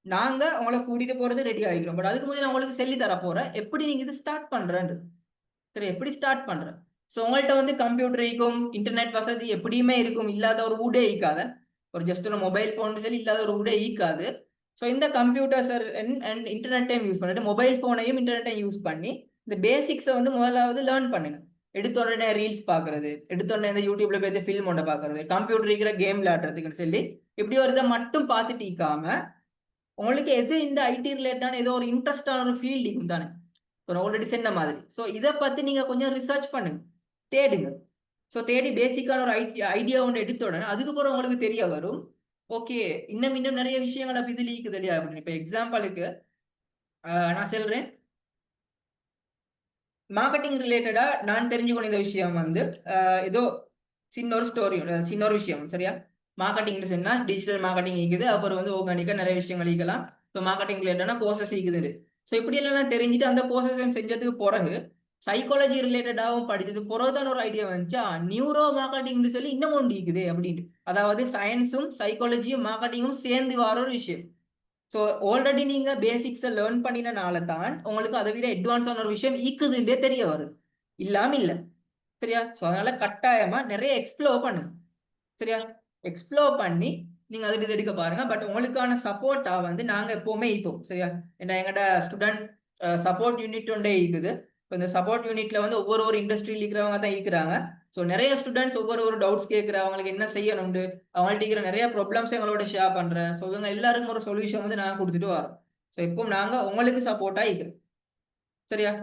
நாங்க உங்களை கூட்டிட்டு போறது ரெடி ஆகிக்கிறோம். பட் அதுக்கு முதல்ல நான் உங்களுக்கு சொல்லி தர போறேன் எப்படி நீங்க இது ஸ்டார்ட் பண்றேன். சரி, எப்படி ஸ்டார்ட் பண்றேன். ஸோ உங்கள்கிட்ட வந்து கம்ப்யூட்டர் இருக்கும், இன்டர்நெட் வசதி எப்படியுமே இருக்கும், இல்லாத ஒரு ஊடே ஈக்காத, ஒரு ஜஸ்ட் ஒரு மொபைல் போன் சரி இல்லாத ஒரு ஊடே ஈக்காது. ஸோ இந்த கம்ப்யூட்டர்ஸ் அண்ட் இன்டர்நெட்டையும் யூஸ் பண்ணிட்டு மொபைல் போனையும் இன்டர்நெட்டையும் யூஸ் பண்ணி இந்த பேசிக்ஸை வந்து முதலாவது லேர்ன் பண்ணுங்க. எடுத்த உடனே ரீல்ஸ் பாக்குறது, எடுத்த உடனே இந்த யூடியூப்ல போய் ஃபில்ம் ஒன்றை பாக்குறது, கம்ப்யூட்டர் இருக்கிற கேம் விளையாடுறதுக்குன்னு சொல்லி இப்படி ஒரு இதை மட்டும் பார்த்துட்டு ஈக்காம உங்களுக்கு எது இந்த ஐடி ரிலேட்டான ஏதோ ஒரு இன்ட்ரெஸ்டான ஒரு ஃபீல்ட் இருக்கும் தானே, ஆல்ரெடி சொன்ன மாதிரி. ஸோ இதை பத்தி நீங்க கொஞ்சம் ரிசர்ச் பண்ணுங்க, தேடுங்க. ஸோ தேடி பேசிக்கான ஒரு ஐடியா ஒன்று எடுத்த உடனே அதுக்கப்புறம் உங்களுக்கு தெரிய வரும், ஓகே இன்னும் இன்னும் நிறைய விஷயங்கள் அப்படி இது லீக்குது இல்லையா அப்படின்னு. இப்போ எக்ஸாம்பிளுக்கு நான் சொல்றேன், மார்க்கெட்டிங் ரிலேட்டடா நான் தெரிஞ்சுக்கொண்ட இந்த விஷயம் வந்து ஏதோ சின்ன ஒரு ஸ்டோரி, சின்ன ஒரு விஷயம். சரியா? மார்க்கெட்டிங் சொன்னா டிஜிட்டல் மார்க்கெட்டிங் இருக்குது, அப்புறம் வந்து ஆர்கானிக்கா நிறைய விஷயங்கள் ஈக்கலாம். ஸோ மார்க்கெட்டிங் ரிலேட்டடா கோர்சஸ் ஈக்குது. ஸோ இப்படி எல்லாம் தெரிஞ்சுட்டு அந்த கோர்சஸ் செஞ்சதுக்கு பிறகு சைக்காலஜி ரிலேட்டடாகவும் படிச்சது பிறகுதான் ஒரு ஐடியா வந்துச்சா நியூரோ மார்க்கெட்டிங்னு சொல்லி இன்னும் ஒன்று இருக்குது அப்படின்ட்டு. அதாவது சயின்ஸும் சைக்காலஜியும் மார்க்கெட்டிங்கும் சேர்ந்து வர ஒரு விஷயம். ஸோ ஆல்ரெடி நீங்க பேசிக்ஸை லேர்ன் பண்ணினால தான் உங்களுக்கு அதை விட அட்வான்ஸான ஒரு விஷயம் ஈக்குதுன்றே தெரிய வருது, இல்லாம இல்லை. சரியா? ஸோ அதனால கட்டாயமா நிறைய எக்ஸ்ப்ளோர் பண்ணுங்க. சரியா? எக்ஸ்ப்ளோர் பண்ணி நீங்க அதுக்கு இது எடுக்க பாருங்க. பட் உங்களுக்கான சப்போர்ட்டா வந்து நாங்க எப்பவுமே இருப்போம். சரியா? ஏன்னா எங்கட ஸ்டூடெண்ட் சப்போர்ட் யூனிட் ஒன்றே இருக்குது. இந்த சப்போர்ட் யூனிட்ல வந்து ஒவ்வொரு இண்டஸ்ட்ரியில் இருக்கிறவங்க தான் இருக்கிறாங்க. ஸோ நிறைய ஸ்டூடெண்ட்ஸ் ஒவ்வொரு டவுட்ஸ் கேட்குற, அவங்களுக்கு என்ன செய்யணும்னு அவங்கள்ட்ட இருக்கிற நிறைய ப்ராப்ளம்ஸ் எங்களோட ஷேர் பண்றேன். ஸோ இவங்க எல்லாருக்கும் ஒரு சொல்யூஷன் வந்து நாங்கள் கொடுத்துட்டு வரோம். ஸோ இப்பவும் நாங்க உங்களுக்கு சப்போர்ட்டா இருக்கிறோம். சரியா?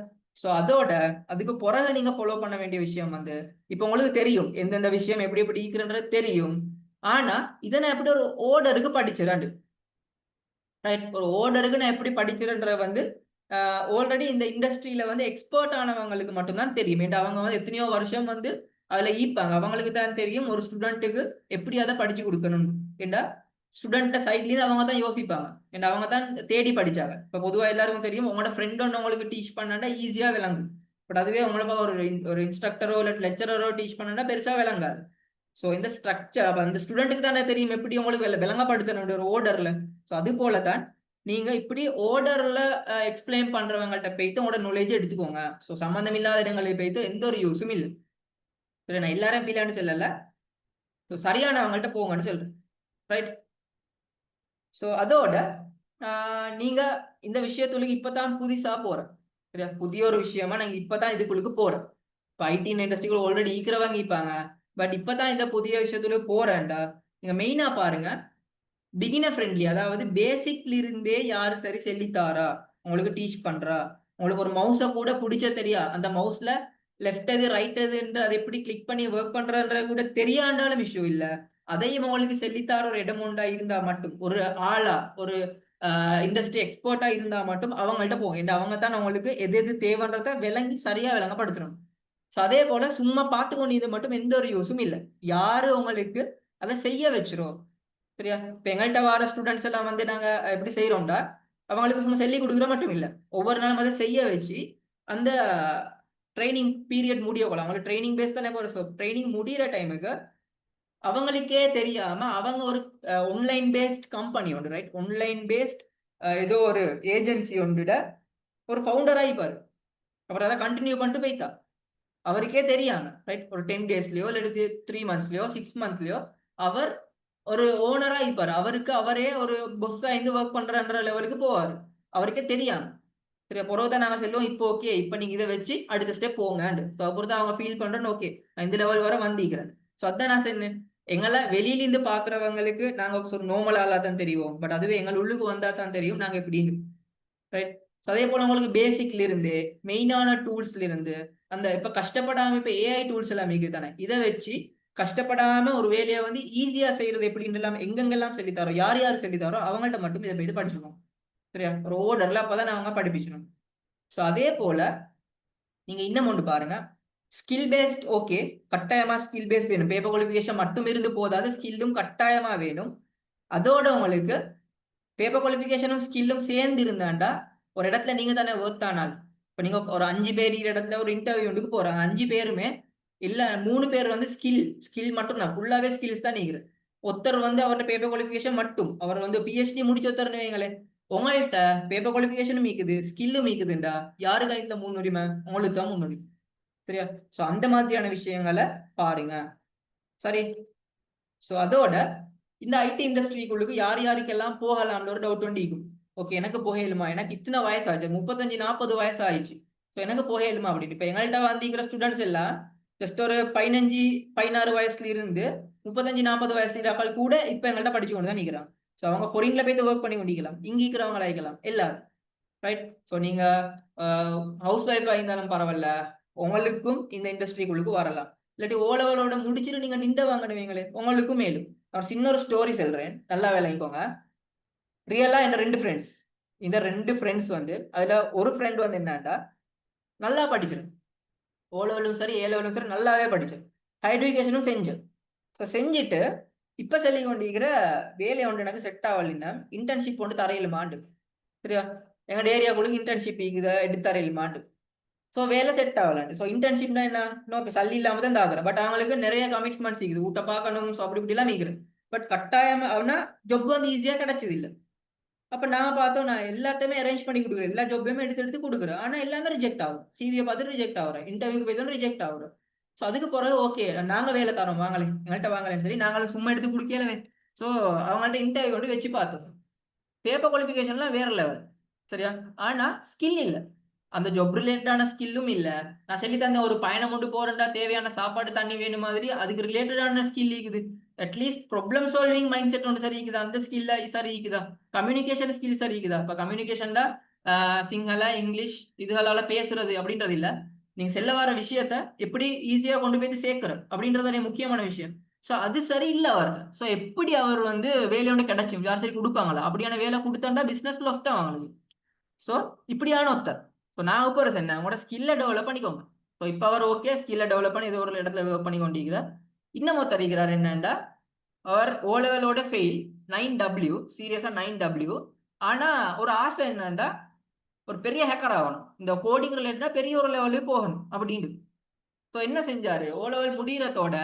ஸோ அதோட அதுக்கு பிறகு நீங்க ஃபாலோ பண்ண வேண்டிய விஷயம் வந்து இப்போ உங்களுக்கு தெரியும் எந்தெந்த விஷயம் எப்படி எப்படி இருக்குன்றது தெரியும். ஆனா இதை நான் எப்படி ஒரு ஓர்டருக்கு படிச்சிடறேன். ரைட், ஒரு ஓர்டருக்கு நான் எப்படி படிச்சிருன்ற வந்து ஆல்ரெடி இந்த இண்டஸ்ட்ரியில வந்து எக்ஸ்பர்ட் ஆனவங்களுக்கு மட்டும்தான் தெரியும். ஏன்டா அவங்க வந்து எத்தனையோ வருஷம் வந்து அதுல ஈப்பாங்க. அவங்களுக்கு தான் தெரியும் ஒரு ஸ்டூடெண்ட்டுக்கு எப்படி அதை படிச்சு கொடுக்கணும். ஏண்டா ஸ்டூடெண்ட் சைட்லயும் அவங்க தான் யோசிப்பாங்க. ஏன்னா அவங்க தான் தேடி படிச்சாங்க. இப்ப பொதுவா எல்லாருக்கும் தெரியும் உங்களோட ஃப்ரெண்ட் ஒன்று உங்களுக்கு டீச் பண்ணா ஈஸியா விளங்கும். பட் அதுவே உங்களுக்கு ஒரு இன்ஸ்ட்ரக்டரோ இல்லை லெக்சரரோ டீச் பண்ணா பெருசா விளங்காது. ஸோ இந்த ஸ்ட்ரக்சர் அப்ப அந்த ஸ்டூடெண்ட்டுக்கு தானே தெரியும் எப்படி உங்களுக்கு விளங்கப்படுத்தணும் ஒரு ஓர்டர்ல. ஸோ அது போல தான் நீங்க இப்படி ஓர்டர்ல எக்ஸ்பிளைன் பண்றவங்கள்ட்ட போயிட்டு உங்களோட நாலேஜ் எடுத்துக்கோங்க. ஸோ சம்பந்தம் இல்லாத இடங்களில் போயிட்டு எந்த ஒரு யூஸும் இல்லை. சரி, நான் எல்லாரும் ஃபீலான்னு சொல்லல. ஸோ சரியானவங்கள்ட்ட போங்கன்னு சொல்றேன். ரைட். ஸோ அதோட நீங்க இந்த விஷயத்துக்கு இப்பதான் புதுசா போறேன். சரியா, புதிய ஒரு விஷயமா நாங்க இப்பதான் இதுக்குள்ளுக்கு போறோம். இப்போ ஐடி இண்டஸ்ட்ரிக்குள்ள ஆல்ரெடி இருக்கிறவங்க இருப்பாங்க. பட் இப்பதான் இந்த புதிய விஷயத்துல போறேன்டா நீங்க மெயினா பாருங்க. பிகினர் ஃப்ரெண்ட்லி, அதாவது பேசிக்ல இருந்தே யாரு சரி சொல்லித்தாரா, உங்களுக்கு டீச் பண்றா, உங்களுக்கு ஒரு மவுஸை கூட பிடிச்ச தெரியா, அந்த மவுஸ்ல லெஃப்ட் எது ரைட் எதுன்ற அதை எப்படி கிளிக் பண்ணி ஒர்க் பண்றன்ற கூட தெரியாண்டாலும் விஷயம் இல்ல. அதையும் உங்களுக்கு சொல்லித்தார ஒரு இடம் உண்டா இருந்தா மட்டும், ஒரு ஆளா, ஒரு இண்டஸ்ட்ரி எக்ஸ்பர்ட்டா இருந்தா மட்டும் அவங்கள்ட்ட போங்க. ஏன்னா அவங்க தான் உங்களுக்கு எது எது தேவைன்றத விளங்கி சரியா விளங்கப்படுத்தணும். ஸோ அதே போல சும்மா பார்த்து கொண்டு இது மட்டும் எந்த ஒரு யூஸும் இல்ல. யாரு உங்களுக்கு அதை செய்ய வச்சிரும். சரியா, இப்ப எங்கள்ட்ட வர ஸ்டூடெண்ட்ஸ் எல்லாம் வந்து நாங்க எப்படி செய்யறோம்டா, அவங்களுக்கு சும்மா சொல்லி கொடுக்குற மட்டும் இல்ல. ஒவ்வொரு நாளும் அதை செய்ய வச்சு அந்த ட்ரைனிங் பீரியட் முடிய போல அவங்களுக்கு ட்ரைனிங் பேஸ் தானே போற. ஸோ ட்ரைனிங் முடியிற டைமுக்கு அவங்களுக்கே தெரியாம அவங்க ஒரு ஆன்லைன் பேஸ்ட் கம்பெனி உண்டு. ரைட், ஆன்லைன் பேஸ்ட் ஏதோ ஒரு ஏஜென்சி ஒன்றுட ஒரு ஃபவுண்டர் ஆகிப்பாரு. அப்புறம் அதை கண்டினியூ பண்ணிட்டு போய்த்தா அவருக்கே தெரியாம. ரைட், ஒரு 10 டேஸ்லயோ இல்லை 3 மந்த்ஸ்லயோ 6 மந்த்லயோ அவர் ஒரு ஓனரா இருப்பாரு. அவருக்கு அவரே ஒரு பொஸ்ஸா இருந்து ஒர்க் பண்றன்ற லெவலுக்கு போவாரு. அவருக்கே தெரியாம. சரி, பொறவு தான் நாங்க சொல்லுவோம், இப்போ ஓகே, இப்போ நீங்க இதை வச்சு அடுத்த ஸ்டெப் போங்கன்னு. ஸோ அப்புறம் தான் அவங்க ஃபீல் பண்றேன்னு, ஓகே நான் இந்த லெவல் வரை வந்திக்கிறேன். ஸோ அதான் நான் சொன்னேன், எங்களை வெளியில இருந்து பாக்குறவங்களுக்கு நாங்க ஒரு நார்மல் ஆளா தான் தெரியும். பட் அதுவே எங்கள் உள்ளுக்கு வந்தா தான் தெரியும் நாங்க எப்படின்னு. ரைட். அதே போல உங்களுக்கு பேசிக்ல இருந்து மெயினான டூல்ஸ்ல இருந்து அந்த இப்ப கஷ்டப்படாம இப்ப ஏஐ டூல்ஸ் எல்லாம் இருக்குது தானே, இதை வச்சு கஷ்டப்படாம ஒரு வேலையை வந்து ஈஸியா செய்யறது எப்படின்னு எல்லாம் எங்கெங்கெல்லாம் சொல்லித்தாரோ, யார் யார் சொல்லித்தாரோ அவங்கள்ட்ட மட்டும் இதை போய் படிச்சுக்கணும். சரியா, ஒரு ஓர்டர்ல அப்பதான் அவங்க படிப்பிச்சணும். ஸோ அதே போல நீங்க இன்னும் ஒன்று பாருங்க. ஸ்கில் பேஸ்ட் ஓகே, கட்டாயமா ஸ்கில் பேஸ்ட் வேணும். பேப்பர் குவாலிஃபிகேஷன் மட்டும் இருந்து போதாது, ஸ்கில்லும் கட்டாயமா வேணும். அதோட உங்களுக்கு பேப்பர் குவாலிஃபிகேஷனும் ஸ்கில்லும் சேர்ந்து இருந்தாண்டா ஒரு இடத்துல நீங்க தானே ஒர்த் ஆனால். இப்போ நீங்க ஒரு 5 பேர் இடத்துல ஒரு இன்டர்வியூக்கு போறாங்க. 5 பேருமே இல்ல 3 பேர் வந்து ஸ்கில் ஸ்கில் மட்டும் தான், ஃபுல்லாவே ஸ்கில்ஸ் தான் நீங்க. ஒருத்தர் வந்து அவர்கிட்ட பேப்பர் குவாலிஃபிகேஷன் மட்டும், அவர் வந்து பிஹெச்டி முடிச்சு ஒருத்தர்னு வைங்களேன், உங்கள்கிட்ட பேப்பர் குவாலிஃபிகேஷனும் மீக்குது ஸ்கில்லும் மீக்குதுண்டா, யாரு கையில முன்னுரிமை? உங்களுக்கு தான் முன்னுரிமை. சரியா, ஸோ அந்த மாதிரியான விஷயங்களை பாருங்க. சரி, ஸோ அதோட இந்த ஐடி இண்டஸ்ட்ரிக்குள்ளுக்கு யார் யாருக்கெல்லாம் போகலாம்னு ஒரு டவுட் வந்து இருக்கும். ஓகே, எனக்கு போகலுமா, எனக்கு இத்தனை வயசாச்சு, 35-40 வயசு ஆயிடுச்சு, ஸோ எனக்கு போகலுமா அப்படின்னு. இப்போ எங்கள்கிட்ட வந்திருக்கிற ஸ்டூடெண்ட்ஸ் எல்லாம் ஜஸ்ட் ஒரு 15-16 வயசுல இருந்து 35-40 வயசுல இருக்காள் கூட இப்போ எங்கள்கிட்ட படிச்சு கொண்டு தான் நிற்கிறாங்க. ஸோ அவங்க ஃபாரின்ல போய் ஒர்க் பண்ணி கொண்டிருக்கலாம், இங்க இருக்கிறவங்க ஆகிக்கலாம் எல்லாரும். ரைட். ஸோ நீங்க ஹவுஸ் ஒய்ஃபா இருந்தாலும் பரவாயில்ல, உங்களுக்கும் இந்த இண்டஸ்ட்ரிக்குள்ளுக்கு வரலாம். இல்லாட்டி ஓ லெவலோட முடிச்சுட்டு நீங்க நின்ற வாங்கினவங்களே உங்களுக்கும் மேலும். நான் சின்ன ஒரு ஸ்டோரி சொல்றேன், நல்லா விளங்கிக்கோங்க. ரியலா என் 2 ஃப்ரெண்ட்ஸ், இந்த 2 ஃப்ரெண்ட்ஸ் வந்து அதுல ஒரு ஃப்ரெண்ட் வந்து என்னன்னா நல்லா படிச்சிடும், ஓ லெவலும் சரி ஏ லெவலும் சரி நல்லாவே படிச்சேன், ஹையர் எஜுகேஷனும் செஞ்சேன். ஸோ செஞ்சுட்டு இப்ப சொல்லி கொண்டிருக்கிற வேலை ஒன்று எனக்கு செட் ஆகலைன்னா இன்டர்ன்ஷிப் ஒன்று தரையிலுமாண்டு. சரியா, எங்க ஏரியாக்குள்ள இன்டர்ன்ஷிப் இருக்குது எடுத்து தரையிலுமாண்டு. ஸோ வேலை செட் ஆகலாண்டு. ஸோ இன்டர்ன்ஷிப்னா என்ன, இப்போ சல்லி இல்லாம தான் தாக்குறேன். பட் அவங்களுக்கு நிறைய கமிட்மெண்ட்ஸ் இருக்குது, வீட்டை பார்க்கணும். ஸோ அப்படி இப்படிலாம் மீக்கிறேன். பட் கட்டாயம் அவனா ஜொப் வந்து ஈஸியா கிடைச்சது இல்லை. அப்ப நான் பார்த்தோம், நான் எல்லாத்தையுமே அரேஞ்ச் பண்ணி கொடுக்குறேன், எல்லா ஜாப்பையுமே எடுத்து எடுத்து கொடுக்குறேன். ஆனா எல்லாமே ரிஜெக்ட் ஆகும். சிவியை பார்த்துட்டு ரிஜெக்ட் ஆகுறேன், இன்டர்வியூக்கு போய் ரிஜெக்ட் ஆகுறேன். ஸோ அதுக்கு பிறகு ஓகே நாங்க வேலை தரோம் வாங்கலை, எங்கள்கிட்ட வாங்கலைன்னு சரி நாங்களும் சும்மா எடுத்து கொடுக்கலவே. ஸோ அவங்கள்ட்ட இன்டர்வியூ கொண்டு வச்சு பார்த்தோம். பேப்பர் குவாலிஃபிகேஷன்லாம் வேற லெவல். சரியா, ஆனா ஸ்கில் இல்ல, அந்த ஜாப் ரிலேட்டடான ஸ்கில்லும் இல்ல. நான் சொல்லி தந்த ஒரு பயணம் கொண்டு போறேன்டா, தேவையான சாப்பாடு தண்ணி வேணும் மாதிரி அதுக்கு ரிலேட்டடான ஸ்கில் இருக்குது. At least problem solving mind set ஒன்று சரி இருக்குதா, அந்த ஸ்கில்ல சரி இருக்குதா, கம்யூனிகேஷன் ஸ்கில் சரி இருக்குதா. இப்ப கம்யூனிகேஷன்ல சிங்கள இங்கிலீஷ் இதுகளால பேசுறது அப்படின்றது இல்ல, நீங்க செல்ல வர விஷயத்த எப்படி ஈஸியா கொண்டு போய் சேர்க்கிற அப்படின்றது முக்கியமான விஷயம். ஸோ அது சரியில்லை அவருக்கு. ஸோ எப்படி அவர் வந்து வேலையோட கிடைச்சும் யார் சரி கொடுப்பாங்களா? அப்படியான வேலை கொடுத்தாண்டா பிசினஸ் லாஸ் தான் அவங்களுக்கு. ஸோ இப்படியான ஒருத்தர். ஸோ நான் இப்போ என்ன உங்களோட ஸ்கில்லை டெவலப் பண்ணிக்கோங்க. ஸோ இப்போ அவர் ஓகே ஸ்கில்லை டெவலப் பண்ணி ஏதோ ஒரு இடத்துல ஒர்க் பண்ணி கொண்டிருக்கிறார். இன்னும் ஒருத்தர் இருக்கிறார் என்னண்டா, அவர் ஓ லெவலோட ஃபெயில் 9W சீரியஸா 9W. ஆனா ஒரு ஆசை என்னண்டா ஒரு பெரிய ஹேக்கர் ஆகணும், இந்த கோடிங் ரிலேட்டடா பெரிய ஒரு லெவலுக்கு போகணும் அப்படின்னு. ஸோ என்ன செஞ்சாரு, ஓ லெவல் முடிகிறதோட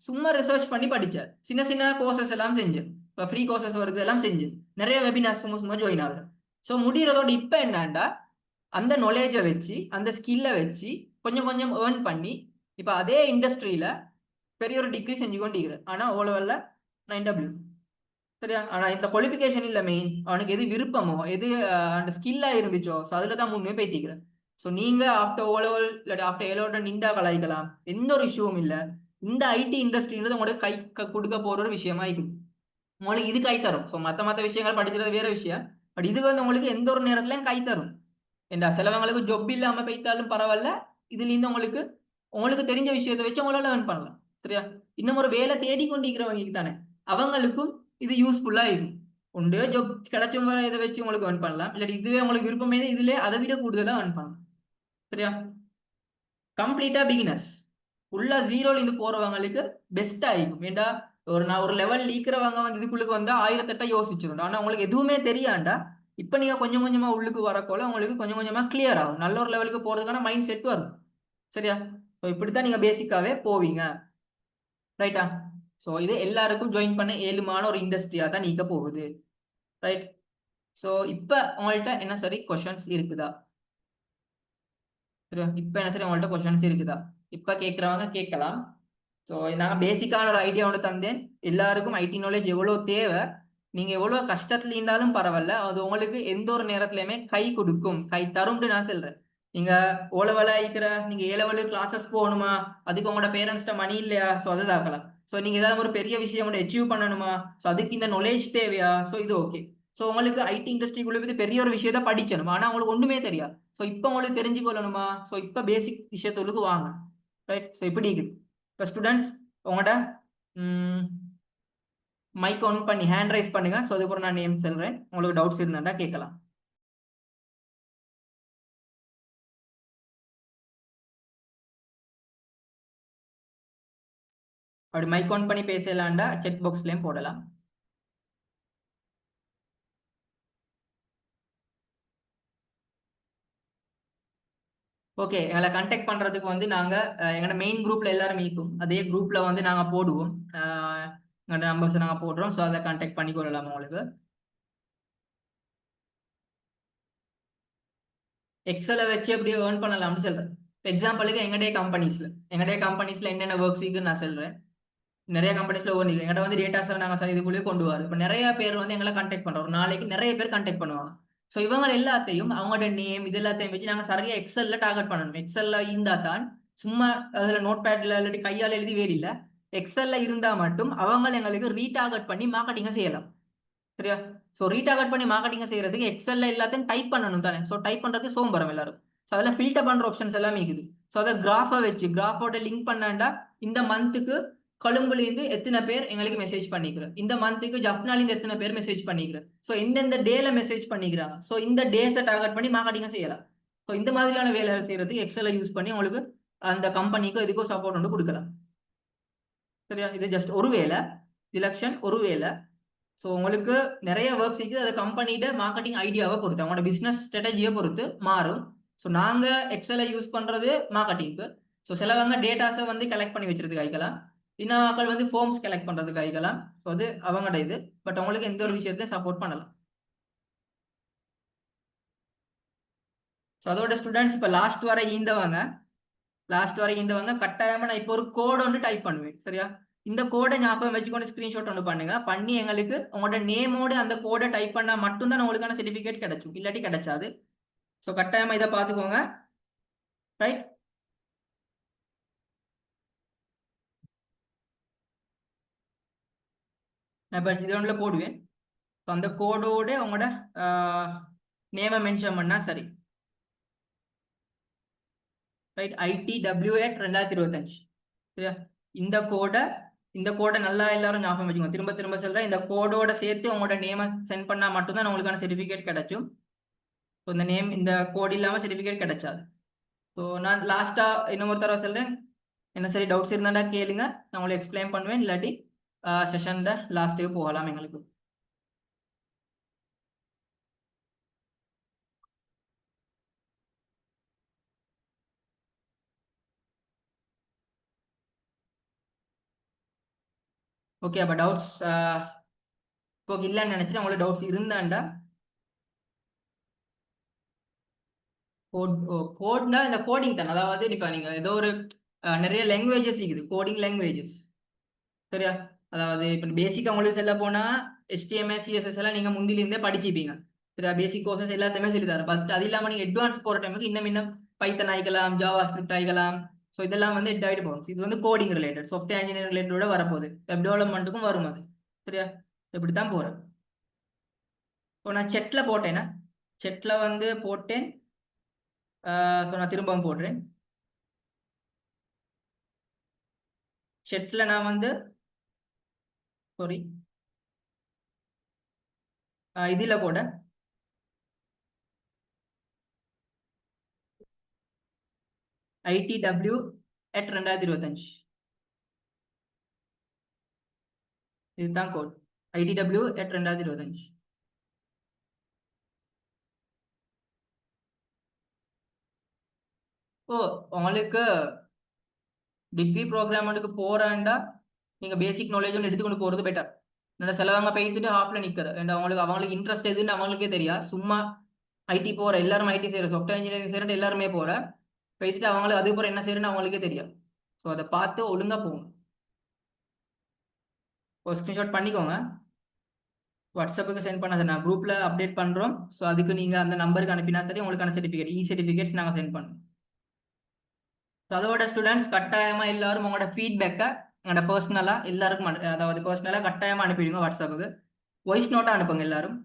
சும்மா ரிசர்ச் பண்ணி படிச்சார். சின்ன சின்ன கோர்சஸ் எல்லாம் செஞ்சு, இப்போ ஃப்ரீ கோர்சஸ் வருது எல்லாம் செஞ்சு நிறைய வெபினார்ஸ் சும்மா சும்மா ஜாயின் ஆகுது. ஸோ முடிகிறதோட இப்போ என்னண்டா அந்த நாலேஜை வச்சு அந்த ஸ்கில்லை வச்சு கொஞ்சம் கொஞ்சம் ஏர்ன் பண்ணி இப்போ அதே இண்டஸ்ட்ரியில பெரிய ஒரு டிகிரி செஞ்சு கொண்டிருக்கிறார். ஆனால் ஓ லெவலில் 9W. சரியா? ஆனா இந்த குவாலிஃபிகேஷன் இல்ல மெயின், அவனுக்கு எது விருப்பமோ எது அந்த ஸ்கில்லா இருந்துச்சோ ஸோ அதுல தான் முன்னே பேத்திக்கிறேன். ஸோ நீங்க ஆஃப்டர் ஓ லெவல் இல்லாட்டி ஆஃப்டர் ஏலோட நின்றா கலாய்க்கலாம், எந்த ஒரு இஷ்யூவும் இல்லை. இந்த ஐடி இண்டஸ்ட்ரின்றது உங்களுக்கு கை கொடுக்க போற ஒரு விஷயமா இருக்குது. உங்களுக்கு இது கை தரும். ஸோ மற்ற விஷயங்கள் படிக்கிறது வேற விஷயம். பட் இது வந்து உங்களுக்கு எந்த ஒரு நேரத்துலையும் கை தரும். ஏண்டா சிலவங்களுக்கு ஜொப் இல்லாம போய்த்தாலும் பரவாயில்ல, இதுல இருந்து உங்களுக்கு உங்களுக்கு தெரிஞ்ச விஷயத்தை வச்சு உங்களால ஏர்ன் பண்ணலாம். சரியா? இன்னும் ஒரு வேலை தேடி கொண்டிருக்கிறவங்களுக்கு தானே அவங்களுக்கும் இது யூஸ்ஃபுல்லா இருக்கும். உண்டு ஜொப் கிடைச்சவங்க இதை வச்சு உங்களுக்கு ஏர்ன் பண்ணலாம், இல்லாட்டி இதுவே உங்களுக்கு விருப்பமே இதுல அதை விட கூடுதலா ஏர்ன் பண்ணலாம். சரியா? கம்ப்ளீட்டா பிகினர்ஸ் உள்ள ஜீரோல இருந்து போறவங்களுக்கு பெஸ்டா இருக்கும். ஏண்டா நான் ஒரு லெவல் இருக்கிறவங்க வந்து இதுக்குள்ளுக்கு வந்தா 1008 யோசிச்சிடும். ஆனா உங்களுக்கு எதுவுமே தெரியாண்டா இப்ப நீங்க கொஞ்சம் கொஞ்சமா உள்ளுக்கு வரக்கோல உங்களுக்கு கொஞ்சம் கொஞ்சமா கிளியர் ஆகும். நல்ல ஒரு லெவலுக்கு போறதுக்கான மைண்ட் செட் வரும். சரியா? இப்படித்தான் நீங்க பேசிக்காவே போவீங்க. ரைட்டா? ஸோ இது எல்லாருக்கும் ஜாயின் பண்ண ஏழுமான ஒரு இண்டஸ்ட்ரியா தான் நீக்க போகுது. ரைட்? ஸோ இப்போ உங்கள்கிட்ட என்ன சரி கொஷன்ஸ் இருக்குதா? சரியா? இப்போ என்ன சரி உங்கள்கிட்ட கொஷன்ஸ் இருக்குதா? இப்போ கேட்குறவங்க கேட்கலாம். ஸோ நான் பேசிக்கான ஒரு ஐடியா ஒன்று தந்தேன். எல்லாருக்கும் ஐடி நாலேஜ் எவ்வளோ தேவை, நீங்கள் எவ்வளோ கஷ்டத்துல இருந்தாலும் பரவாயில்ல, அது உங்களுக்கு எந்த ஒரு நேரத்துலையுமே கை கொடுக்கும், கை தரும்னு நான் சொல்கிறேன். நீங்கள் ஓ லெவலில் இருக்கிற நீங்கள் ஏ லெவலு கிளாஸஸ் போகணுமா, அதுக்கு உங்களோட பேரண்ட்ஸ்ட மணி இல்லையா, ஸோ அது தாக்கலாம். ஸோ நீங்கள் ஏதாவது ஒரு பெரிய விஷயம் ஒன்று அச்சீவ் பண்ணணுமா, ஸோ அதுக்கு இந்த நாலேஜ் தேவையா, ஸோ இது ஓகே. ஸோ உங்களுக்கு ஐடி இண்டஸ்ட்ரிக்குள்ளே பற்றி பெரிய ஒரு விஷயத்த படிக்கணும், ஆனால் உங்களுக்கு ஒன்றுமே தெரியாது. ஸோ இப்போ உங்களுக்கு தெரிஞ்சுக்கொள்ளணுமா, ஸோ இப்போ பேசிக் விஷயத்துக்கு வாங்க. ரைட்? ஸோ இப்படி இருக்குது. இப்போ ஸ்டூடெண்ட்ஸ் உங்களோட மைக் ஆன் பண்ணி ஹேண்ட் ரைஸ் பண்ணுங்க. ஸோ அதுக்கப்புறம் நான் நேம் சொல்றேன், உங்களுக்கு டவுட்ஸ் இருந்தாண்டா கேட்கலாம். அப்படி மைக் ஆன் பண்ணி பேசலாண்டா செக் பாக்ஸ்லயும் போடலாம். ஓகே, எங்களை கான்டாக்ட் பண்றதுக்கு வந்து நாங்க எங்களோட மெயின் குரூப்ல எல்லாரும் இருக்கும், அதே குரூப்ல வந்து நாங்க போடுவோம், எங்களோட நம்பர்ஸ் நாங்க போடுறோம். ஸோ அதை கான்டாக்ட் பண்ணி கொள்ளலாம். உங்களுக்கு எக்ஸலை வச்சு எப்படி ஏர்ன் பண்ணலாம்னு சொல்றேன். எக்ஸாம்பிளுக்கு எங்களுடைய கம்பெனிஸ்ல என்னென்ன ஒர்க்ஸ் இருக்குன்னு நான் சொல்றேன். நிறைய கம்பெனிஸ்ல ஒன்று எங்கிட்ட வந்து டேட்டாஸை நாங்கள் இதுக்குள்ளேயே கொண்டு வரோம். இப்போ நிறைய பேர் வந்து எங்களை கான்டாக்ட் பண்ணுறோம். ஒரு நாளைக்கு நிறைய பேர் கான்டாக்ட் பண்ணுவாங்க. ஸோ இவங்க எல்லாத்தையும் அவங்களோட நேம் இது எல்லாத்தையும் வச்சு நாங்கள் சரியா எக்ஸல்ல டார்கெட் பண்ணணும். எக்ஸல்ல இருந்தா தான், சும்மா அதில் நோட் பேட்ல இல்லாட்டி கையால் எழுதி வேறு இல்லை, எக்ஸல்ல இருந்தால் மட்டும் அவங்க எங்களுக்கு ரீடார்கெட் பண்ணி மார்க்கெட்டிங்கை செய்யலாம். சரியா? ஸோ ரீடார்கெட் பண்ணி மார்க்கெட்டிங்கை செய்யறதுக்கு எக்ஸல்ல எல்லாத்தையும் டைப் பண்ணணும் தானே. ஸோ டைப் பண்ணுறதுக்கு சோம்பரம் எல்லாரும். ஸோ அதில் ஃபில்டர் பண்ணுற ஆப்ஷன்ஸ் எல்லாமே இருக்குது. ஸோ அதை கிராஃபை வச்சு கிராஃபோட லிங்க் பண்ணாண்டா இந்த மந்த்துக்கு கொழும்புலேருந்து எத்தனை பேர் எங்களுக்கு மெசேஜ் பண்ணிக்கிறேன், இந்த மந்த்துக்கு ஜப்னாலேருந்து எத்தனை பேர் மெசேஜ் பண்ணிக்கிறேன், ஸோ எந்தெந்த டேல மெசேஜ் பண்ணிக்கிறாங்க, ஸோ இந்த டேஸை டார்கெட் பண்ணி மார்க்கெட்டிங்கை செய்யலாம். ஸோ இந்த மாதிரியான வேலைகள் செய்யறதுக்கு எக்ஸலை யூஸ் பண்ணி உங்களுக்கு அந்த கம்பெனிக்கோ இதுக்கோ சப்போர்ட் வந்து கொடுக்கலாம். சரியா? இது ஜஸ்ட் ஒரு வேலை, டிலக்ஷன் ஒரு வேலை. ஸோ உங்களுக்கு நிறைய ஒர்க்ஸ் இருக்குது, அது கம்பெனியோட மார்க்கெட்டிங் ஐடியாவை பொறுத்து அவங்களோட பிஸ்னஸ் ஸ்ட்ராட்டஜியை பொறுத்து மாறும். ஸோ நாங்கள் எக்ஸலை யூஸ் பண்ணுறது மார்க்கெட்டிங்க்கு. ஸோ சிலவங்க டேட்டாஸை வந்து கலெக்ட் பண்ணி வச்சுறதுக்கு ஆகிக்கலாம், இன்னும் மக்கள் வந்து ஃபார்ம்ஸ் கலெக்ட் பண்ணுறதுக்கு ஆகிக்கலாம். ஸோ அது அவங்களோட இது. பட் அவங்களுக்கு எந்த ஒரு விஷயத்தையும் சப்போர்ட் பண்ணலாம். ஸோ அதோட ஸ்டூடெண்ட்ஸ் இப்போ லாஸ்ட் வரை ஈந்தவங்க கட்டாயமாக நான் இப்போ ஒரு கோடு வந்து டைப் பண்ணுவேன். சரியா? இந்த கோடை ஞாபகம் வச்சுக்கொண்டு ஸ்கிரீன்ஷாட் ஒன்று பண்ணுங்க, பண்ணி எங்களுக்கு உங்களோட நேமோடு அந்த கோடை டைப் பண்ணா மட்டும்தான் உங்களுக்கான சர்டிஃபிகேட் கிடைக்கும், இல்லாட்டி கிடைச்சாது. ஸோ கட்டாயமா இதை பார்த்துக்கோங்க. ரைட்? நான் இப்போ இது ஒன்றில் போடுவேன். ஸோ அந்த கோடோட உங்களோட நேமை மென்ஷன் பண்ணா சரி. ரைட்? ITW@2025. சரியா? இந்த கோடை இந்த கோடை நல்லா எல்லாரும் ஞாபகம் வச்சுக்கோங்க. திரும்ப திரும்ப சொல்றேன், இந்த கோடோட சேர்த்து உங்களோட நேமை சென்ட் பண்ணா மட்டும்தான் உங்களுக்கான சர்டிஃபிகேட் கிடைச்சும். ஸோ இந்த நேம் இந்த கோட் இல்லாமல் சர்டிஃபிகேட் கிடைச்சாது. ஸோ நான் லாஸ்டா இன்னொரு தடவை சொல்றேன், என்ன சரி டவுட்ஸ் இருந்தாண்டா கேளுங்க, நான் உங்களுக்கு எக்ஸ்பிளைன் பண்ணுவேன். இல்லாட்டி செஷன்ல லாஸ்ட்டுக்கு போகலாம் எங்களுக்கு. ஓகே, அப்போ டவுட்ஸ் இப்போ இல்லைன்னு நினைச்சிட்டு உங்களுக்கு டவுட்ஸ் இருந்தாண்டா கோட்னா இந்த கோடிங் தான். அதாவது இப்போ நீங்கள் ஏதோ ஒரு நிறைய லாங்குவேஜஸ் இருக்குது, கோடிங் லாங்குவேஜஸ், சரியா? அதாவது இப்போ பேசிக்காக உங்களுக்கு செல்ல போனால் HTML CSS எல்லாம் நீங்கள் முந்திலிருந்தே படிச்சுப்பீங்க, சரியா? பேசிக் கோர்சஸ் எல்லாத்தையுமே சொல்லி தரேன். பட் அது இல்லாமல் நீங்கள் அட்வான்ஸ் போகிற டைமுக்கு இன்னும் பைத்தன் ஆகிக்கலாம், ஜாவா ஸ்கிரிப்ட் ஆகிக்கலாம். ஸோ இதெல்லாம் வந்து ஆகிட்டு போகும். இது வந்து கோடிங் ரிலேட்டட், சாஃப்ட்வேர் இன்ஜினியரிங் ரிலேட்டடோட வரப்போகுது, வெப் டெவலப்மெண்ட்டுக்கும் வரும் அது, சரியா? இப்படி தான் போகிறேன். இப்போ நான் செட்டில் போட்டேன்னா, செட்டில் வந்து போட்டேன். ஸோ நான் திரும்பவும் போடுறேன். செட்டில் நான் வந்து சாரி இதில் கூட ITW@2025 இதுதான் கோட். ITW@2025. ஓ, உங்களுக்கு டிகிரி ப்ரோக்ராமுக்கு போறாண்டா நீங்க பேசிக் நாலேஜ் ஒன்று எடுத்துக்கொண்டு போறது பெட்டர். என்னோட சிலவங்க பெய்த்துட்டு ஹாஃப்ல நிற்கிற அவங்களுக்கு இன்ட்ரெஸ்ட் எதுன்னு அவங்களுக்கே தெரியா. சும்மா ஐடி போற எல்லாரும் ஐடி செய்யற சாஃப்ட்வேர் இன்ஜினியரிங் செய்யறது எல்லாருமே போற பெய்த்துட்டு அவங்களுக்கு அதுக்கப்புறம் என்ன செய்யறன்னு அவங்களுக்கே தெரியும். ஸோ அதை பார்த்து ஒழுங்கா போங்க. ஒரு ஸ்கிரீன்ஷாட் பண்ணிக்கோங்க, வாட்ஸ்அப்புக்கு சென்ட் பண்ண நான் குரூப்ல அப்டேட் பண்றோம். ஸோ அதுக்கு நீங்க அந்த நம்பருக்கு அனுப்பினா சரி உங்களுக்கான சர்டிஃபிகேட் சர்டிஃபிகேட்ஸ் நாங்கள் சென்ட் பண்ணுவோம். ஸோ அதோட ஸ்டூடெண்ட்ஸ் கட்டாயமா எல்லாரும் உங்களோட ஃபீட்பேக்கை எங்களோட பர்சனலா எல்லாருக்கும் அதாவது பர்சனலா கட்டாயமா அனுப்பிடுங்க. வாட்ஸ்அப்புக்கு வாய்ஸ் நோட்டா அனுப்புங்க எல்லாரும்.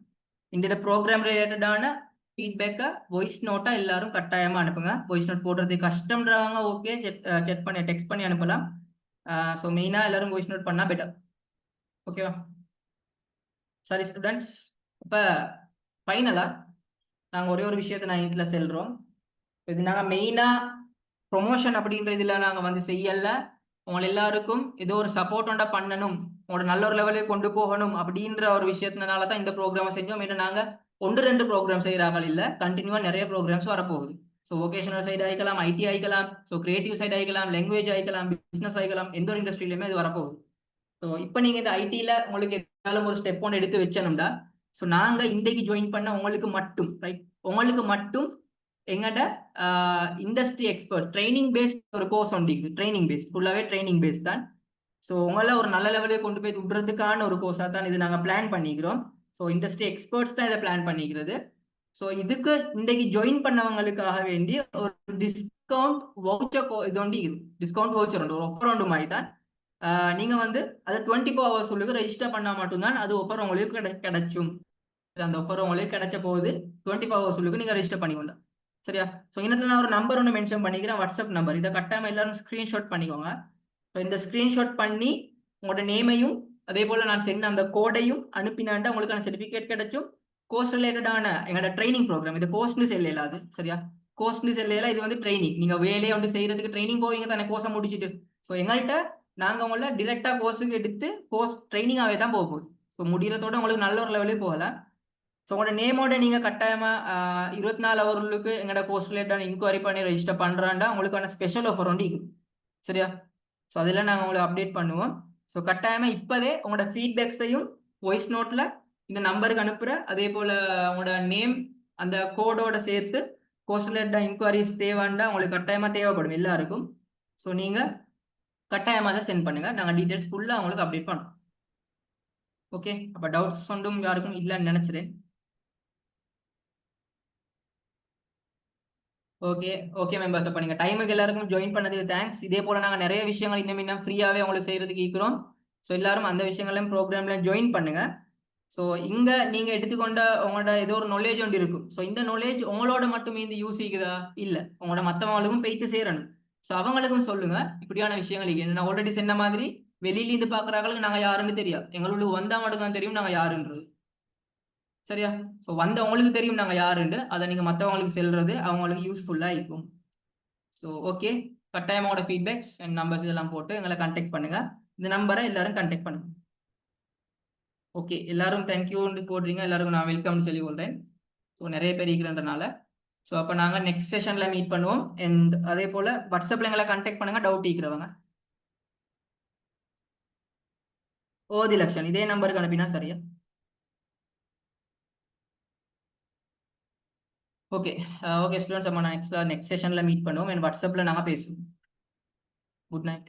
இந்த ப்ரோக்ராம் ரிலேட்டடான ஃபீட்பேக்கை வாய்ஸ் நோட்டா எல்லாரும் கட்டாயமா அனுப்புங்க. வாய்ஸ் நோட் போடுறது கஷ்டம்ன்றவங்க ஓகே, செக் பண்ணி டெக்ஸ்ட் பண்ணி அனுப்பலாம். ஸோ மெயினாக எல்லாரும் வாய்ஸ் நோட் பண்ணால் பெட்டர், ஓகேவா? சரி ஸ்டூடெண்ட்ஸ், இப்போ ஃபைனலாக நாங்கள் ஒரே ஒரு விஷயத்தை நான் இதில் செல்கிறோம். இது நாங்கள் மெயினாக ப்ரொமோஷன் அப்படின்ற இதில் நாங்கள் வந்து செய்யலை. உங்களை எல்லாருக்கும் ஏதோ ஒரு சப்போர்ட் ஒன்றா பண்ணணும், உங்களோட நல்ல ஒரு லெவலுக்கு கொண்டு போகணும் அப்படின்ற ஒரு விஷயத்தினால தான் இந்த ப்ரோக்ராமை செஞ்சோம். ஏன்னா நாங்கள் 1-2 ப்ரோக்ராம் செய்கிறாங்க இல்லை, கண்டினியூவாக நிறைய ப்ரோக்ராம்ஸ் வரப்போகுது. ஸோ வொகேஷனல் சைடு ஆகிக்கலாம், ஐடி ஆகிக்கலாம், ஸோ கிரியேட்டிவ் சைடு ஆகிக்கலாம், லாங்குவேஜ் ஆகிக்கலாம், பிஸ்னஸ் ஆகிக்கலாம், எந்த ஒரு இண்டஸ்ட்ரியிலுமே இது வரப்போகுது. ஸோ இப்போ நீங்கள் இந்த ஐடியில் உங்களுக்கு எதாவது ஒரு ஸ்டெப் ஒன்று எடுத்து வச்சணும்டா, ஸோ நாங்கள் இன்றைக்கு ஜாயின் பண்ண உங்களுக்கு மட்டும் ரைட், உங்களுக்கு மட்டும் எங்கள்கிட்ட இண்டஸ்ட்ரி எக்ஸ்பர்ட் ட்ரைனிங் பேஸ்ட் ஒரு கோர்ஸ் ஒன்று, ட்ரைனிங் பேஸ்ட், ஃபுல்லாகவே ட்ரைனிங் பேஸ்ட் தான். ஸோ உங்களை ஒரு நல்ல லெவலுக்கு கொண்டு போய் விடுறதுக்கான ஒரு கோர்ஸாக தான் இது நாங்கள் பிளான் பண்ணிக்கிறோம். ஸோ இண்டஸ்ட்ரி எக்ஸ்பர்ட்ஸ் தான் இதை பிளான் பண்ணிக்கிறது. ஸோ இதுக்கு இன்றைக்கு ஜாயின் பண்ணவங்களுக்காக வேண்டி ஒரு டிஸ்கவுண்ட் வவுச்சர் இது ஒன்று டிஸ்கவுண்ட் வவுச்சர் உண்டு, ஒரு ஆஃபர் ஒன்று மாதிரி தான். நீங்கள் வந்து அது 24 hours உள்ளுக்கு ரெஜிஸ்டர் பண்ணால் மட்டும்தான் அது ஆஃபர் உங்களுக்கு கிடைச்சும். அந்த ஆஃபர் உங்களுக்கு கிடைச்ச போகுது 24 hours உள்ளுக்கு நீங்கள் ரெஜிஸ்டர் பண்ணிக்கொண்டா, சரியா? ஸோ இன்னத்தில் நான் ஒரு நம்பர் ஒன்று மென்ஷன் பண்ணிக்கிறேன், வாட்ஸ்அப் நம்பர். இதை கட்டாமல் எல்லாரும் ஸ்க்ரீன்ஷாட் பண்ணிக்கோங்க. ஸோ இந்த ஸ்க்ரீன்ஷாட் பண்ணி உங்களோட நேமையும் அதே போல் நான் சென்ன அந்த கோடையும் அனுப்பினாண்டா உங்களுக்கான சர்டிஃபிகேட் கிடைச்சும். கோர்ஸ் ரிலேட்டடான எங்களோட ட்ரைனிங் ப்ரோக்ராம், இது கோர்ஸ்னு செல்லையில, அது சரியா? கோர்ஸ்னு செல்லையில இது வந்து ட்ரைனிங், நீங்கள் வேலையை வந்து செய்யறதுக்கு ட்ரைனிங் போவீங்க தானே கோர்ஸை முடிச்சுட்டு. ஸோ எங்கள்கிட்ட நாங்கள் உங்களை டிரெக்டாக கோர்ஸுக்கு எடுத்து கோர்ஸ் ட்ரைனிங்காகவே தான் போக போகுது. ஸோ முடிகிறதோட உங்களுக்கு நல்ல ஒரு லெவலே போகலாம். ஸோ உங்களோட நேமோட நீங்கள் கட்டாயமாக 24 ஹவர்களுக்கு எங்களோட கோர்ஸ் ரிலேட்டான இன்கொயரி பண்ணி ரெஜிஸ்டர் பண்ணுறாண்டா உங்களுக்கான ஸ்பெஷல் ஆஃபர் ஒன்று இருக்குது, சரியா? ஸோ அதெல்லாம் நாங்கள் உங்களை அப்டேட் பண்ணுவோம். ஸோ கட்டாயமாக இப்போதே உங்களோட ஃபீட்பேக்ஸையும் வாய்ஸ் நோட்டில் இந்த நம்பருக்கு அனுப்புகிற, அதே போல் உங்களோட நேம் அந்த கோடோட சேர்த்து கோர்ஸ் ரிலேட்டட் இன்கொயரிஸ் தேவைண்டா உங்களுக்கு கட்டாயமாக தேவைப்படும் எல்லாருக்கும். ஸோ நீங்கள் கட்டாயமாக தான் சென்ட் பண்ணுங்கள், நாங்கள் டீட்டெயில்ஸ் ஃபுல்லாக உங்களுக்கு அப்டேட் பண்ணுறோம். ஓகே, அப்போ டவுட்ஸ் ஒன்றும் யாருக்கும் இல்லைன்னு நினச்சிறேன். ஓகே ஓகே மெம்பர்ஸ், அப்போ நீங்கள் டைமுக்கு எல்லாருக்கும் ஜாயின் பண்ணதுக்கு தேங்க்ஸ். இதே போல் நாங்கள் நிறைய விஷயங்கள் இன்னும் ஃப்ரீயாகவே உங்களுக்கு செய்கிறதுக்கு இருக்கிறோம். ஸோ எல்லாரும் அந்த விஷயங்களையும் ப்ரோக்ராம்லையும் ஜாயின் பண்ணுங்கள். ஸோ இங்கே நீங்கள் எடுத்துக்கொண்ட உங்களோட ஏதோ ஒரு நாலேஜ் ஒன்று இருக்கும். ஸோ இந்த நாலேஜ் உங்களோட மட்டுமே இந்த யூஸ் ஆகுதா இல்லை, உங்களோட மற்றவங்களுக்கும் போயிட்டு சேரணும். ஸோ அவங்களுக்கும் சொல்லுங்கள் இப்படியான விஷயங்கள். நான் ஆல்ரெடி சொன்ன மாதிரி வெளியிலேருந்து பார்க்குறாங்களுக்கு நாங்கள் யாருன்னு தெரியாது. எங்களுக்கு வந்தால் மட்டும்தான் தெரியும் நாங்கள் யாருன்றது. சரியா? ஸோ வந்தவங்களுக்கு தெரியும் நாங்கள் யாருன்னு. அதை நீங்கள் மற்றவங்களுக்கு செல்றது அவங்களுக்கு யூஸ்ஃபுல்லாக இருக்கும். ஸோ ஓகே, கட்டாயமோட ஃபீட்பேக்ஸ் அண்ட் நம்பர்ஸ் இதெல்லாம் போட்டு எங்களை கான்டாக்ட் பண்ணுங்க. இந்த நம்பரை எல்லாரும் கான்டாக்ட் பண்ணுங்க. ஓகே, எல்லாரும் தேங்க்யூன்னு போடுறீங்க. எல்லாருக்கும் நான் வெல்கம்னு சொல்லி கொள்றேன். ஸோ நிறைய பேர் இருக்கிறன்றனால. ஸோ அப்போ நாங்கள் நெக்ஸ்ட் செஷனில் மீட் பண்ணுவோம். அண்ட் அதே போல் வாட்ஸ்அப்பில் எங்களை கான்டாக்ட் பண்ணுங்க டவுட் இருக்கிறவங்க. திலக்ஷன் இதே நம்பருக்கு அனுப்பினா சரியா? ஓகே ஓகே ஸ்டூடெண்ட்ஸ், நம்ம நெக்ஸ்ட் செஷனில் மீட் பண்ணுவோம். அண்ட் வாட்ஸ்அப்பில் நாங்கள் பேசுவோம். Good night.